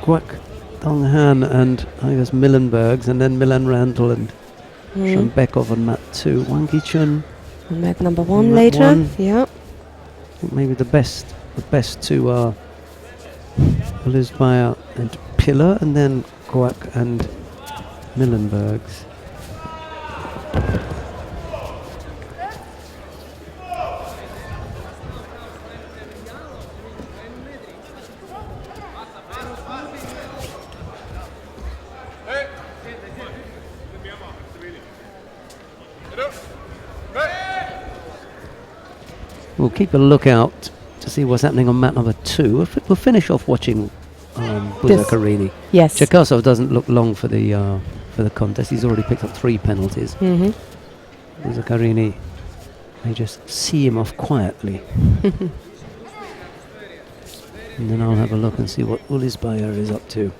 Guak Donghan and I guess Millenbergs, and then Milan Randall and Shambekov on mat 2. Wang Gichun. Mat number 1 Mat later. 1. Yeah. I think maybe the best two are Lisbaya and Pillar, and then Guak and Millenbergs. We'll keep a lookout to see what's happening on mat number 2. We'll finish off watching Buzzacarini. Yes. Cherkasov doesn't look long for the contest. He's already picked up 3 penalties. Buzzacarini may just see him off quietly. And then I'll have a look and see what Ulisbayer is up to.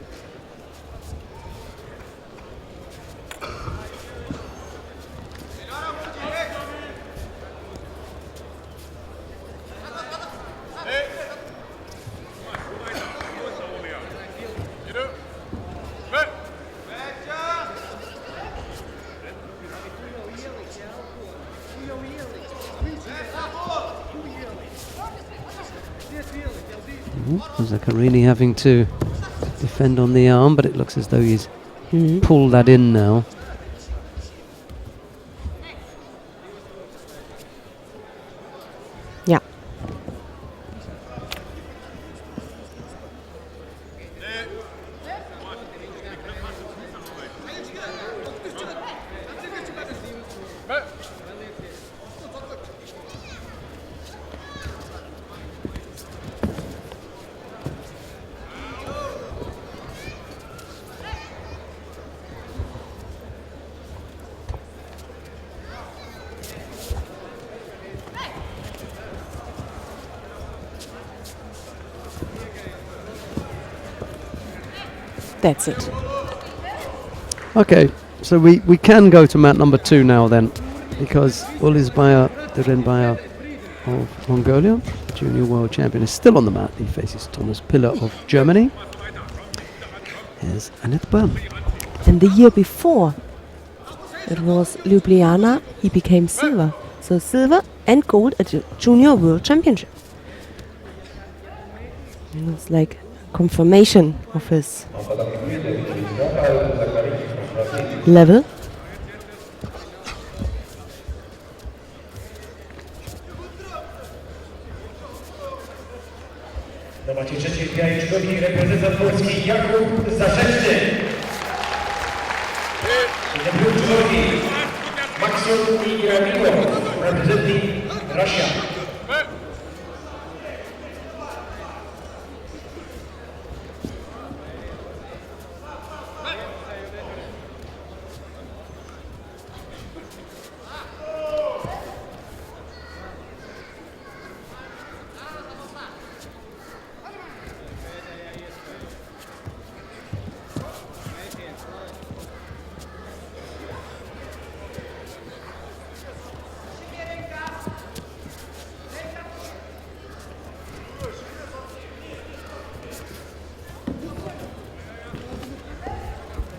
Buzzacarini having to defend on the arm, but it looks as though he's pulled that in now. Yeah. That's it. Okay, so we can go to mat number 2 now then, because Ulisbayer Direnbayer of Mongolia, junior world champion, is still on the mat. He faces Thomas Pillar of Germany. Here's Annette Böhm. And the year before, it was Ljubljana, he became silver. So silver and gold at the junior world championship. And it's like confirmation of his level. Na macie trzeciej białej czwórki reprezentant Polski Jakub Zaszeczny. In the blue judogi, Maxim Igramiło, representing Russia.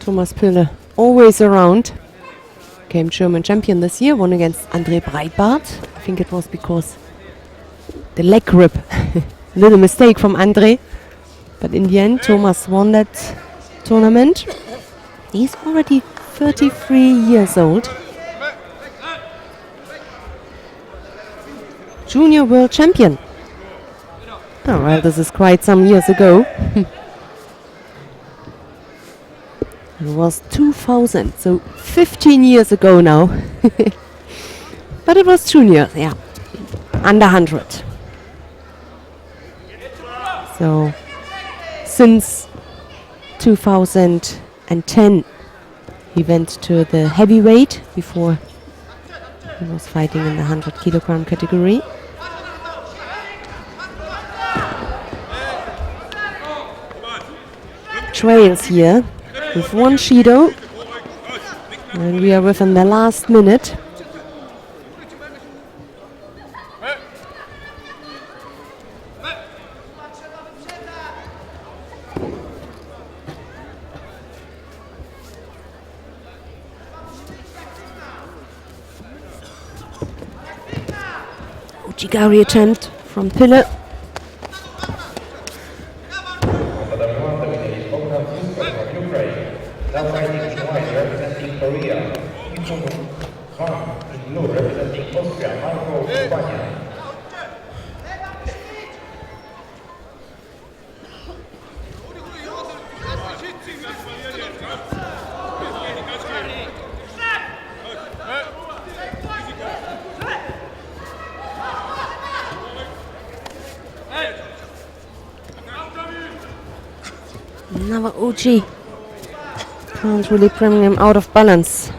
Thomas Pille, always around. Came German champion this year, won against Andre Breitbart. I think it was because the leg grip. Little mistake from Andre. But in the end, Thomas won that tournament. He's already 33 years old. Junior world champion. Oh, well, this is quite some years ago. It was 2000, so 15 years ago now. But it was junior, yeah. Under 100. So, since 2010, he went to the heavyweight before he was fighting in the 100 kilogram category. Trails here with one Shido, and we are within the last minute. Uchigari attempt from Pille. Now fighting in white, representing Korea, Han, in blue, representing Austria, Marco, Spania. Another Uchi. Can't really bring him out of balance.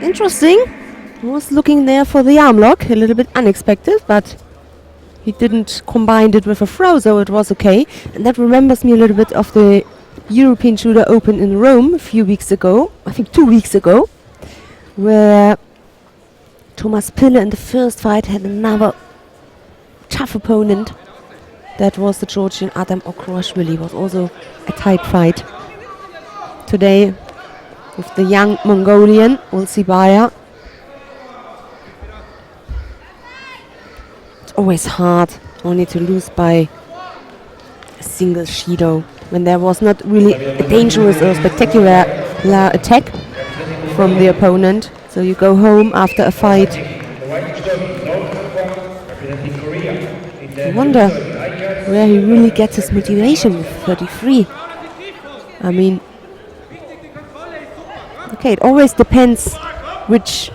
Interesting. He was looking there for the arm lock, a little bit unexpected, but he didn't combine it with a throw, so it was okay. And that remembers me a little bit of the European Judo Open in Rome a few weeks ago, I think 2 weeks ago, where Thomas Pille in the first fight had another tough opponent. That was the Georgian Adam Okroashvili. It was also a tight fight. Today, with the young Mongolian, Ulsibaya. It's always hard only to lose by a single Shido, when there was not really a dangerous or spectacular attack from the opponent. So you go home after a fight. I wonder where he really gets his motivation with 33. I mean, okay, it always depends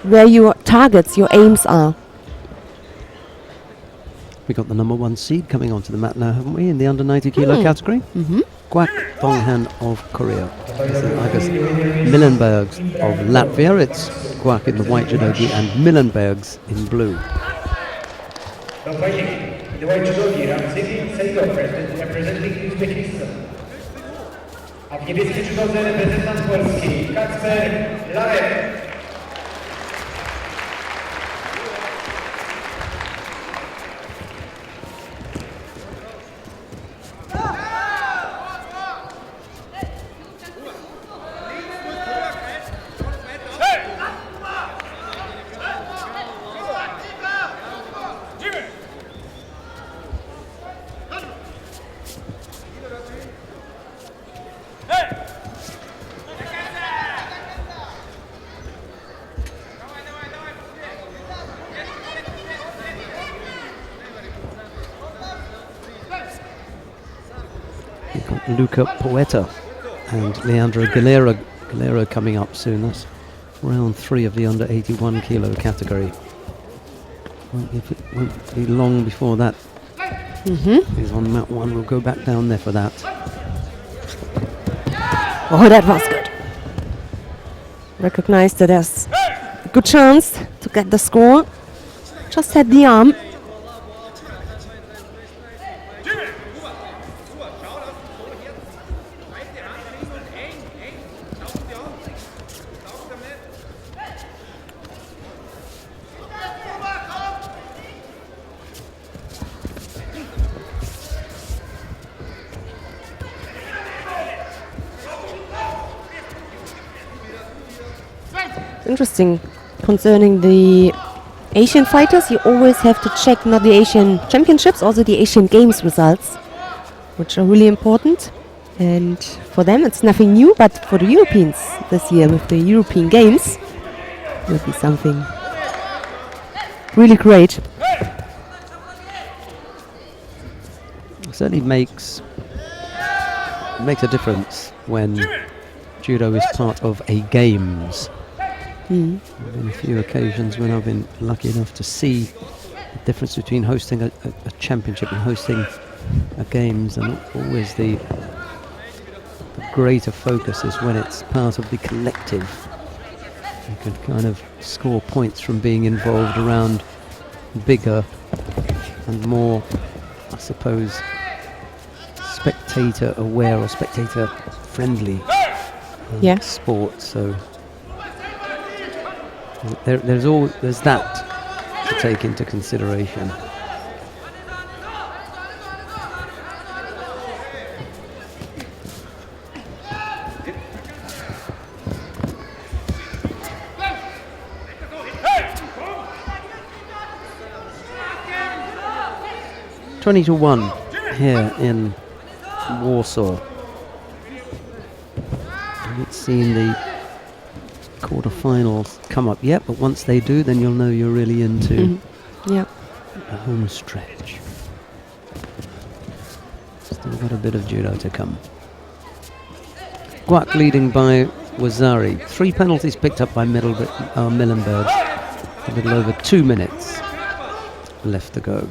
where your targets, your aims are. We got the number 1 seed coming onto the mat now, haven't we, in the under 90 kilo category? Kwak Donghan of Korea. Agus Millenbergs of Latvia. It's Kwak in the white judogi and Millenbergs in blue. Now fighting the white judogi, Ramzeki representing Uzbekistan. A w niebieskim judodze reprezentant Polski, Kacper Larek. Luca Poeta and Leandro Galero coming up soon. That's round 3 of the under 81 kilo category. Won't be long before that. He's on mat 1. We'll go back down there for that. Oh, that was good. Recognized that as a good chance to get the score. Just had the arm. Interesting. Concerning the Asian fighters, you always have to check not the Asian Championships, also the Asian Games results, which are really important. And for them, it's nothing new, but for the Europeans this year with the European Games, will be something really great. It certainly makes a difference when judo is part of a games. There have been a few occasions when I've been lucky enough to see the difference between hosting a championship and hosting a games, and always the greater focus is when it's part of the collective. You can kind of score points from being involved around bigger and more, I suppose, spectator aware or spectator friendly sport. So there's that to take into consideration. – 20-1 here in Warsaw. I haven't seen the quarterfinals come up yet, but once they do, then you'll know you're really into the home stretch. Still got a bit of judo to come. Guak leading by Wazari. 3 penalties picked up by Millenberg. A little over 2 minutes left to go.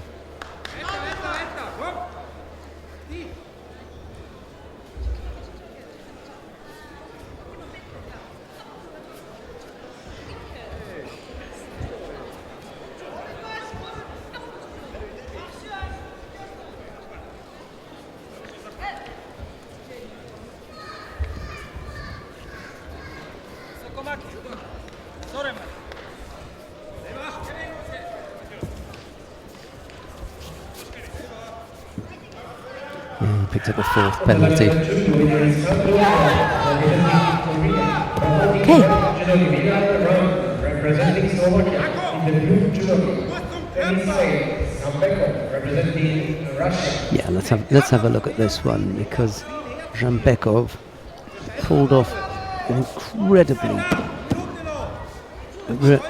Picked up a 4th penalty. Okay. Representing Slovakia in the blue judo. Representing Russia. Yeah, let's have a look at this one, because Zhambekov pulled off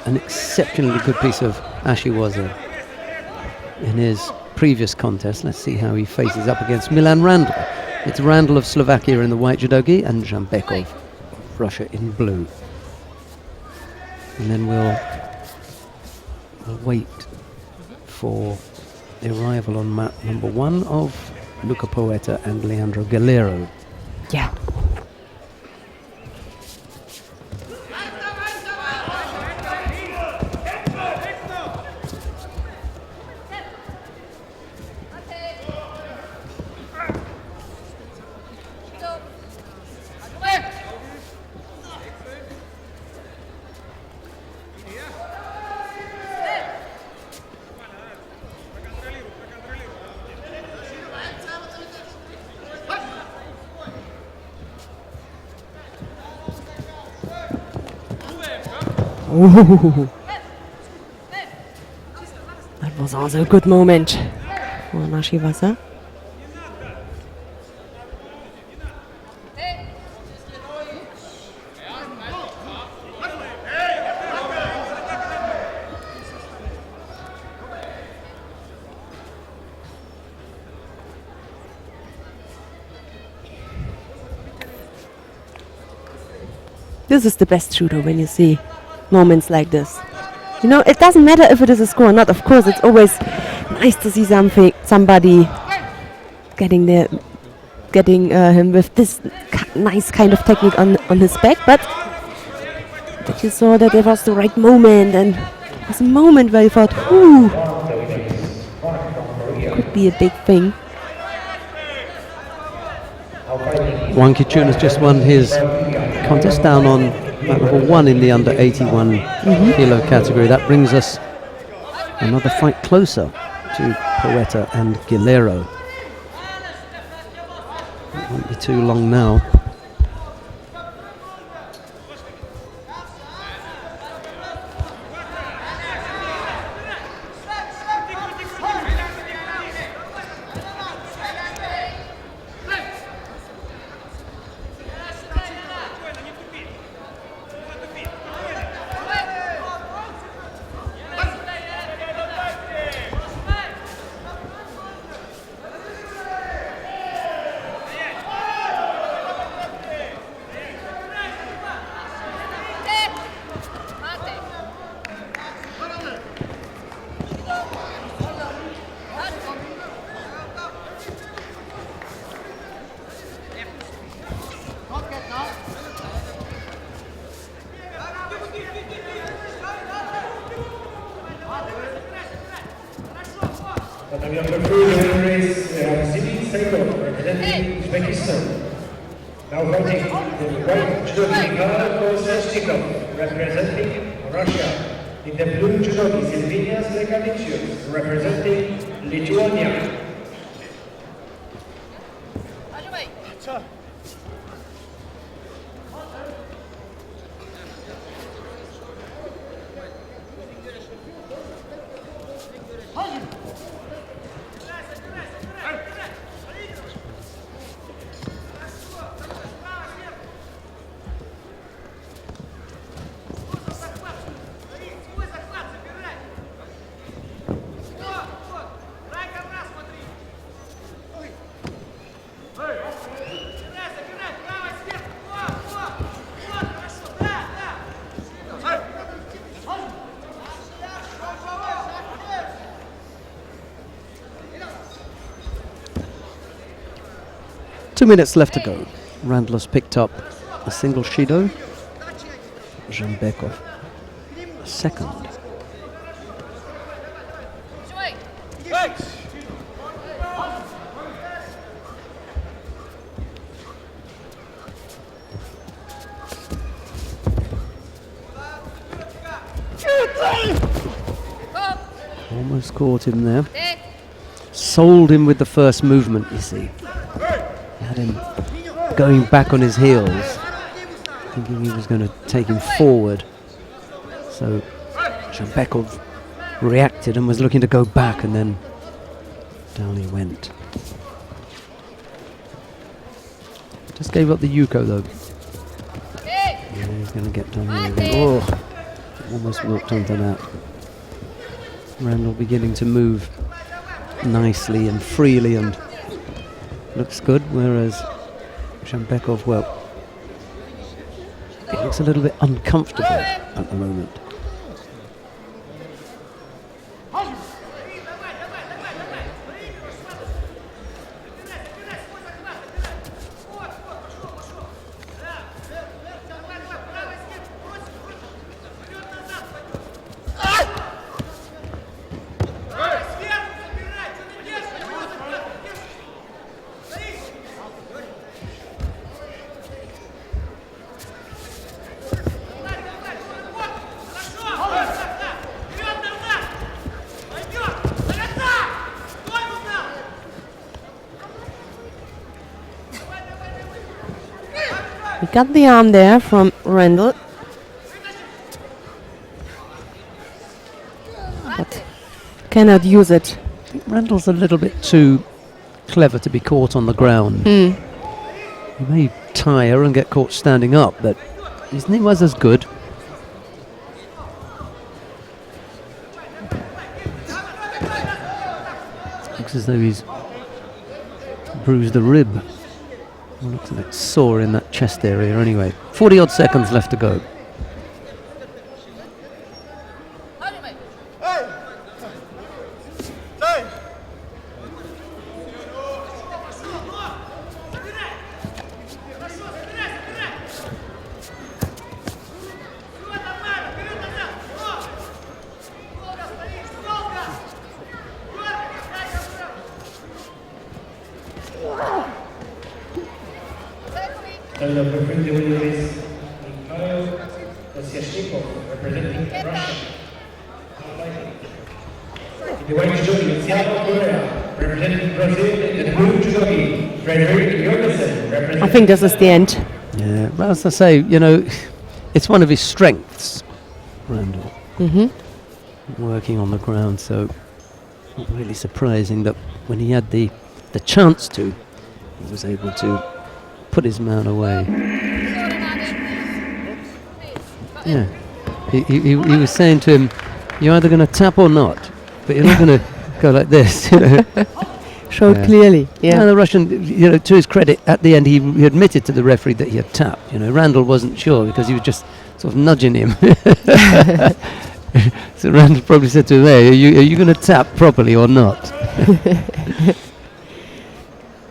an exceptionally good piece of ashiwaza in his previous contest. Let's see how he faces up against Milan Randall. It's Randall of Slovakia in the white judogi and Zhambekov of Russia in blue. And then we'll wait for the arrival on mat number 1 of Luca Poeta and Leandro Galero. Yeah. Ooh. That was also a good moment for Nashiwasa. This is the best judo when you see moments like this. You know, it doesn't matter if it is a score or not. Of course, it's always nice to see somebody getting him with this nice kind of technique on his back. But that you saw that it was the right moment, and it was a moment where you thought, "Ooh, could be a big thing." Wang Kichun has just won his contest down on level 1 in the under 81 kilo category. That brings us another fight closer to Poeta and Galero. It won't be too long now. Now number 3, the winner is representing Uzbekistan. Now fighting the white judogi Mikhail representing Russia. In the blue judogi Silvinas Lekavicius representing Lithuania. Two minutes left to go. Randall has picked up a single Shido. Zhambekov a second. Almost caught him there. Sold him with the first movement, you see. Had him going back on his heels, thinking he was going to take him forward. So Zhambekov reacted and was looking to go back, and then down he went. Just gave up the Yuko though. Yeah, he's going to get down here again. Oh, almost walked onto that. Randall beginning to move nicely and freely and looks good, whereas Zhambekov, well, he looks a little bit uncomfortable at the moment. We got the arm there from Randall. But cannot use it. Randall's a little bit too clever to be caught on the ground. He may tire and get caught standing up, but his knee was as good. Looks as though he's bruised a rib. Looks a bit sore in that chest area anyway. 40 odd seconds left to go. Number 3, the winner is Mikhail representing Russia. The white judogi, South Korea, representing Brazil, and the blue judogi, representing I think this is the end. Yeah, well, as I say, you know, it's one of his strengths, Randall. Working on the ground, so not really surprising that when he had the chance to, he was able to put his man away. Yeah, he was saying to him, "You're either going to tap or not, but you're not going to go like this." You know? Showed clearly. Yeah. And the Russian, you know, to his credit, at the end he admitted to the referee that he had tapped. You know, Randall wasn't sure because he was just sort of nudging him. So Randall probably said to him, "Hey, are you going to tap properly or not?"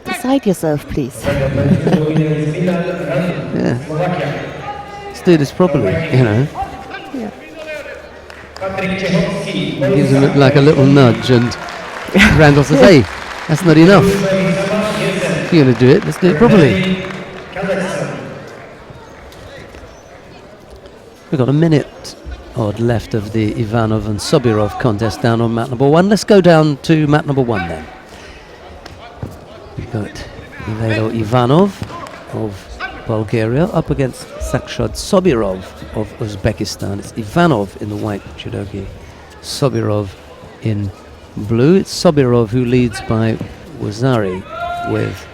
Decide yourself, please. Yeah. Let's do this properly, you know. He gives him like a little nudge, and Randall says, hey, that's not enough. If you're going to do it, let's do it properly. We've got a minute odd left of the Ivanov and Sobirov contest down on mat number 1. Let's go down to mat number 1 then. We've got Ivelo Ivanov of Bulgaria up against Sakshad Sobirov of Uzbekistan. It's Ivanov in the white judogi, Sobirov in blue. It's Sobirov who leads by Wazari with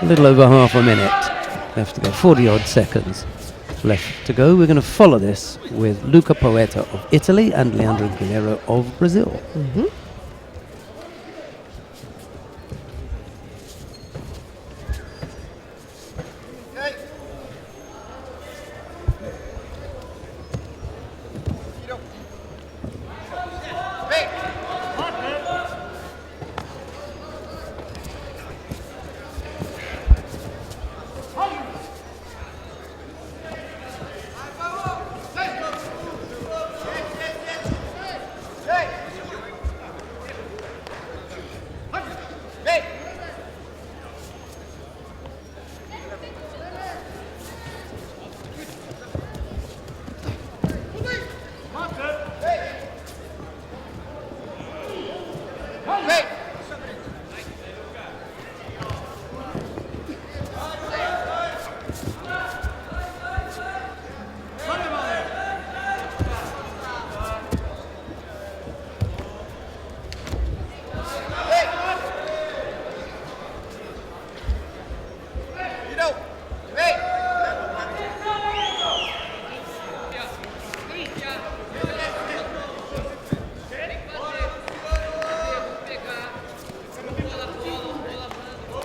a little over half a minute left to go, 40 odd seconds left to go. We're going to follow this with Luca Poeta of Italy and Leandro Guerrero of Brazil.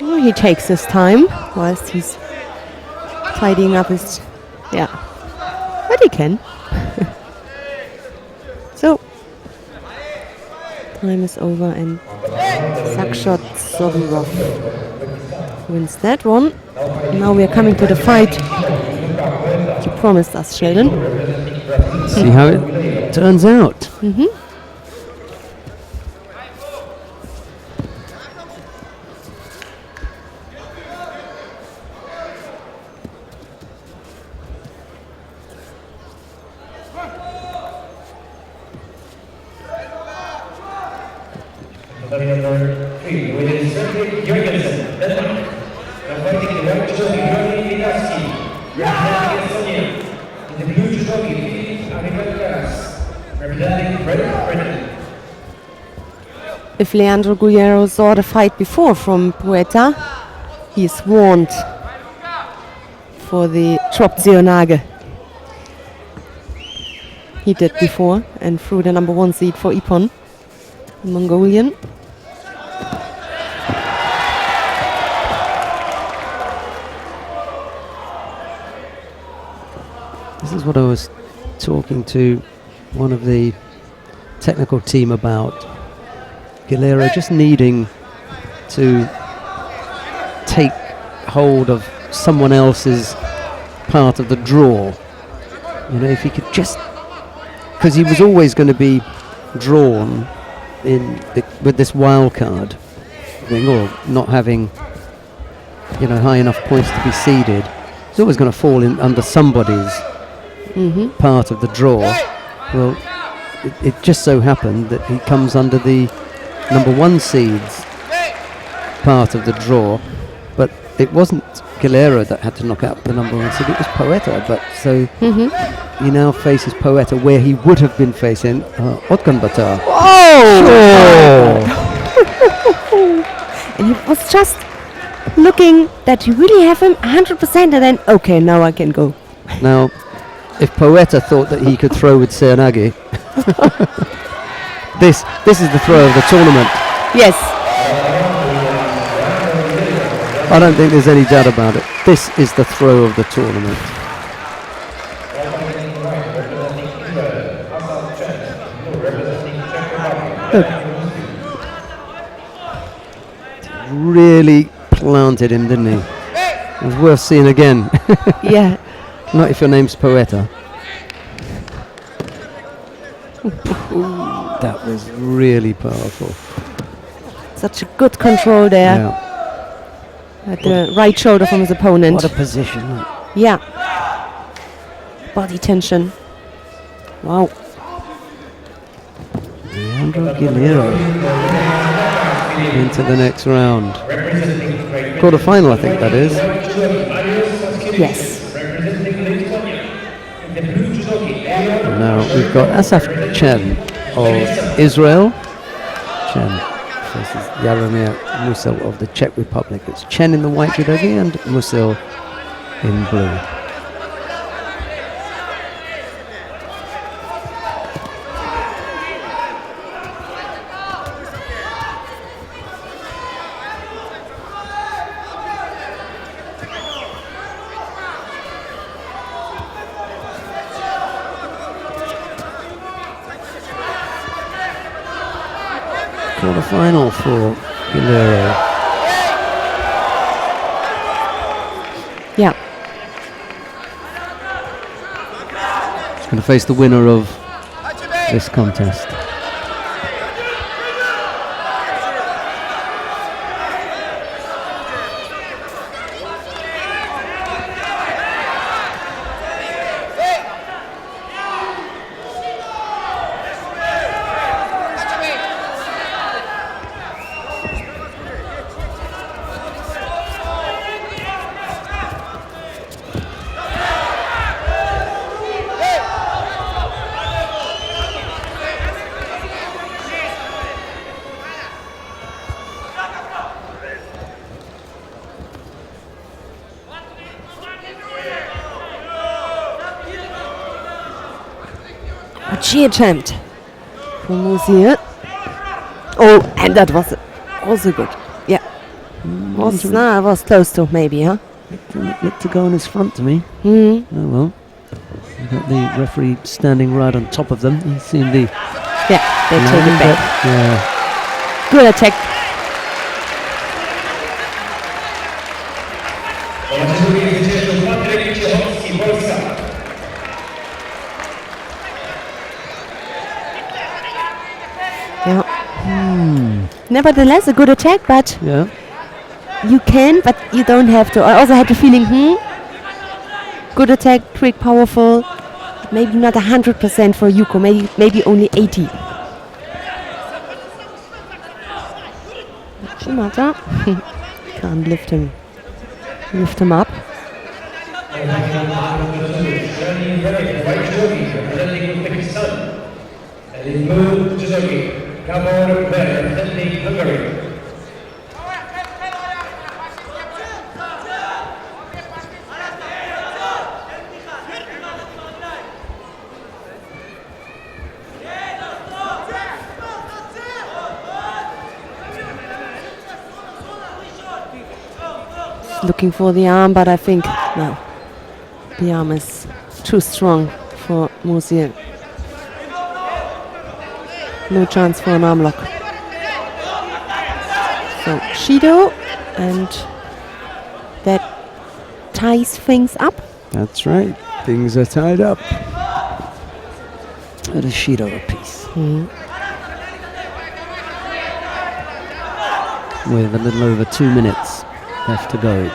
Oh, he takes his time whilst he's tidying up his... Yeah. But he can. So, time is over and Sakshad Sobirov wins that one. Now we are coming to the fight you promised us, Sheldon. See how it turns out. Number 3, which is Cedric Jørgensen, Denmark. Now fighting the white judogi, Jørgen Lidaski. Representing Estonia. In the blue judogi, Philippe Arigagas. Representing Great Britain. If Leandro Guerrero saw the fight before from Poeta, he is warned for the dropped Zionage. He did before and threw the number 1 seed for Ippon, the Mongolian. This is what I was talking to one of the technical team about. Guerrero just needing to take hold of someone else's part of the draw. You know, if he could just... Because he was always going to be drawn with this wild card thing, or not having, high enough points to be seeded. It's always going to fall in under somebody's part of the draw. Well, it just so happened that he comes under the number 1 seed's part of the draw, but it wasn't Guerrero that had to knock out the number 1 seed, it was Poeta. But so he now faces Poeta where he would have been facing Otkan Batar. And he was just looking that you really have him 100%, and then, okay, now I can go. Now, if Poeta thought that he could throw with Seoinage, this is the throw of the tournament. Yes. I don't think there's any doubt about it. This is the throw of the tournament. Really planted him, didn't he? It was worth seeing again. Yeah. Not if your name's Poeta. That was really powerful. Such a good control there Yeah. at the right shoulder from his opponent. What a position. Yeah. Body tension. Wow. Leandro Guilherme into the next round. Quarter-final, I think that is. Yes. And now we've got Asaf Chen of Israel. Chen versus Jaromir Musil of the Czech Republic. It's Chen in the white judogi and Musil in blue. Quarter-final for Guilherme. Yeah. He's going to face the winner of this contest. A G attempt from Musil. Oh, and that was also good. Yeah. Was close to maybe, huh? Looked to go on his front to me. Hmm. Oh well. We've got the referee standing right on top of them. He's seen the... Yeah, they take it back. Yeah. Good attack. Yeah. Nevertheless, a good attack, but Yeah. you can, but you don't have to. I also had the feeling, good attack, quick, powerful. Maybe not 100% for Yuko, maybe only 80. Shimata can't lift him up. Looking for the arm, but I think no. The arm is too strong for Musil. No chance for an arm lock. So Shido, and that ties things up. That's right. Things are tied up. At a Shido apiece. With a little over 2 minutes left to go.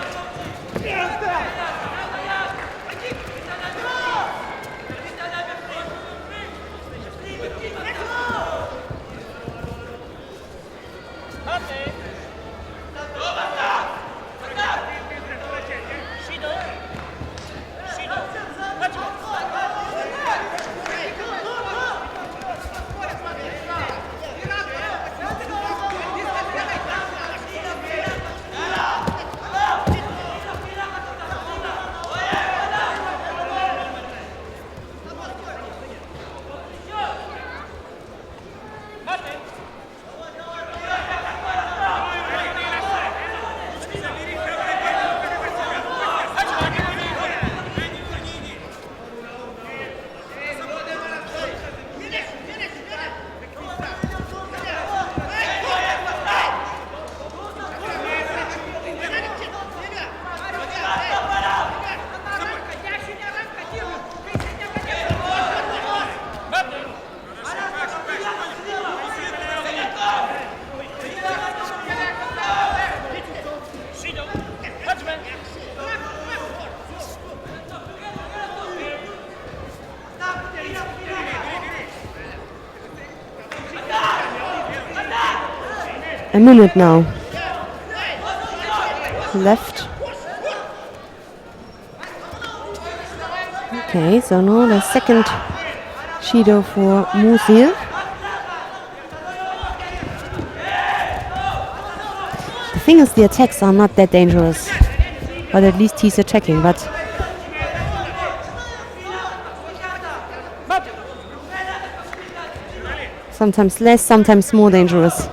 a minute now left. Okay, so now the second Shido for Musil. The thing is, the attacks are not that dangerous, but at least he's attacking. But sometimes less, sometimes more dangerous,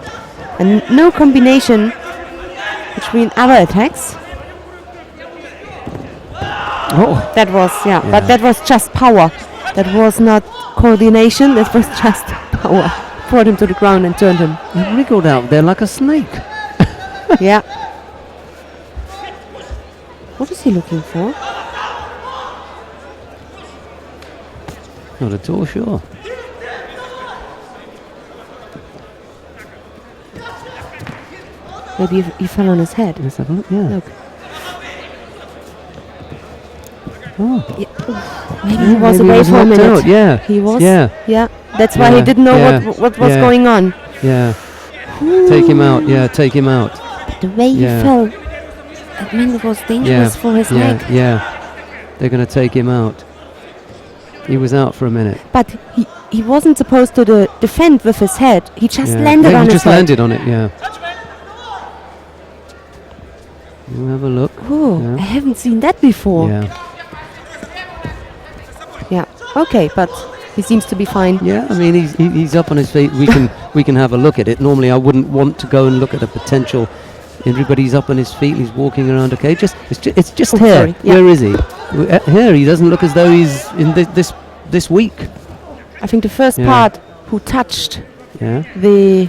and no combination between other attacks. Oh, That was, but that was just power. That was not coordination, that was just power. Brought him to the ground and turned him. he wriggled out there like a snake. Yeah. What is he looking for? Not at all sure. Maybe he fell on his head. Let's have a look. Yeah. Look. Oh. Maybe he was maybe away for a knocked minute. out, yeah. He was? Yeah. Yeah. That's why he Yeah, didn't know yeah, what was yeah. going on. Yeah. Take him out. Yeah, take him out. The way Yeah. he fell, I mean, it was dangerous for his yeah, neck. yeah. They're going to take him out. He was out for a minute. But he wasn't supposed to defend with his head. He just Yeah. landed Yeah, on he his just head. landed on it, yeah. You have a look. Oh, Yeah. I haven't seen that before. Yeah. Yeah. Okay, but he seems to be fine. Yeah, I mean he's up on his feet. We can have a look at it. Normally I wouldn't want to go and look at a potential injury, but he's up on his feet. He's walking around. Okay, it's just Oh, here. sorry, yeah. Where is he? Here. He doesn't look as though he's in this week. I think the first Yeah. part who touched Yeah. the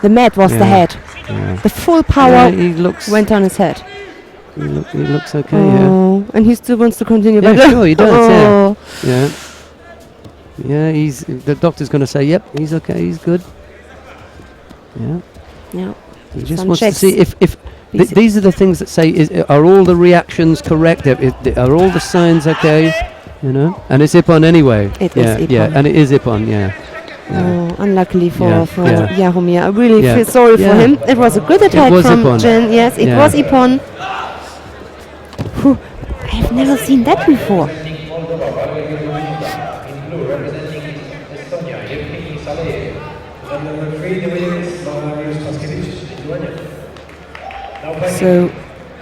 mat was the Yeah. head. Yeah. The full Yeah, power he looks. went on his head. He looks okay. Yeah. Oh, and he still wants to continue. Yeah, but sure, he does, yeah. Oh. Yeah. Yeah. The doctor's going to say, yep, he's okay. He's good. Yeah. Yeah. He just Some wants to checks. see if These- these are the things that say are all the reactions correct? Are all the signs okay? You know, and it's Ippon anyway. It is yeah, Ippon. yeah, and it is Ippon. Yeah. Oh, unluckily for Yeah. Jaromir. I really Yeah. feel sorry for Yeah. him. It was a good attack was from Ippon. Jen. Yes, it Yeah. was Ippon. Whew. I have never seen that before. Moldova, Valeria Dominica. In blue, representing Estonia, Evgeny Saleyev. And number 3, the winner is Marius Paskevich, Lithuania. Now fighting So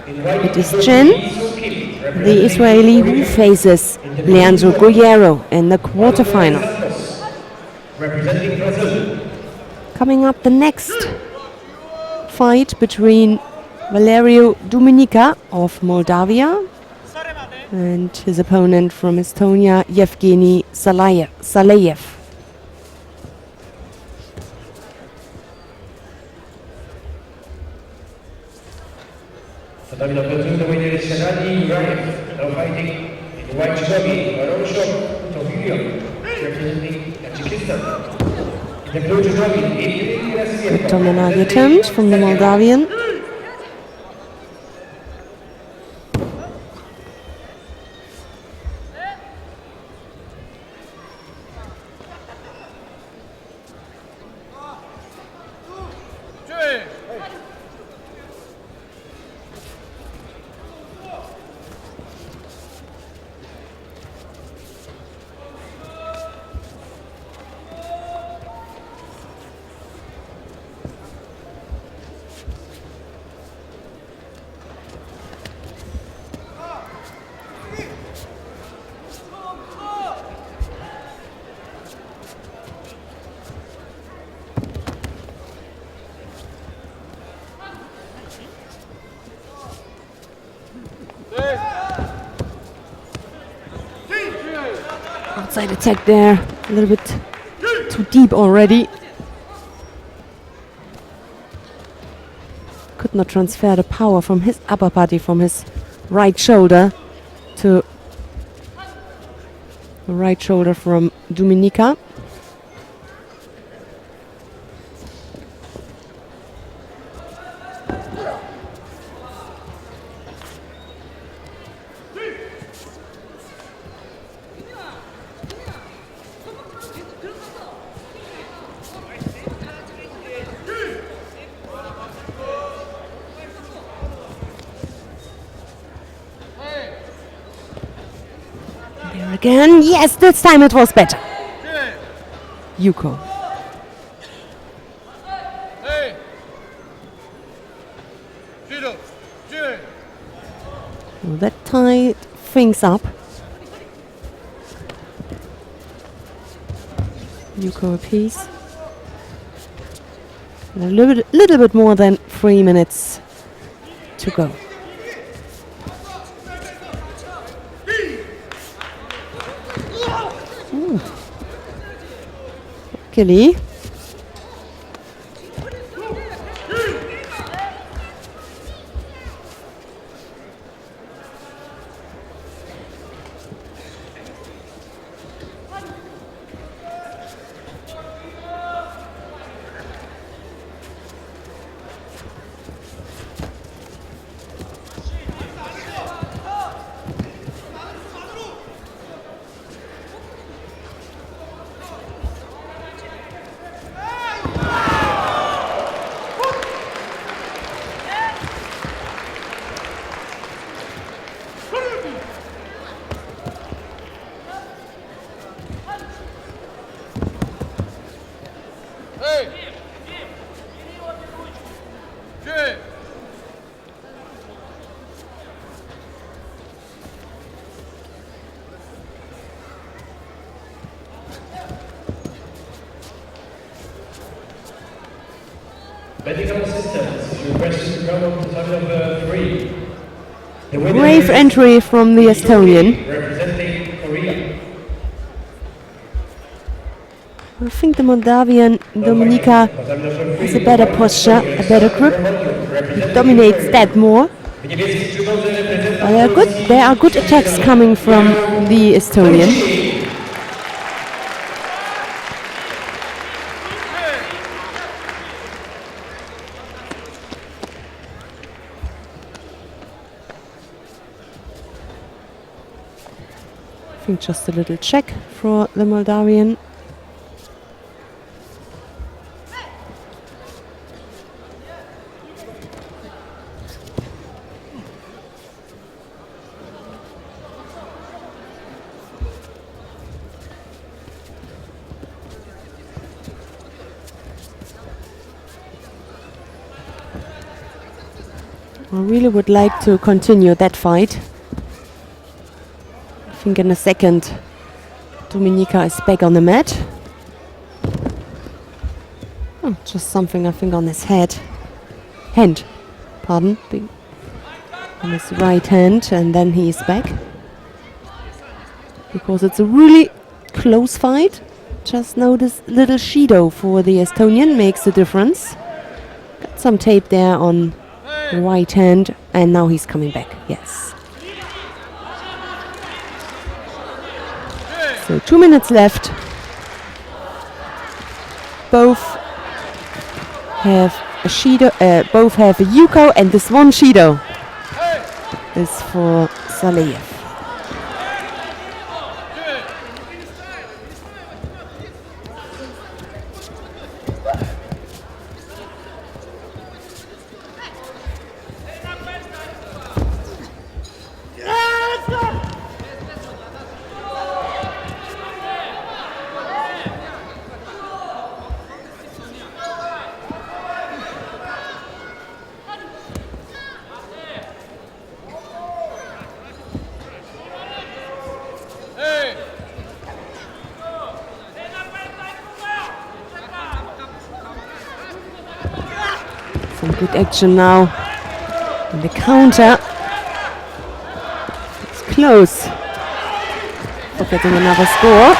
in white it is blue, Jen, Isu Kim, the representing Israeli who Korea. faces Leandro Guerrero in the quarterfinal. Santos, representing Brazil. Coming up, the next fight between Valerio Dominica of Moldavia and his opponent from Estonia, Yevgeny Saleyev. Tatami number 2, the winner is Shanadi Urayev. Now fighting in the white judogi, Varosho Tovilio, representing Tajikistan. In the blue judogi, Evgeny Rasiev, Dominage attempt from the Moldavian. Outside attack there, a little bit too deep already. Could not transfer the power from his upper body, from his right shoulder to the right shoulder from Dominica. Again, yes, this time it was better. Yuko. Hey! Judo! Judo! Well, that tied things up. Yuko apiece. And a little bit more than 3 minutes to go. Gilly. Hey! Judo! Medical assistance is requested to come on to time number 3. The winner Brave is entry from the Estonian. representing Korea. I think the Moldavian Dominika has a better posture, a better grip. He dominates that more. There are good attacks coming from the Estonian. I think just a little check for the Moldavian. I really would like to continue that fight. I think in a second Dominika is back on the mat. Oh, just something I think on his hand, pardon, on his right hand, and then he is back. Because it's a really close fight. Just now this little Shido for the Estonian makes the difference. Got some tape there on the right hand, and now he's coming back, yes. So 2 minutes left. Both have a Shido, both have a Yuko, and this one Shido is for Saleyev. Some good action now. And the counter. It's close for getting another score.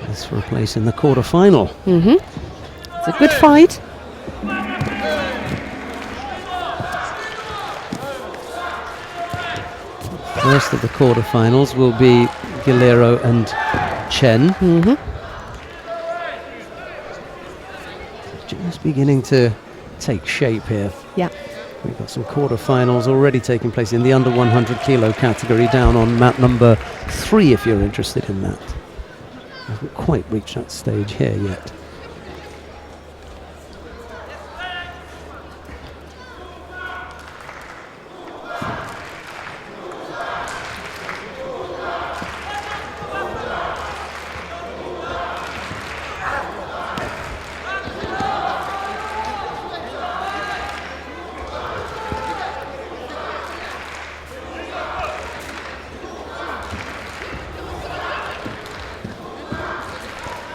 That's for a place in the quarter-final. It's a good fight. First of the quarter-finals will be Gilero and Chen. Just beginning to take shape here. Yeah. We've got some quarter-finals already taking place in the under 100 kilo category down on mat number 3 if you're interested in that. I haven't quite reached that stage here yet.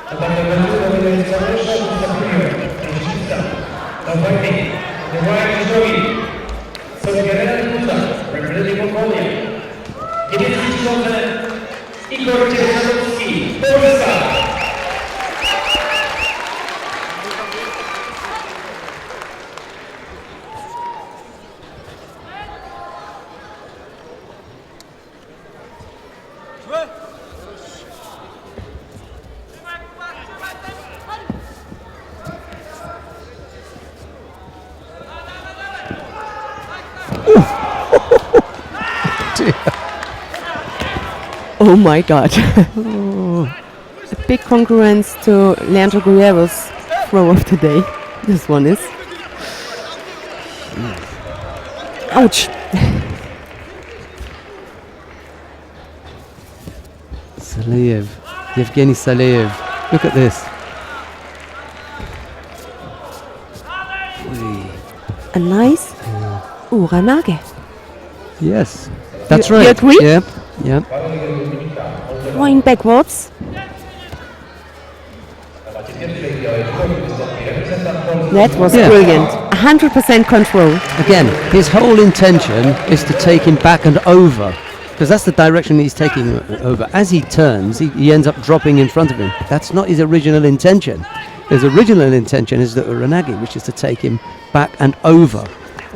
Now fighting the white judogi, representing Mongolia. Warsaw. Oh my god. A big concurrence to Leandro Guerrero's throw of the day. This one is. Ouch. Saleev, Yevgeny Saleev. Look at this. A nice Uranage. Yes, that's You right. agree? Yeah, yeah. Going backwards. That was Yeah. brilliant. 100% control. Again, his whole intention is to take him back and over, because that's the direction he's taking over. As he turns, he ends up dropping in front of him. That's not his original intention. His original intention is the uranage, which is to take him back and over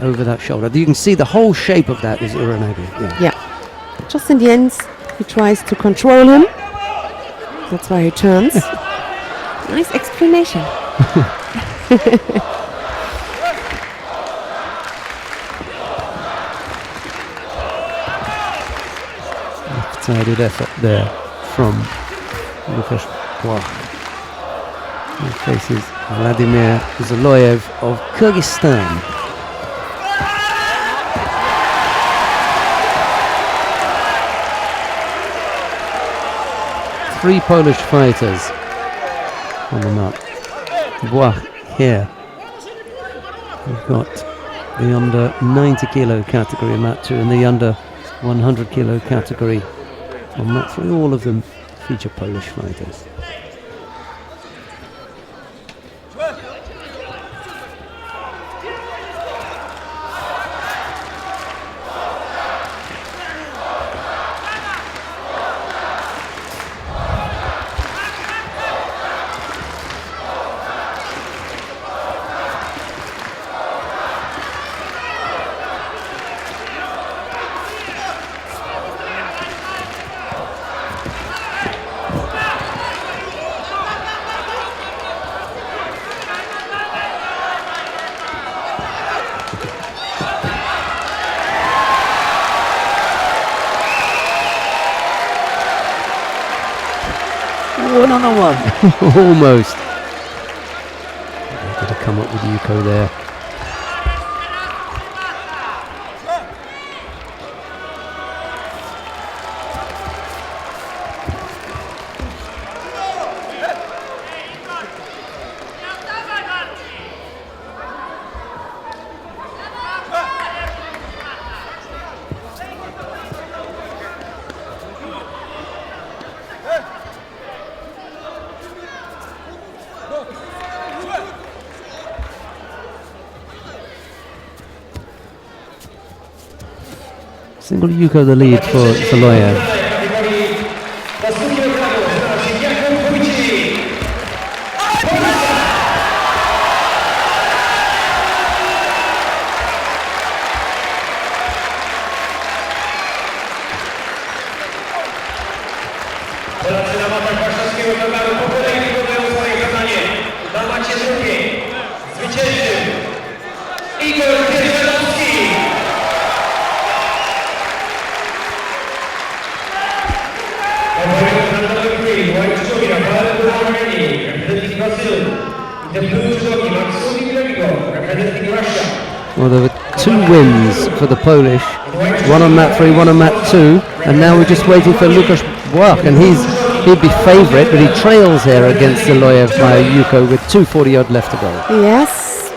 that shoulder. You can see the whole shape of that is uranage. Yeah. Yeah. Just in the end, he tries to control him. That's why he turns. Nice explanation. Left-sided effort there from Lukasz Błach. He faces Vladimir Zoloyev of Kyrgyzstan. Three Polish fighters on the mat. Błach here. We've got the under 90 kilo category on mat 2 and the under 100 kilo category on mat 3. All of them feature Polish fighters. One on one. Almost. Got to come up with Yuko there. Single Yuko the lead for Zoloyev. Well, there were 2 wins for the Polish, one on mat 3, one on mat 2, and now we're just waiting for Lukasz Błach, and he'd be favourite, but he trails here against Zoloyev by Yuko with 2:40 odd left to go. Yes.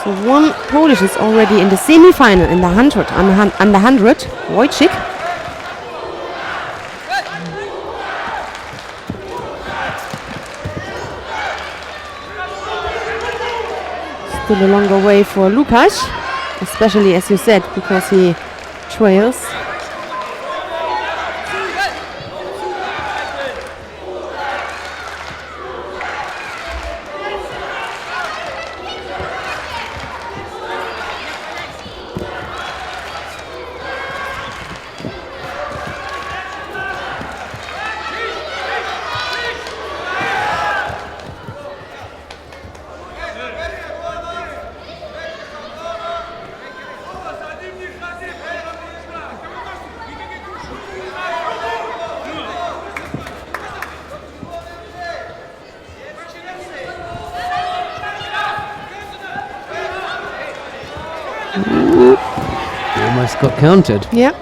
So one Polish is already in the semi-final in the 100, under 100, Wojcik. Still a longer way for Lukas, especially as you said, because he trails. Almost got counted. Yeah.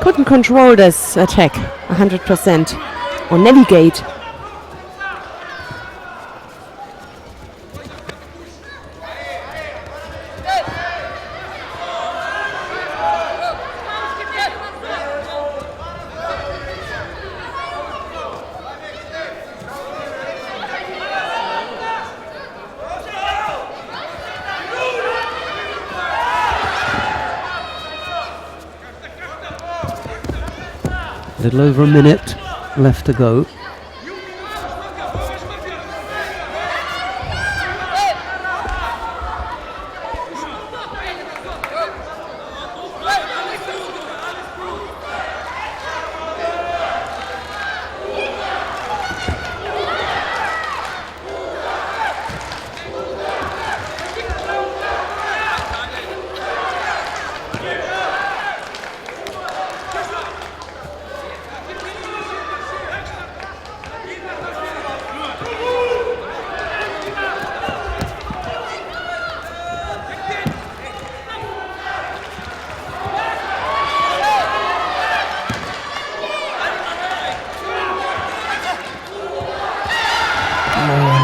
Couldn't control this attack 100% or navigate. Little over a minute left to go.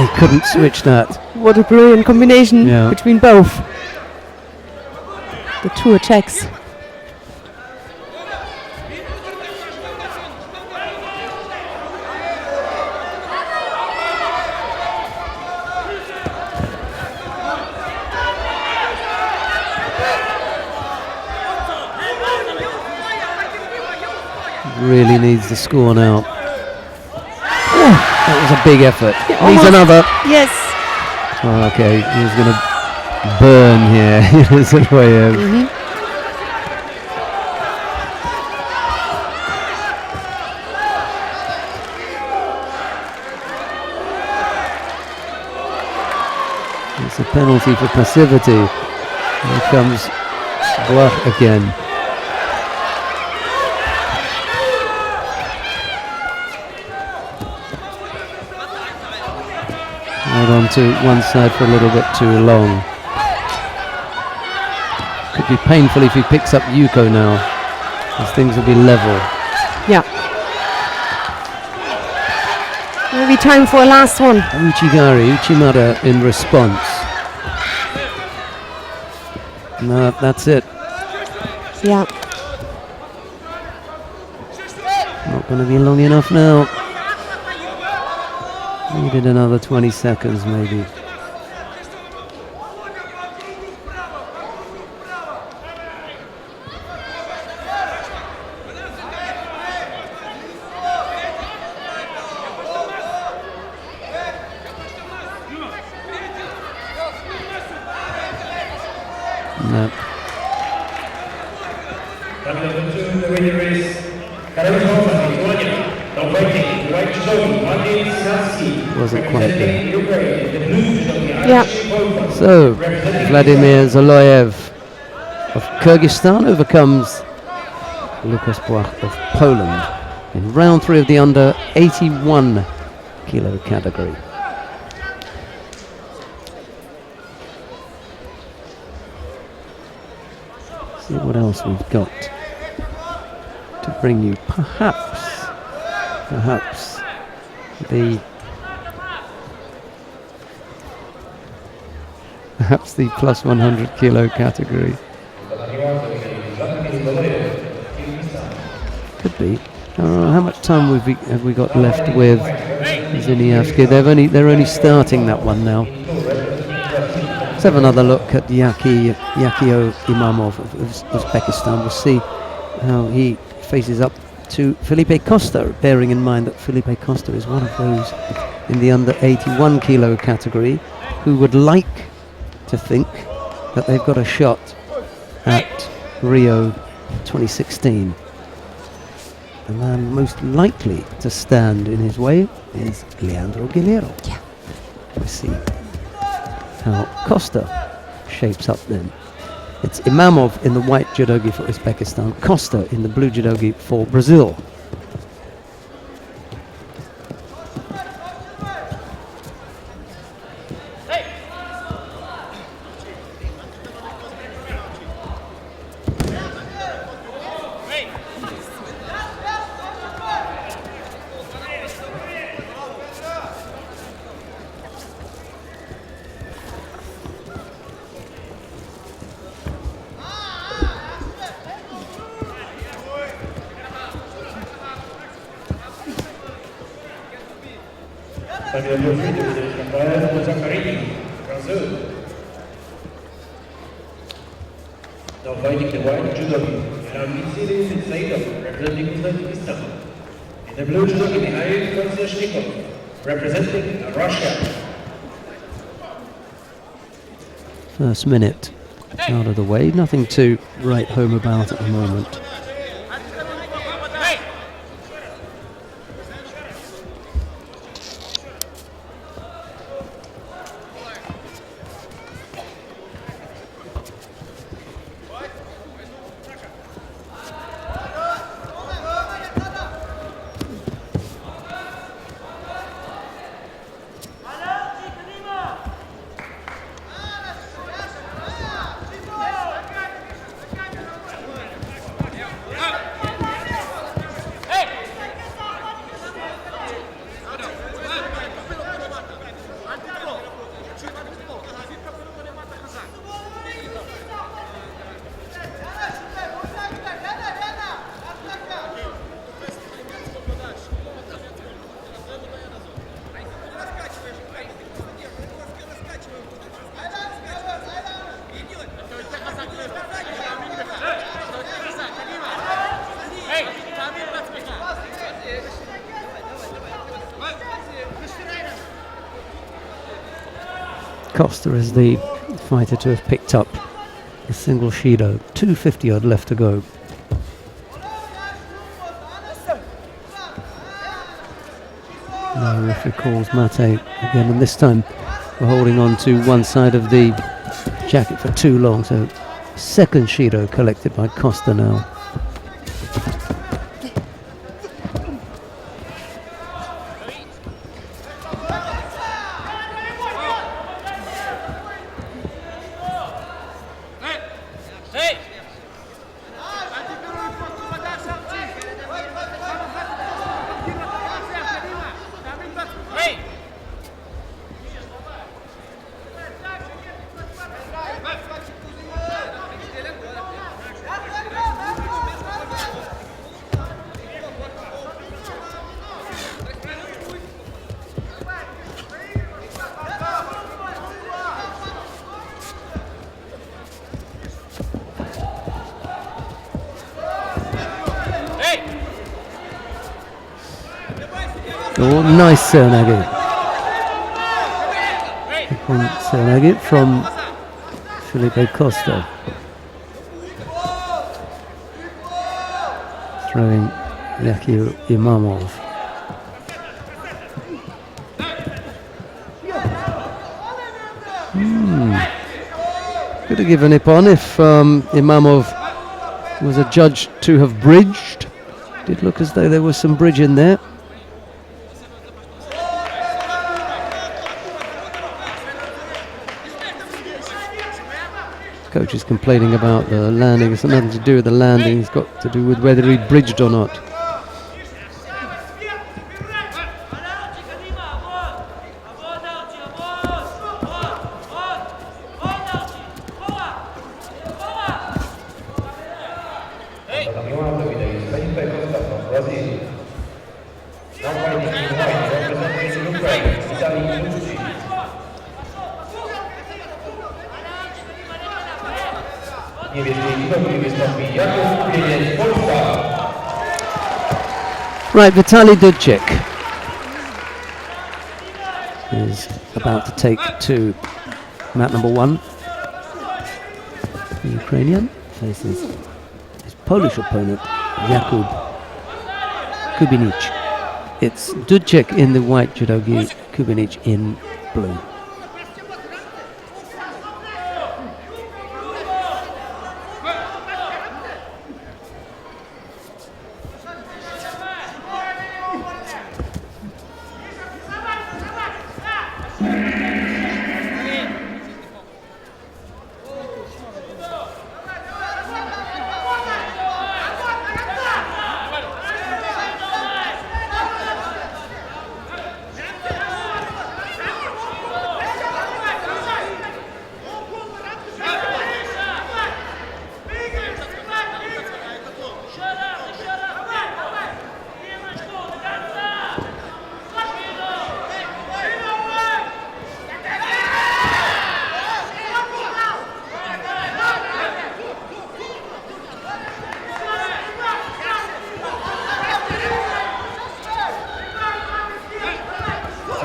He couldn't switch that. What a brilliant combination Yeah. between both. The two attacks. Really needs the score now. That was a big effort. Needs almost. another. Yes. Oh, okay, he's going to burn here. Zulayev. It's a penalty for passivity. Here comes Blach again. Hold on to one side for a little bit too long. Could be painful if he picks up Yuko now, as things will be level. Yeah. Maybe time for a last one. Uchimata in response. No, that's it. Yeah. Not going to be long enough now. Needed another 20 seconds maybe. No. Wasn't quite there. Yeah. So, Vladimir Zulayev of Kyrgyzstan overcomes Lukas Blach of Poland in round 3 of the under 81 kilo category. See what else we've got to bring you. Perhaps the plus 100 kilo category. how much time have we got left with Ziniavsky? They're only starting that one now. Let's have another look at Yakio Imamov of Uzbekistan. We'll see how he faces up to Felipe Costa, bearing in mind that Felipe Costa is one of those in the under 81 kilo category who would like to think that they've got a shot at Rio 2016. The man most likely to stand in his way is Leandro Guerrero. Yeah. We'll see how Costa shapes up then. It's Imamov in the white judogi for Uzbekistan, Costa in the blue judogi for Brazil. Now fighting the white judogi, representing Uzbekistan. In the blue judogi, Mikhail Konstantiniov, representing Russia. First minute out of the way, nothing to write home about at the moment. Costa is the fighter to have picked up a single Shido. 250 odd left to go. Now referee calls Mate again, and this time we're holding on to one side of the jacket for too long, so second Shido collected by Costa now. Oh, nice Serenagi. Serenagi from Felipe Costa. Throwing Yakio Imamov. Could have given Ippon if Imamov was adjudged to have bridged. Did look as though there was some bridge in there. Coach is complaining about the landing. It's nothing to do with the landing. It's got to do with whether he bridged or not. Niebieskiej judoki wystąpi Jakub Kubieniec, Polska. Right, Vitaly Dudczyk is about to take to mat number 1. The Ukrainian faces his Polish opponent, Jakub Kubienic. It's Dudczyk in the white judogi, Kubienic in blue.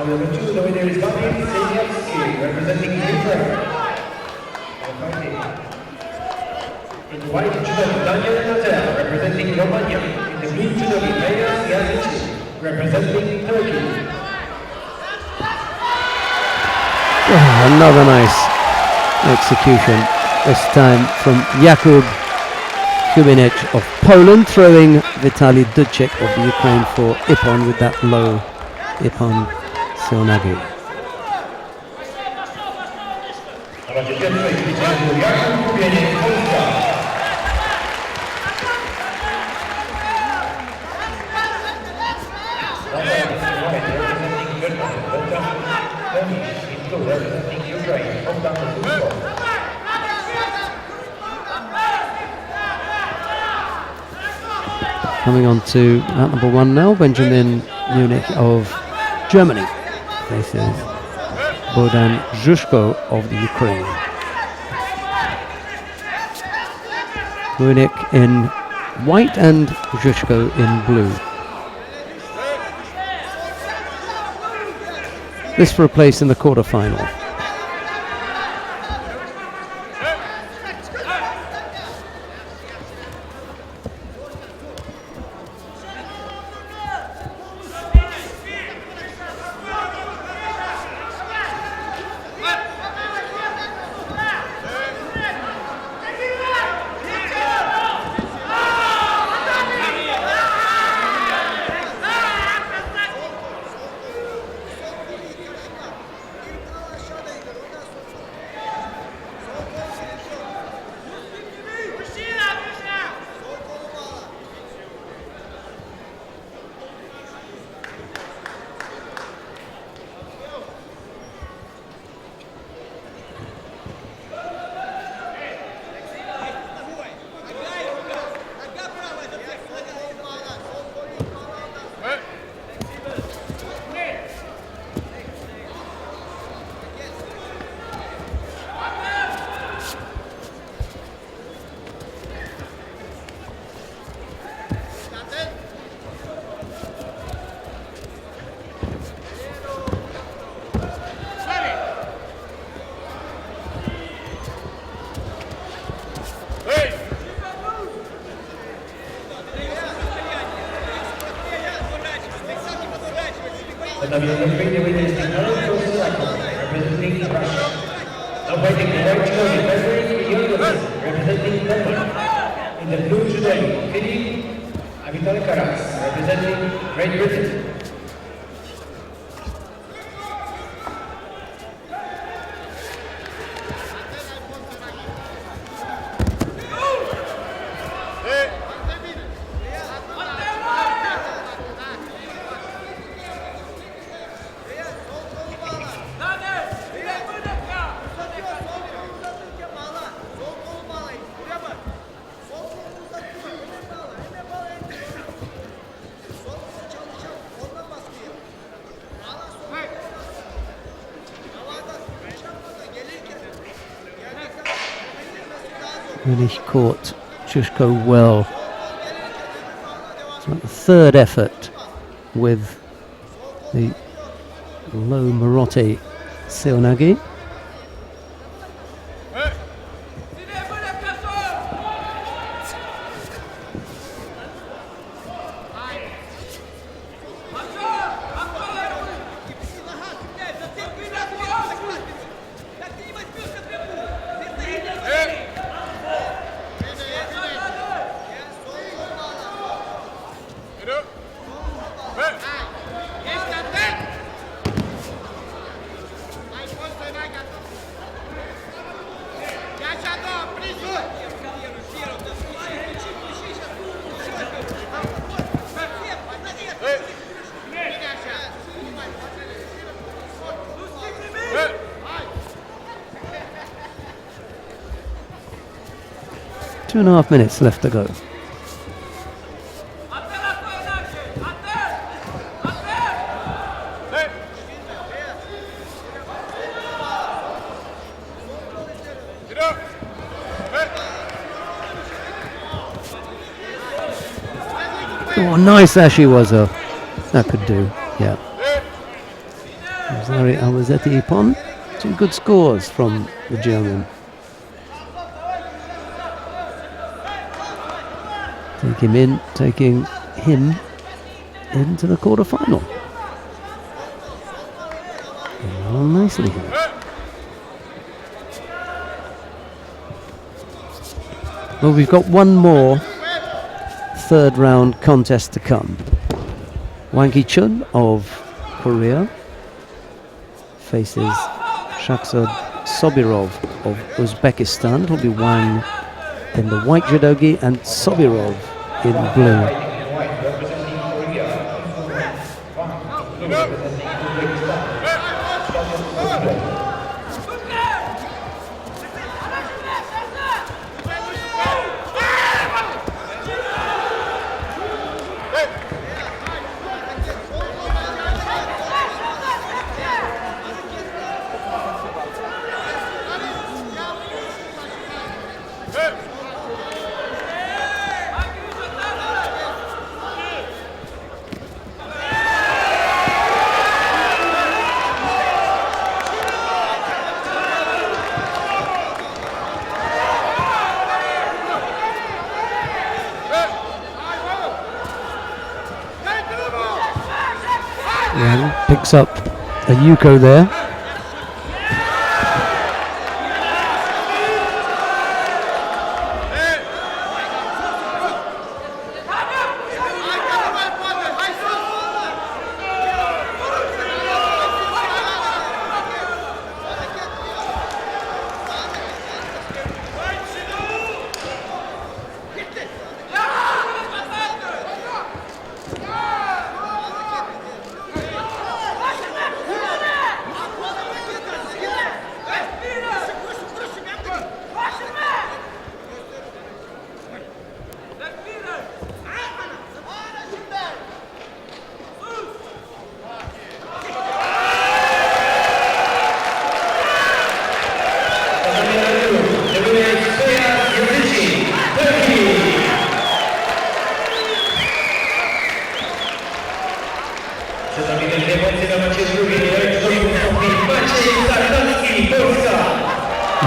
Number 2, the winner is Vadim Sejewski, representing Ukraine. In the white judogi, Daniel Nazel, representing Romania. In the blue judogi, Megas Yazici, representing Turkey. Oh, another nice execution, this time from Jakub Kubienic of Poland, throwing Vitaly Dudczyk of the Ukraine for Ippon with that low Ippon Seonagi. Na razie pierwszej zwyciężył Jakub Kubieniec, Polska. Representing Ukraine, Coming on to mat number 1 now, Benjamin Munich of Germany faces Bohdan Zhushko of the Ukraine. Munich in white and Zhushko in blue. This for a place in the quarter-final. Representing Russia. Now fighting the white judogi, representing Poland. In the blue judogi, Filip Avitalkaras, representing Great Britain. Really caught Chushko well. It's like the third effort with the low Marotti Seonagi. Two and a half minutes left to go. Oh, nice Ashiwaza. That could do, yeah. Zari Alwazeti Ippon. Two good scores from the German. Taking him into the quarter-final. Oh, nicely here. Well, we've got one more third round contest to come. Wang Ki-chun of Korea faces Shakhsad Sobirov of Uzbekistan. It'll be Wang in the white judogi and Sobirov in blue. Picks up a Yuko there.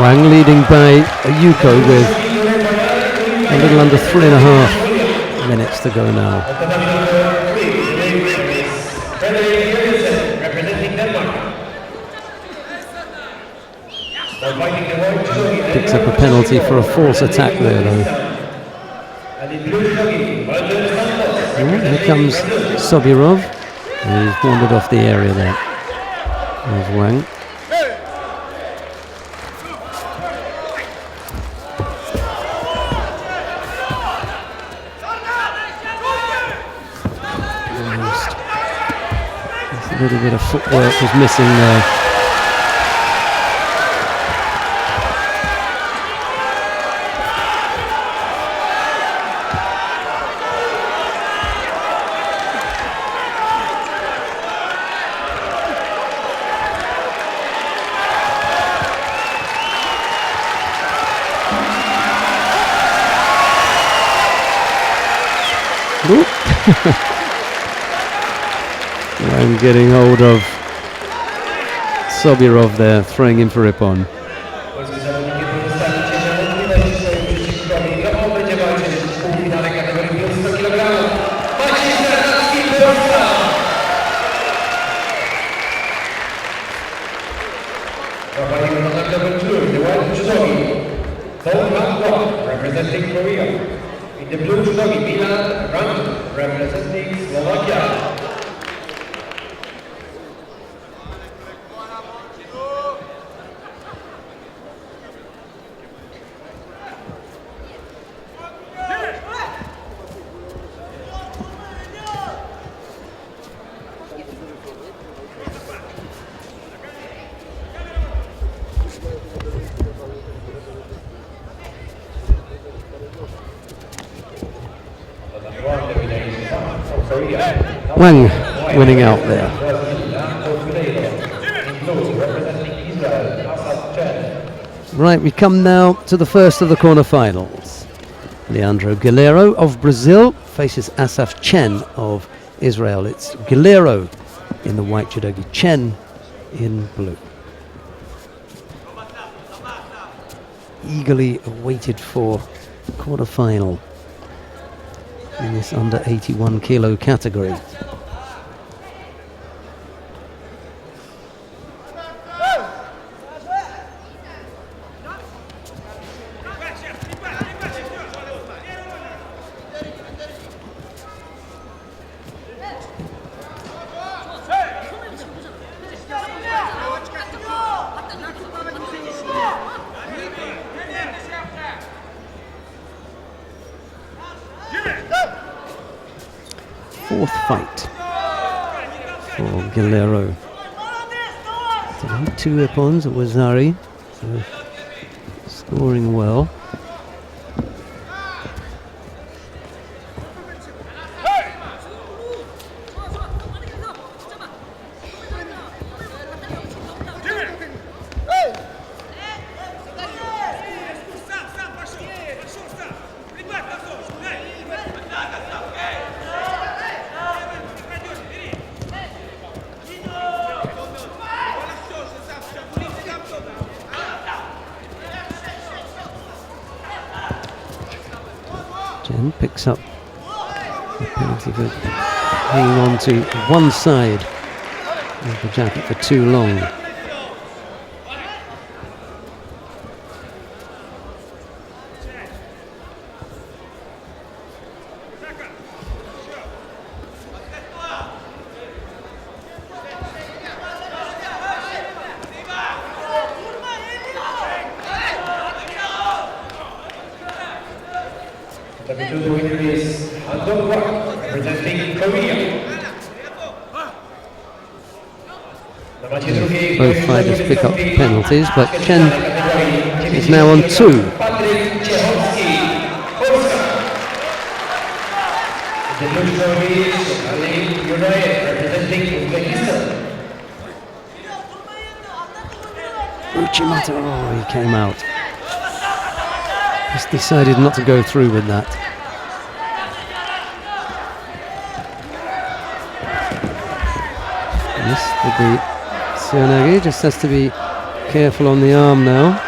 Wang leading by a Yuko with a little under 3.5 minutes to go now. Picks up a penalty for a false attack there though. Here comes Sobirov. He's wandered off the area there. There's Wang. A little bit of footwork was missing there. I'm getting hold of Sobirov there, throwing in for Ippon. Polskie zawodnicy pozostawić się na możliwości swoim przeciwnikowi. Rafał będzie walczyć w półfinale kategorii plus 100 kg. Maciej Starnacki, Polska! Prowadzi wykonanie number 2, the white judogi. Paul Hak, representing Korea. In the blue judogi, Milan Rand, representing Slovakia. 'Wang winning out there. Right, we come now to the first of the quarterfinals. Leandro Guerrero of Brazil faces Asaf Chen of Israel. It's Guerrero in the white judogi, Chen in blue. Eagerly awaited for quarterfinal in this under 81 kilo category. Fourth fight for Guerrero. Two Ippons at Wazari, so scoring well. Chen picks up the penalty for hanging on to one side of the jacket for too long. The winner is Andong Wak, representing Korea. Both fighters pick up penalties, but Chen is now on two. Uchimata, oh, he came out. Just decided not to go through with that. This will be Sionagi, just has to be careful on the arm now.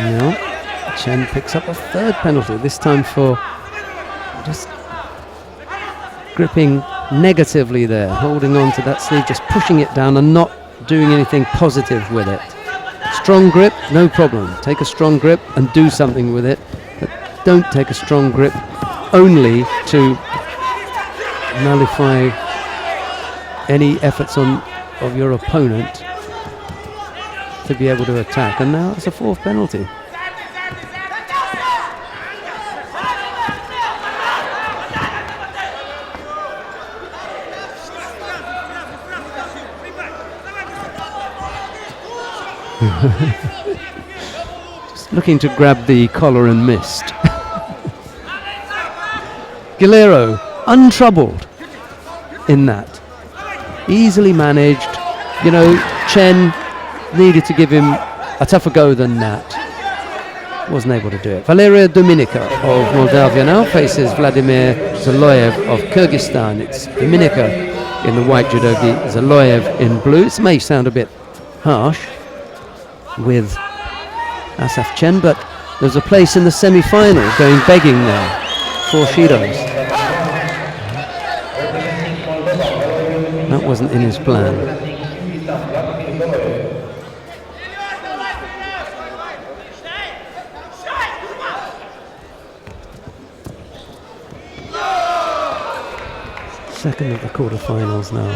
Now, Chen picks up a third penalty, this time for just gripping negatively there, holding on to that sleeve, just pushing it down and not doing anything positive with it. Strong grip, no problem. Take a strong grip and do something with it, but don't take a strong grip only to nullify any efforts of your opponent to be able to attack. And now it's a fourth penalty. Just looking to grab the collar and missed. Guerrero, untroubled in that. Easily managed. You know, Chen needed to give him a tougher go than that. Wasn't able to do it. Valeria Dominica of Moldavia now faces Vladimir Zaloyev of Kyrgyzstan. It's Dominica in the white judogi, Zaloyev in blue. It may sound a bit harsh with Asaf Chen, but there's a place in the semi-final going begging now for Shidos. That wasn't in his plan. Second of the quarterfinals now.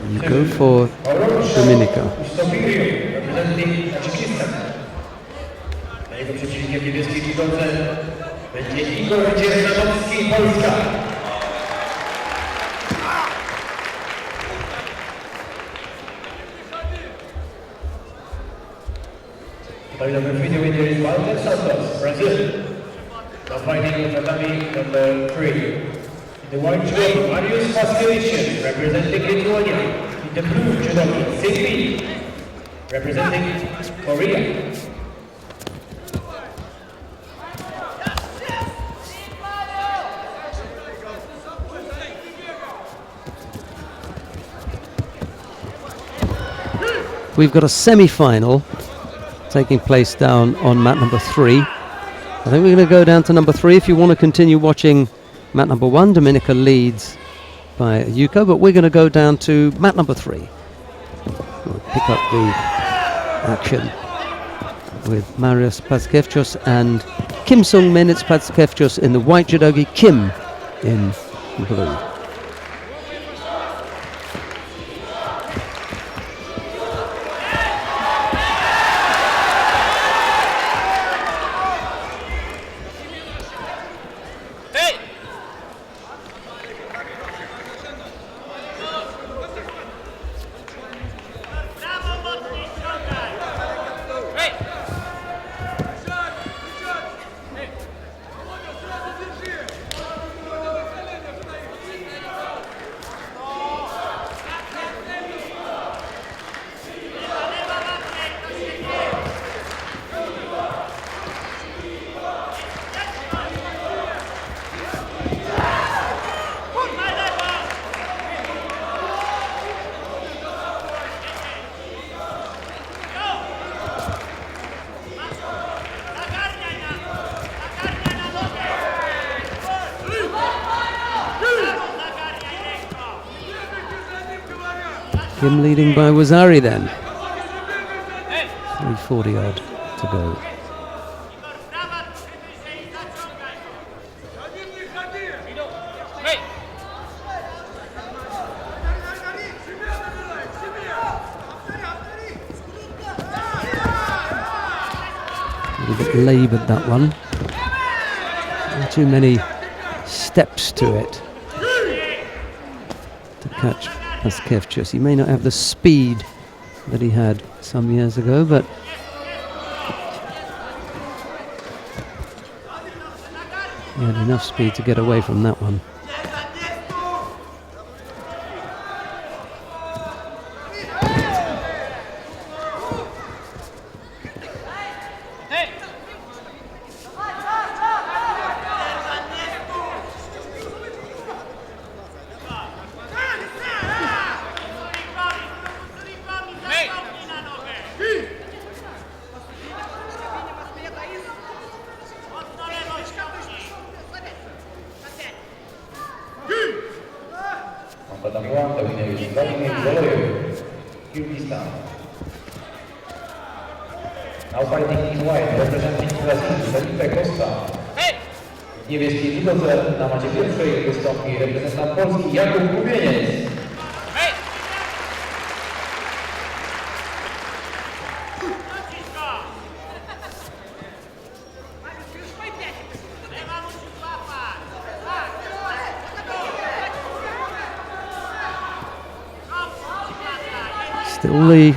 You go for Dominica. Brazil. Now fighting tatami number 3. The white judogi, Marius Paskevicius, representing Lithuania. In the blue judogi, Sigby, representing Korea. We've got a semi-final taking place down on mat number 3. I think we're going to go down to number 3. If you want to continue watching mat number 1, Dominica leads by Yuko, but we're going to go down to mat number 3. We'll pick up the action with Marius Paskevicius and Kim Sung-min. It's Paskevicius in the white judogi, Kim in blue. Kim leading by Wazari then. 3:40 odd to go. A little bit laboured that one. Not too many steps to it to catch Paskevicius. He may not have the speed that he had some years ago, but he had enough speed to get away from that one. Kyrgyzstan. Now fighting in white, representing Brazil, Felipe Costa. W niebieskiej widodze na macie pierwszej wystąpi reprezentant Polski Jakub Kubieniec. Still the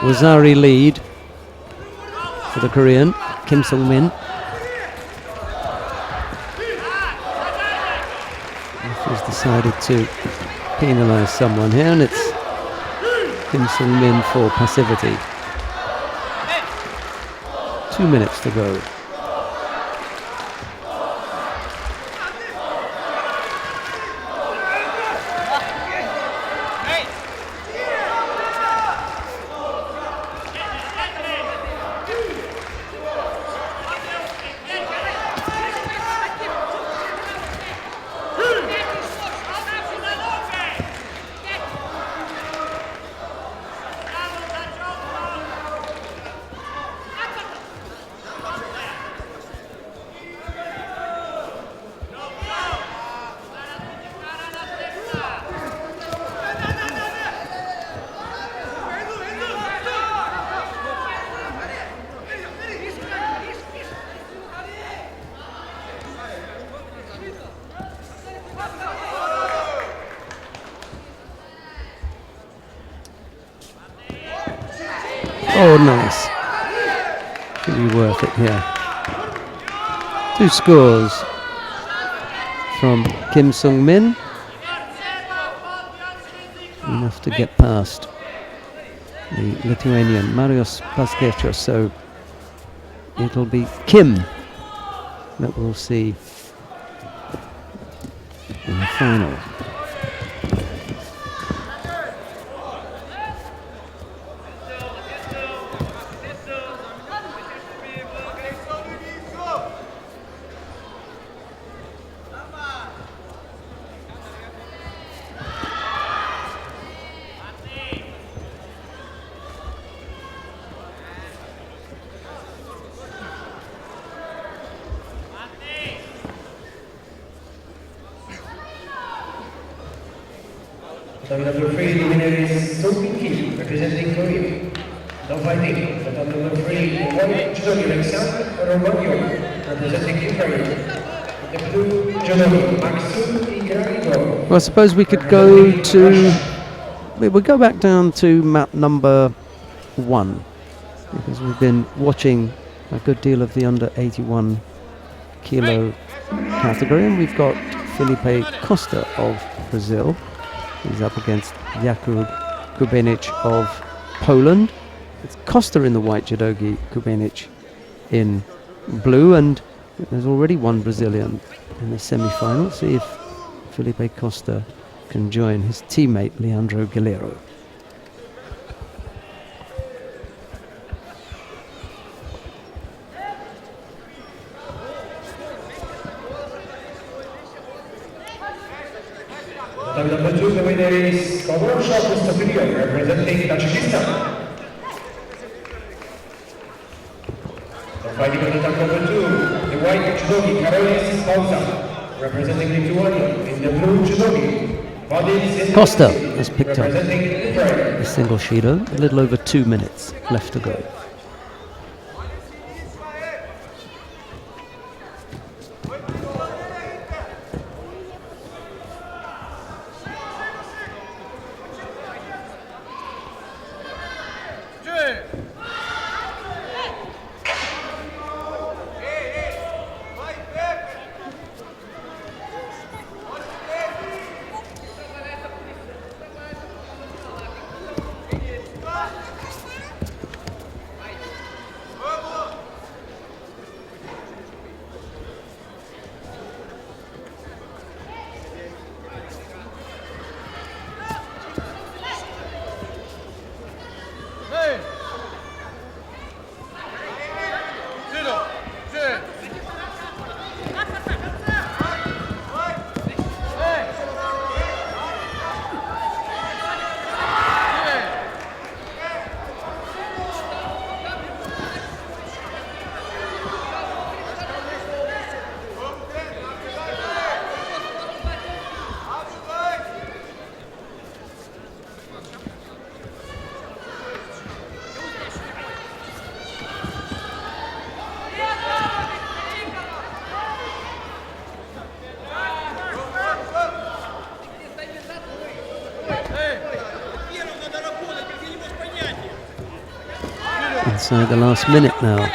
Wazari lead for the Korean, Kim Sung-min. He's decided to penalise someone here, and it's Kim Sung-min for passivity. 2 minutes to go. Oh, nice. Really worth it here. 2 scores from Kim Sung-min. Enough to get past the Lithuanian Marius Paskevicius, so it'll be Kim that we'll see in the final. So number 3, the winner is Sophie Kim, representing Korea. Now fighting, but on number 3, the white judogi Alexander Romanio, representing Ukraine. The blue judogi Maxim Igraigor. Well, I suppose we could go to... We'll go back down to mat number 1, because we've been watching a good deal of the under 81 kilo category, and we've got Felipe Costa of Brazil. He's up against Jakub Kubenic of Poland. It's Costa in the white judogi, Kubenic in blue, and there's already one Brazilian in the semi-final. See if Felipe Costa can join his teammate Leandro Guerrero. Number 2, the winner is Warsaw, representing Tajikistan. Fighting on the top number 2, the white judogi Karolis Pauza, representing Lithuania. In the blue judogi, Costa has picked up the single Shido, a little over 2 minutes left to go. Inside the last minute now.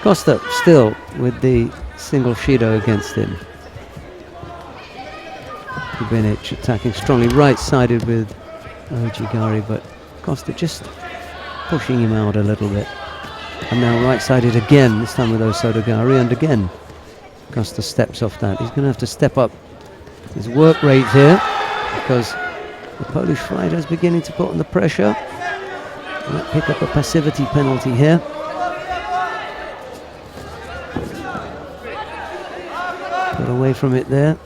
Costa still with the single Shido against him. Kubinic attacking strongly right-sided with Ojigari, but Costa just pushing him out a little bit. And now right-sided again, this time with Osodogari, and again Costa steps off that. He's going to have to step up his work rate here, because the Polish fighter is beginning to put on the pressure. Might pick up a passivity penalty here. Got away from it there.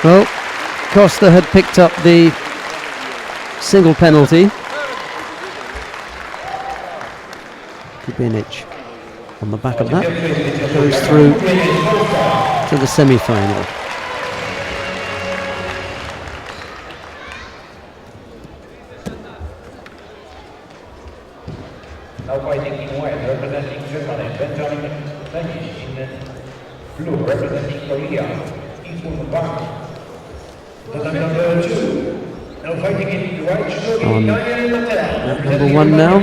Well, Costa had picked up the single penalty. Kubinic on the back of that goes through to the semi-final. Now fighting in white, representing Germany, Benjamin French in blue, representing Korea, Eastwood Bank. The number 2. Now fighting in white, Number 1 now,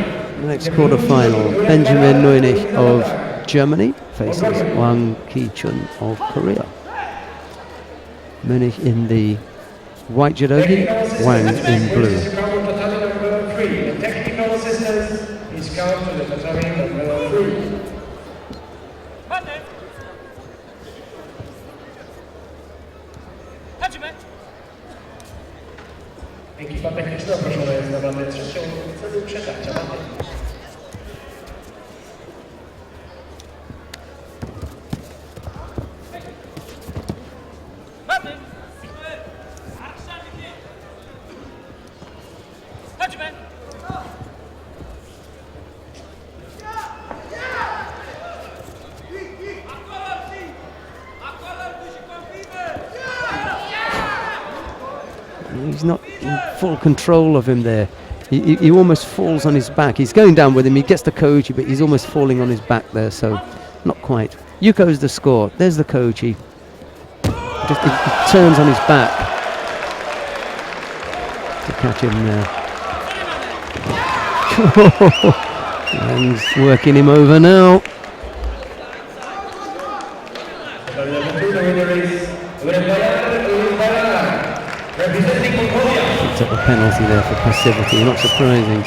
next quarter final. Benjamin Neunig of Germany faces Wang Ki-chun of Korea. Munich in the white judogi, Wang in blue. Number 3. The technical assistance is count to the battalion number 3. Ekipa techniczna proszona jest na bandę trzecią w celu przetarcia bandy. He's not in full control of him there. He almost falls on his back. He's going down with him. He gets the Koji, but he's almost falling on his back there, so not quite. Yuko's the score. There's the Koji. Just he turns on his back to catch him there. Wang's working him over now. Picked up a penalty there for passivity, not surprising.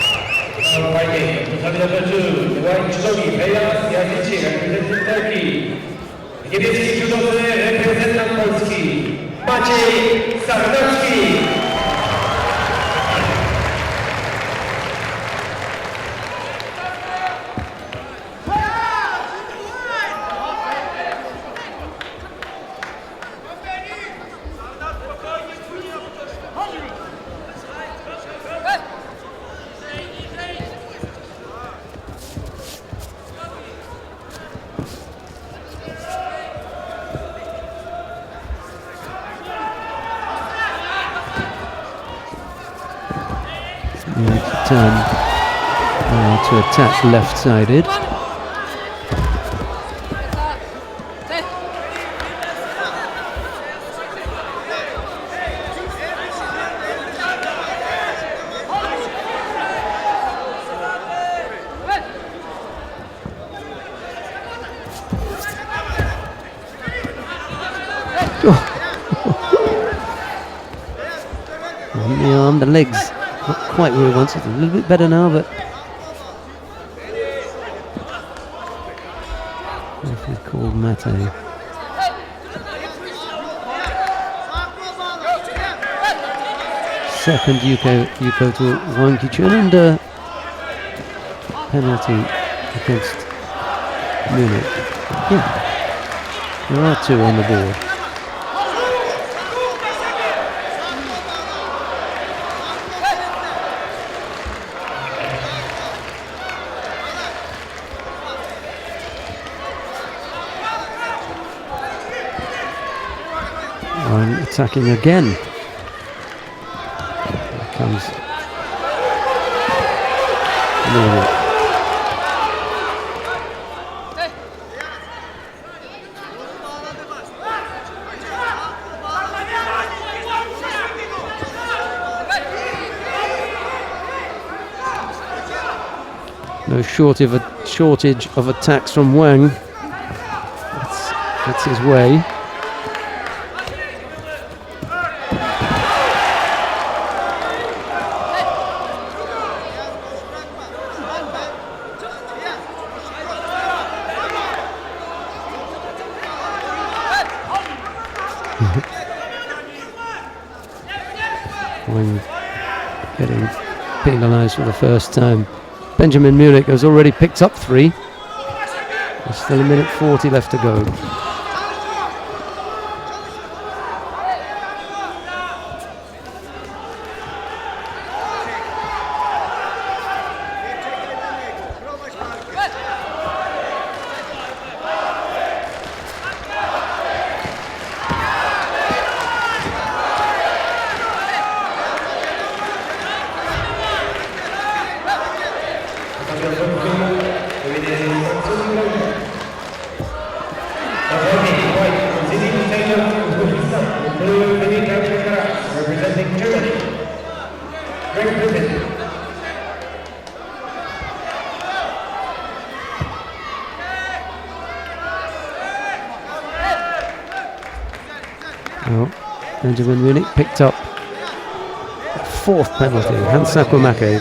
Turn to attack left-sided. The arm, the legs, not quite where he wants it. A little bit better now, but referee called Mate. Second Yuko to Wankichun, and penalty against Munich. Yeah, there are two on the board. Ryan attacking again. Here comes Munich. No shortage of attacks from Wang. That's his way. Wang getting penalised for the first time. Benjamin Munich has already picked up 3. There's still 1:40 left to go. Representing Germany. Great Britain. Well, Benjamin Munich picked up a 4th penalty. Hans Sakwamake. He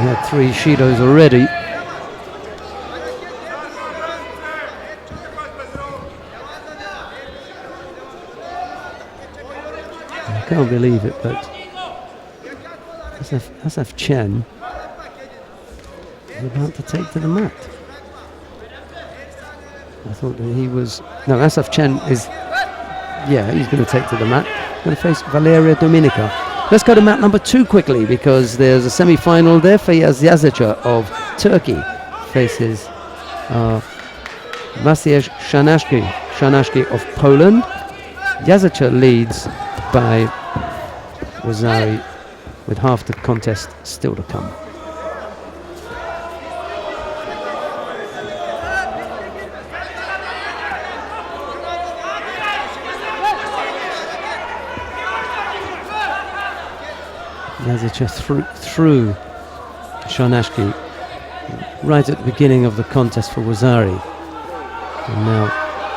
had 3 Shidos already. I can't believe it, but Asaf Chen is about to take to the mat. I thought that he was... No, Asaf Chen is... Yeah, he's going to take to the mat. Going to face Valeria Dominica. Let's go to mat number 2 quickly, because there's a semi-final there. Feyyaz Yazica of Turkey faces Maciej Shanashki of Poland. Yazica leads by Wazari with half the contest still to come. Yazica through Shanashki right at the beginning of the contest for Wazari, and now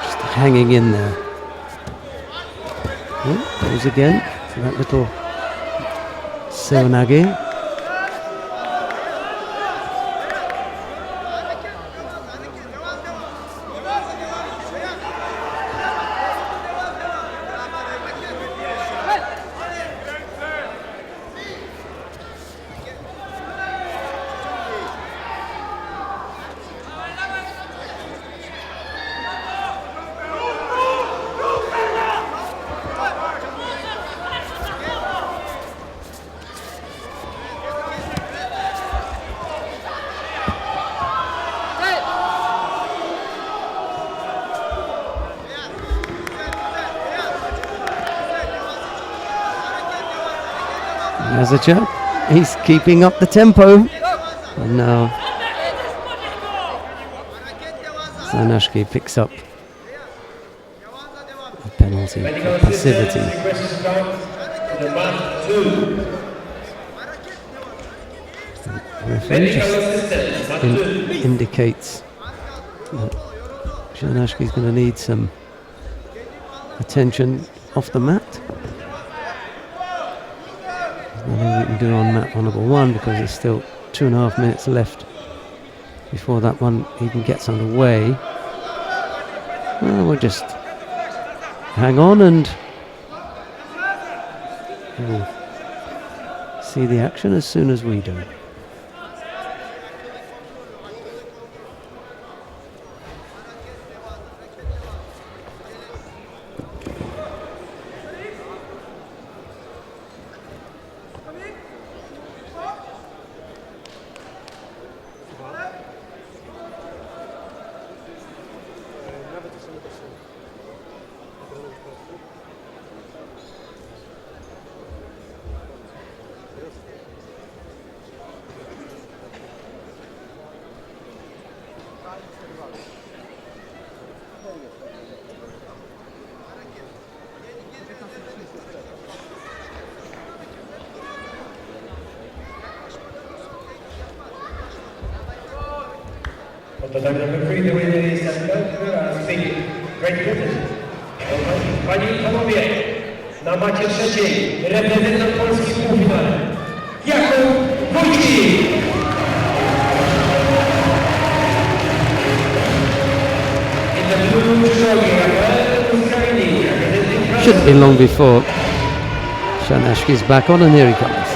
just hanging in there. Oh, goes again for that little Seonage. Yazica, he's keeping up the tempo, and now Shanashki picks up a penalty for passivity. The referee just indicates that Shanashki is going to need some attention off the mat. can do on mat number 1, because there's still 2.5 minutes left before that one even gets underway. Well, we'll just hang on and we'll see the action as soon as we do. On the number 3, the winner is Great Britain. Pani panowie, na macie trzeciej reprezentant Polski w półfinale Jakub Wójcik. In the blue judo, Shouldn't be long before Shanashki's back on, and here he comes.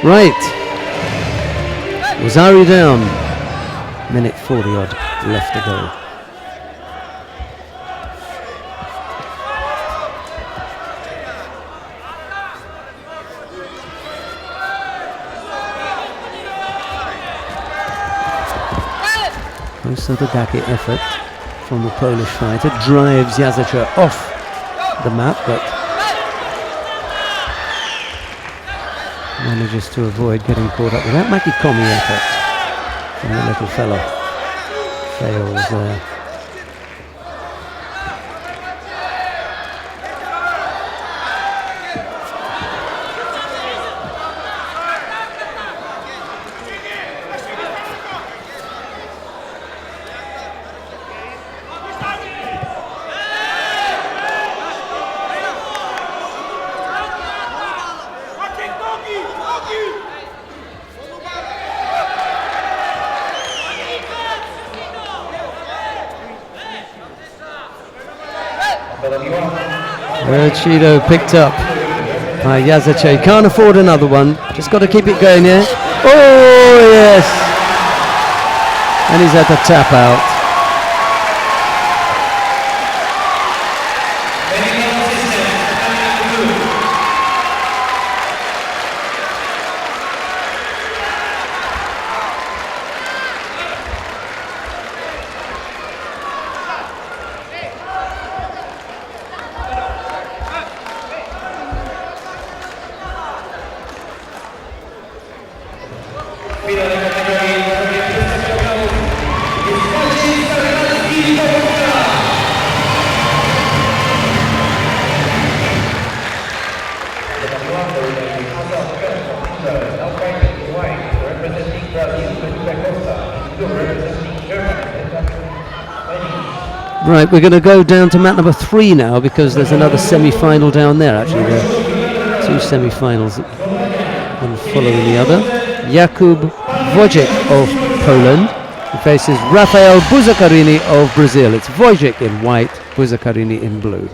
Right. Wazari down. Minute 40 odd left to go. Most of the Daki effort from the Polish fighter drives Yazacha off the mat, but manages to avoid getting caught up with that. Makikomi effort from the little fella fails there. Chido picked up by Yazache. Can't afford another one. Just got to keep it going, yeah? Oh, yes! And he's at the tap out. Right, we're going to go down to mat number 3 now, because there's another semi-final down there. Actually, there are 2 semi-finals, one following the other. Jakub Wojcik of Poland faces Rafael Buzakarini of Brazil. It's Wojcik in white, Buzakarini in blue.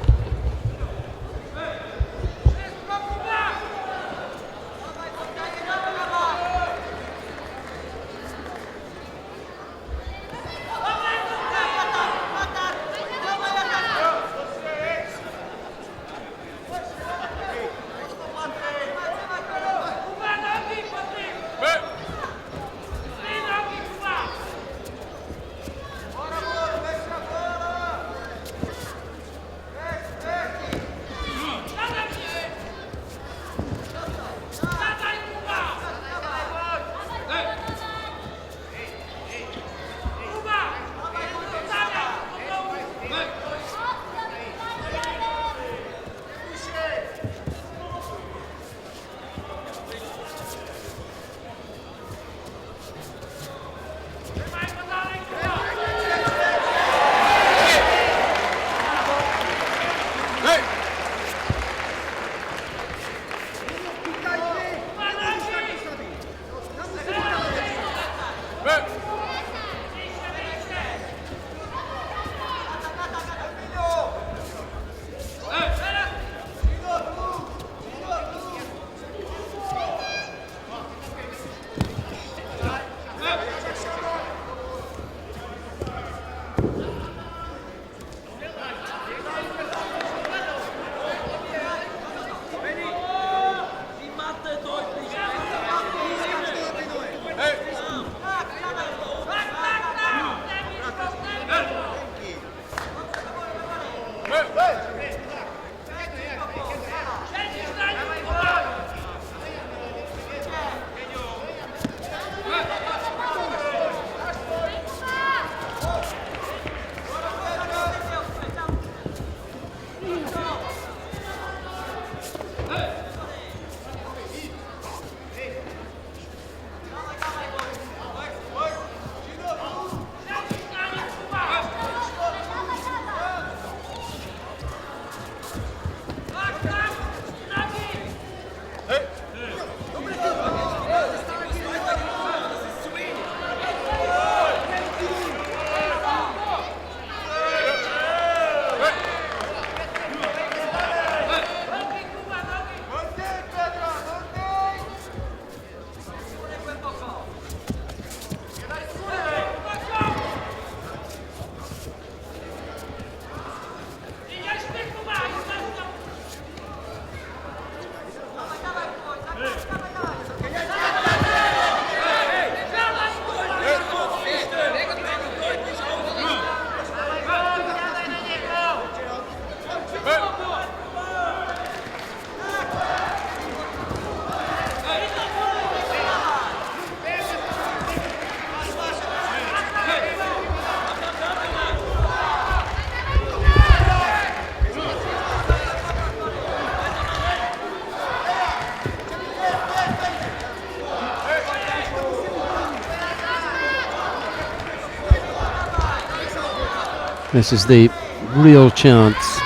This is the real chance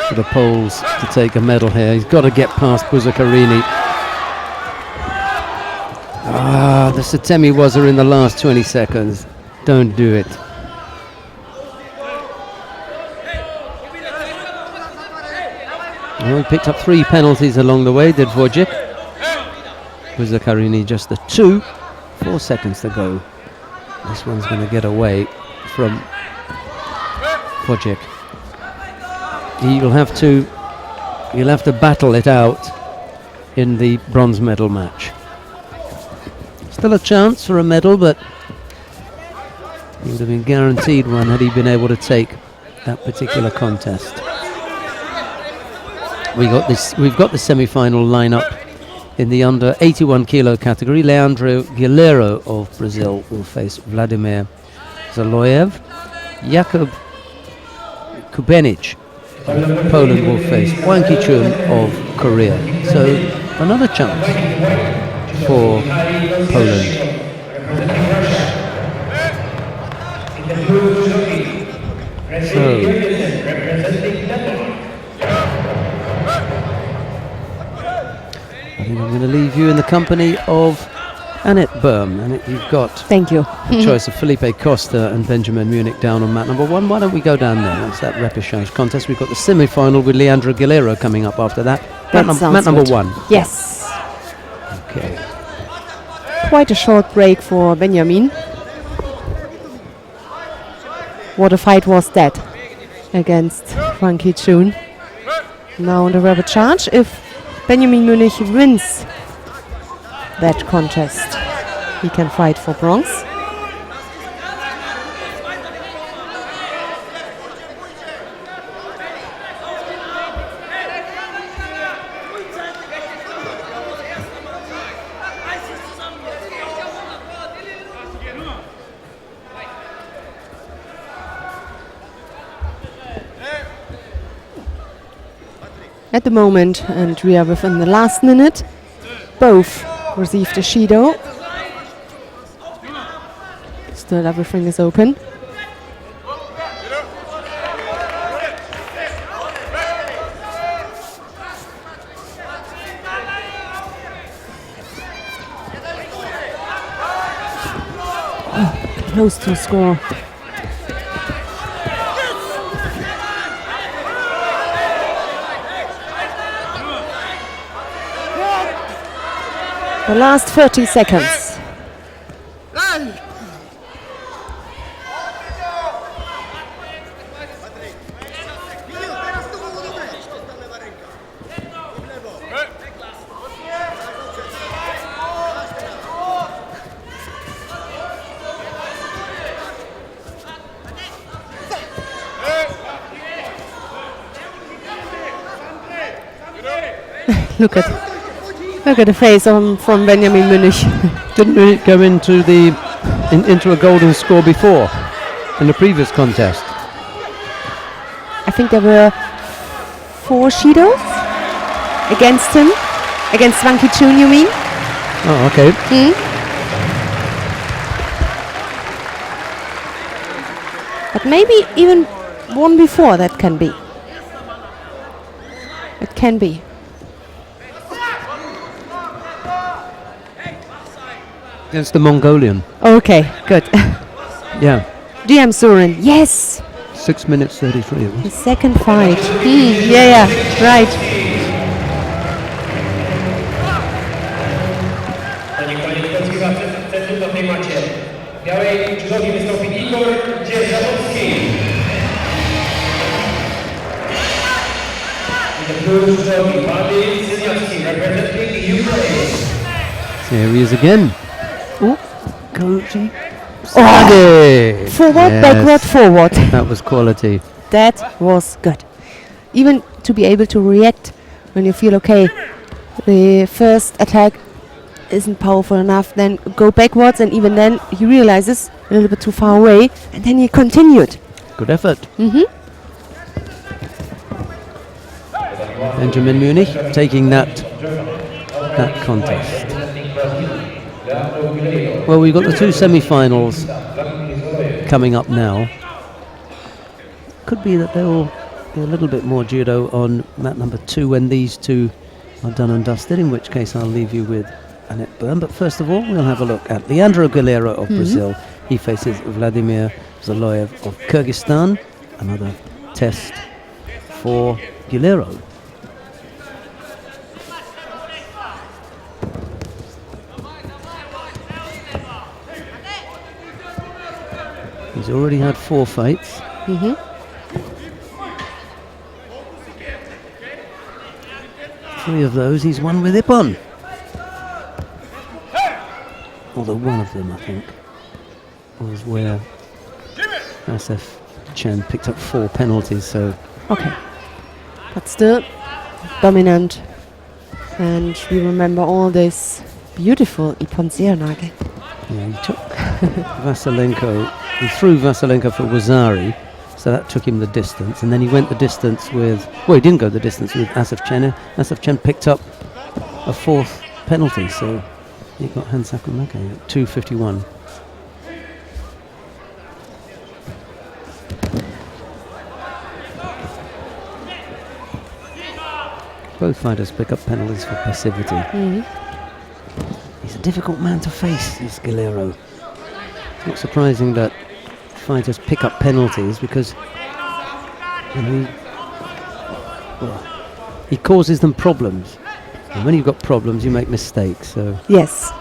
for the Poles to take a medal here. He's got to get past Buzakarini. The Satemi Waza in the last 20 seconds. Don't do it. Well, he picked up 3 penalties along the way, did Wojcik. Buzakarini just the 2. 4 seconds to go. This one's going to get away from Wojcik. He'll have to battle it out in the bronze medal match. Still a chance for a medal, but he would have been guaranteed one had he been able to take that particular contest. We've got the semi-final lineup in the under 81 kilo category. Leandro Guilherme of Brazil will face Vladimir Zaloyev. Jakub Kubenic of Poland will face Hwang Ki-chun of Korea. So another chance for Poland. So I think I'm going to leave you in the company of Annette Berm. Annette, you've got Thank you. the choice of Felipe Costa and Benjamin Munich down on mat number 1. Why don't we go down there? That's that repechage contest. We've got the semi-final with Leandro Guilherme coming up after that. That Mat sounds number good. 1. Yes. Okay. Quite a short break for Benjamin. What a fight was that against Hwang Ki-chun. Now on the rubber charge. If Benjamin Munich wins that contest, he can fight for bronze. At the moment, and we are within the last minute, both received a Shido. Still everything is open. Close to score. The last 30 seconds. Look at the face from Benjamin Munich. Didn't Munich go into into a golden score before in the previous contest? I think there were 4 Shidos against him. Against Hwang Ki-chun, you mean? Oh, okay. But maybe even one before that can be. It can be. Against the Mongolian. Okay, good. Yeah. DM Surin, yes! 6 minutes 33 it The was. second fight. Yeah, right. Panie kwalifikacji w tej macie. W białej judowi wystąpi Igor Dzierżawowski. In the blue judowi Paddy Syniawski representing Ukraine. Here he is again. Oh, Koji. Forward, backward, forward. That was quality. That was good. Even to be able to react when you feel okay, the first attack isn't powerful enough, then go backwards, and even then he realizes a little bit too far away, and then he continued. Good effort. Benjamin Munich taking that contest. Well, we've got the 2 semi-finals coming up now. could be that there will be a little bit more judo on mat number 2 when these two are done and dusted, in which case I'll leave you with Annette Byrne. But first of all, we'll have a look at Leandro Galera of Brazil. He faces Vladimir Zaloyev of Kyrgyzstan. Another test for Galero. He's already had 4 fights. Three of those he's won with Ippon. Although one of them, I think, was where Asif Chen picked up 4 penalties, so... Okay. But still dominant. And we remember all this beautiful Ippon Seoinage. Yeah, he took Vasilenko. He threw Vasilenko for Wazari, so that took him the distance. And then he went the distance with... Well, he didn't go the distance with Asif Chen. Asif Chen picked up a 4th penalty, so he got Hansaku Make at 2:51. Both fighters pick up penalties for passivity. He's a difficult man to face, this Galero. It's not surprising that fighters pick up penalties because he causes them problems. And when you've got problems, you make mistakes. So Yes.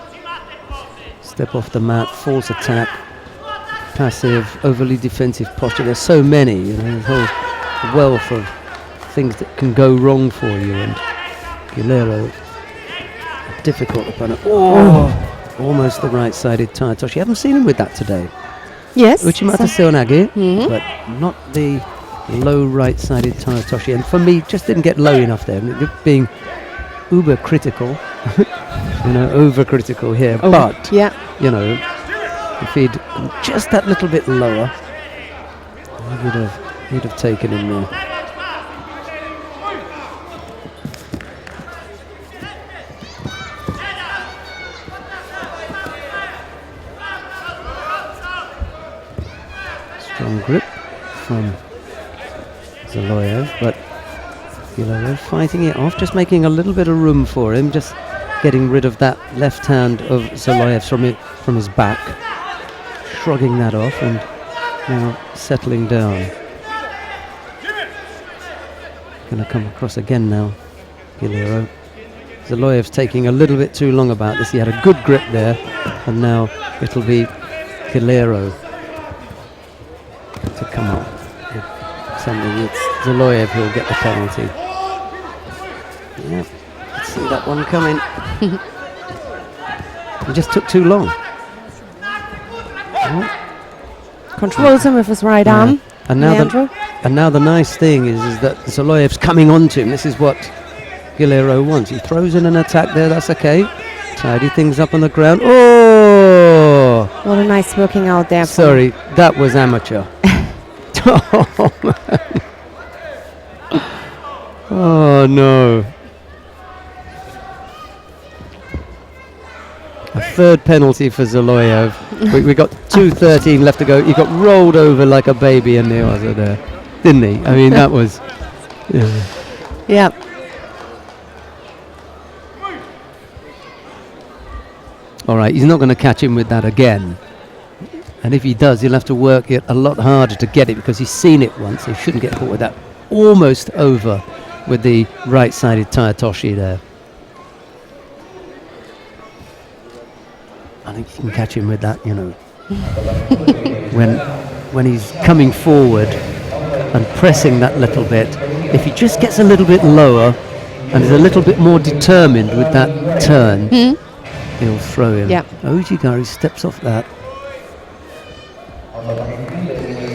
step off the mat, false attack, passive, overly defensive posture. There's so many, there's a whole wealth of things that can go wrong for you. And Galero, a difficult opponent. Almost the right-sided Taitoshi. You haven't seen him with that today. Yes. Uchimata Seoinage, but not the low right-sided Taitoshi. And for me, just didn't get low enough there. Being uber critical, over critical here. But yeah. If he'd just that little bit lower, he'd have taken him there. Strong grip from Zaloyev, but Galero fighting it off, just making a little bit of room for him, just getting rid of that left hand of Zaloyev from his back, shrugging that off and now settling down. Going to come across again now, Galero. Zaloyev's taking a little bit too long about this. He had a good grip there, and now it'll be Galero to come up with something. It's Zaloyev who'll get the penalty. Yeah, let's see that one coming. He just took too long. Controls him with his right arm. And now the nice thing is that Zaloyev's coming onto him. This is what Galero wants. He throws in an attack there, that's okay. Tidy things up on the ground. Oh! What a nice working out there. Sorry, that was amateur. Oh, man. Oh, no. A 3rd penalty for Zaloyev. we got 2:13 left to go. He got rolled over like a baby in the other there, didn't he? I mean, that was... Yeah. All right, he's not going to catch him with that again. And if he does, he'll have to work it a lot harder to get it because he's seen it once. He shouldn't get caught with that. Almost over with the right-sided Taitoshi there. I think you can catch him with that, when he's coming forward and pressing that little bit. If he just gets a little bit lower and is a little bit more determined with that turn, he'll throw him. Yeah. Ojigari steps off that.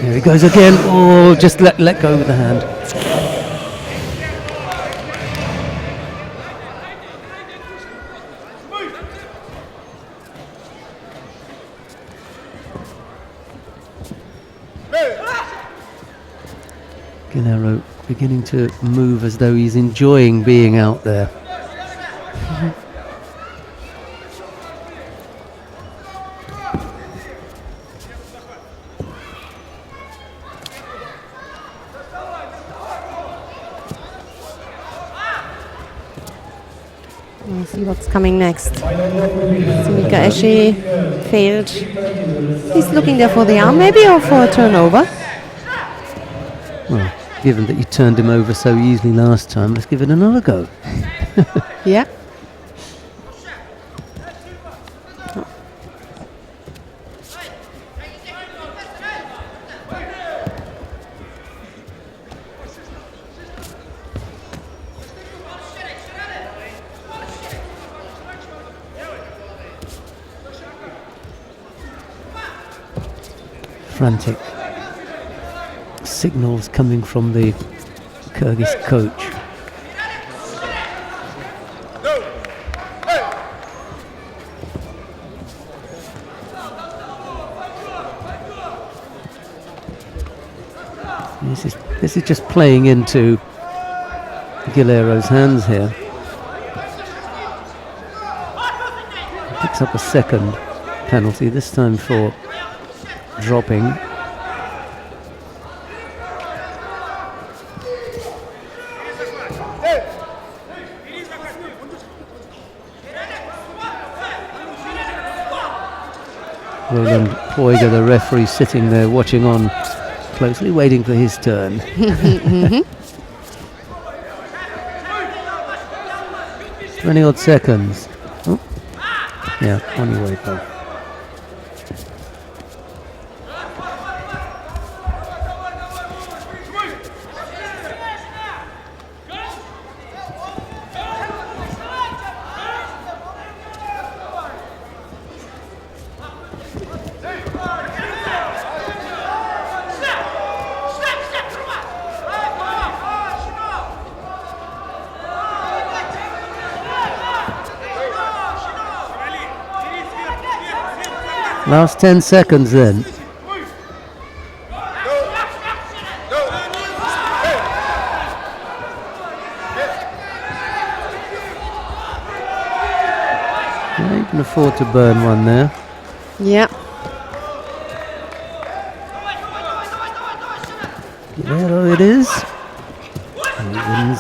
Here he goes again. Oh, just let go with the hand. Galero beginning to move as though he's enjoying being out there. We'll see what's coming next. Final block will be held Mika Esche failed. He's looking there for the arm maybe or for a turnover. Well, given that you turned him over so easily last time, let's give it another go. Yeah. Frantic signals coming from the Kyrgyz coach. This is just playing into Gilero's hands here. Picks up a second penalty, this time for dropping. Roland Poiger, the referee, sitting there watching on closely, waiting for his turn. 20 odd seconds. Oh. Yeah, on your way, Paul. Last 10 seconds then. Yeah, you can afford to burn one there. Yeah. There it is. And he wins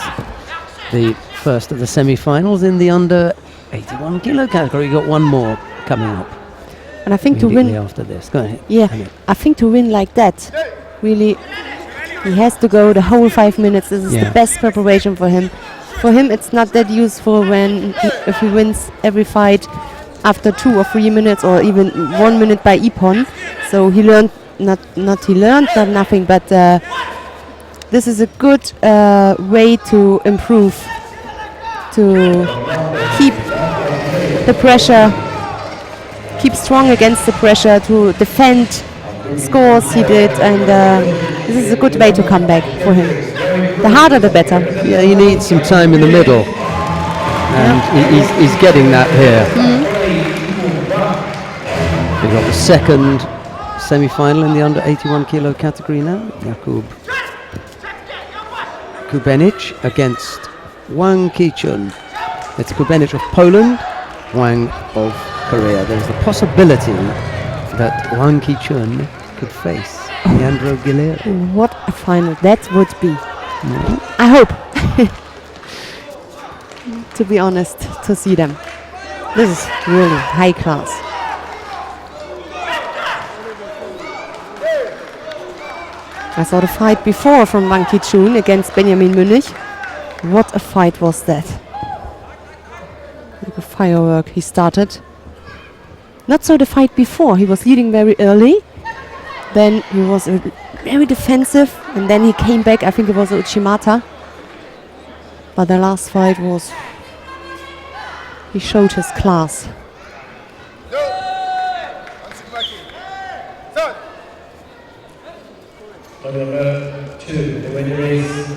the first of the semi-finals in the under 81 kilo category. Got one more coming up. And I think to immediately win, after this. Go ahead. yeah, Annie. I think to win like that, really, he has to go the whole 5 minutes. This is Yeah. the best preparation for him. For him, it's not that useful when if he wins every fight after 2 or 3 minutes or even 1 minute by Ippon. So he learned not nothing, but this is a good way to improve, to keep the pressure. Keep strong against the pressure, to defend scores he did, and this is a good way to come back for him. The harder the better. Yeah, he needs some time in the middle. And he's getting that here. We've got the second semi-final in the under 81 kilo category now. Jakub Kubenic against Wang Kichun. It's Kubenic of Poland, Wang of Korea. There's the possibility that Wang Kichun could face Leandro Gilero. What a final that would be. I hope, to be honest, to see them. This is really high class. I saw the fight before from Wang Kichun against Benjamin Münich. What a fight was that. Like a firework he started. Not so the fight before. He was leading very early. Then he was very defensive. And then he came back. I think it was Uchimata. But the last fight was... He showed his class. On number 2, the winner is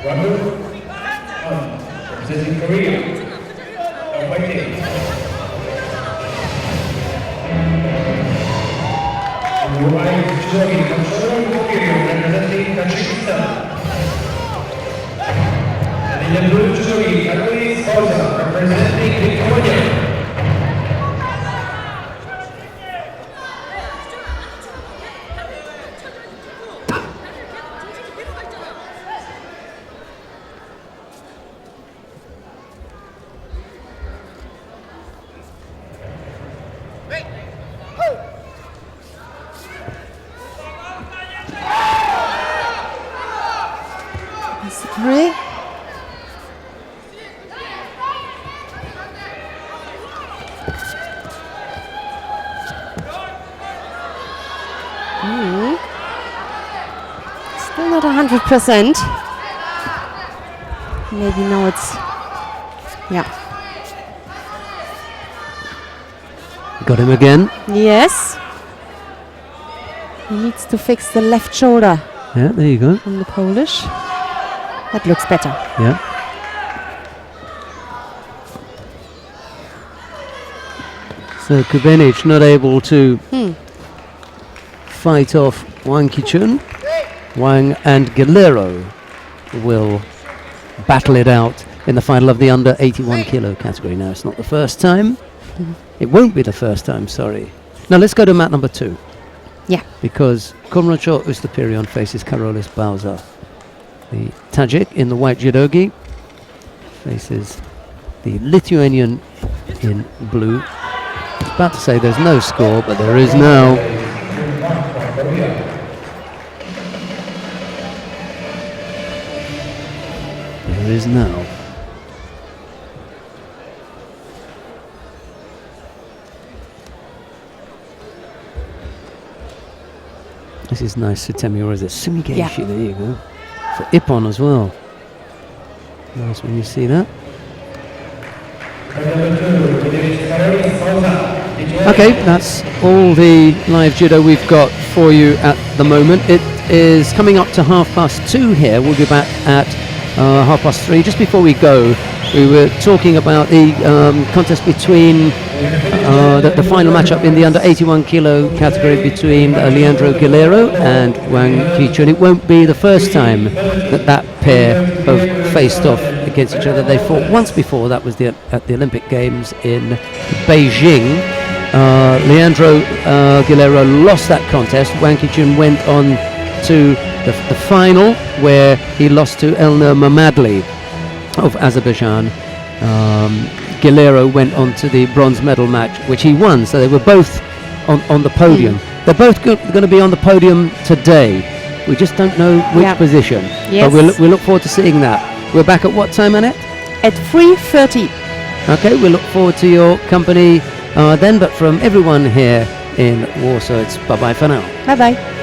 Ramu representing Korea. Now fighting. Representing Tajikistan. And in the blue jury, representing Lithuania. 100%. Maybe now it's, yeah. Got him again. Yes. He needs to fix the left shoulder Yeah, there you go. on the Polish. That looks better. Yeah. So Kubenic not able to fight off Wang Qichun. Wang and Guerrero will battle it out in the final of the under 81 kilo category. Now, it's not the first time. It won't be the first time, sorry. Now, let's go to mat number 2. Yeah. Because Komrocho Ustapirion faces Karolis Bauza. The Tajik in the white judogi faces the Lithuanian in blue. I was about to say there's no score, but there is now. There is now. This is nice, Sutemi, or is it Sumigeishi? Yeah. There you go. For Ippon as well. Nice when you see that. Okay, that's all the live judo we've got for you at the moment. It is coming up to 2:30 here. We'll be back at 3:30. Just before we go, we were talking about the contest between the final matchup in the under 81 kilo category between Leandro Guerrero and Wang Qichun. It won't be the first time that pair have faced off against each other. They fought once before. That was at the Olympic Games in Beijing. Leandro Guerrero lost that contest. Wang Qichun went on to the final, where he lost to Elnur Mamadli of Azerbaijan. Guerrero went on to the bronze medal match, which he won, so they were both on the podium. They're both going to be on the podium today. We just don't know which position. Yes. But we look forward to seeing that. We're back at what time, Annette? At 3:30. Okay, we look forward to your company then, but from everyone here in Warsaw, it's bye-bye for now. Bye-bye.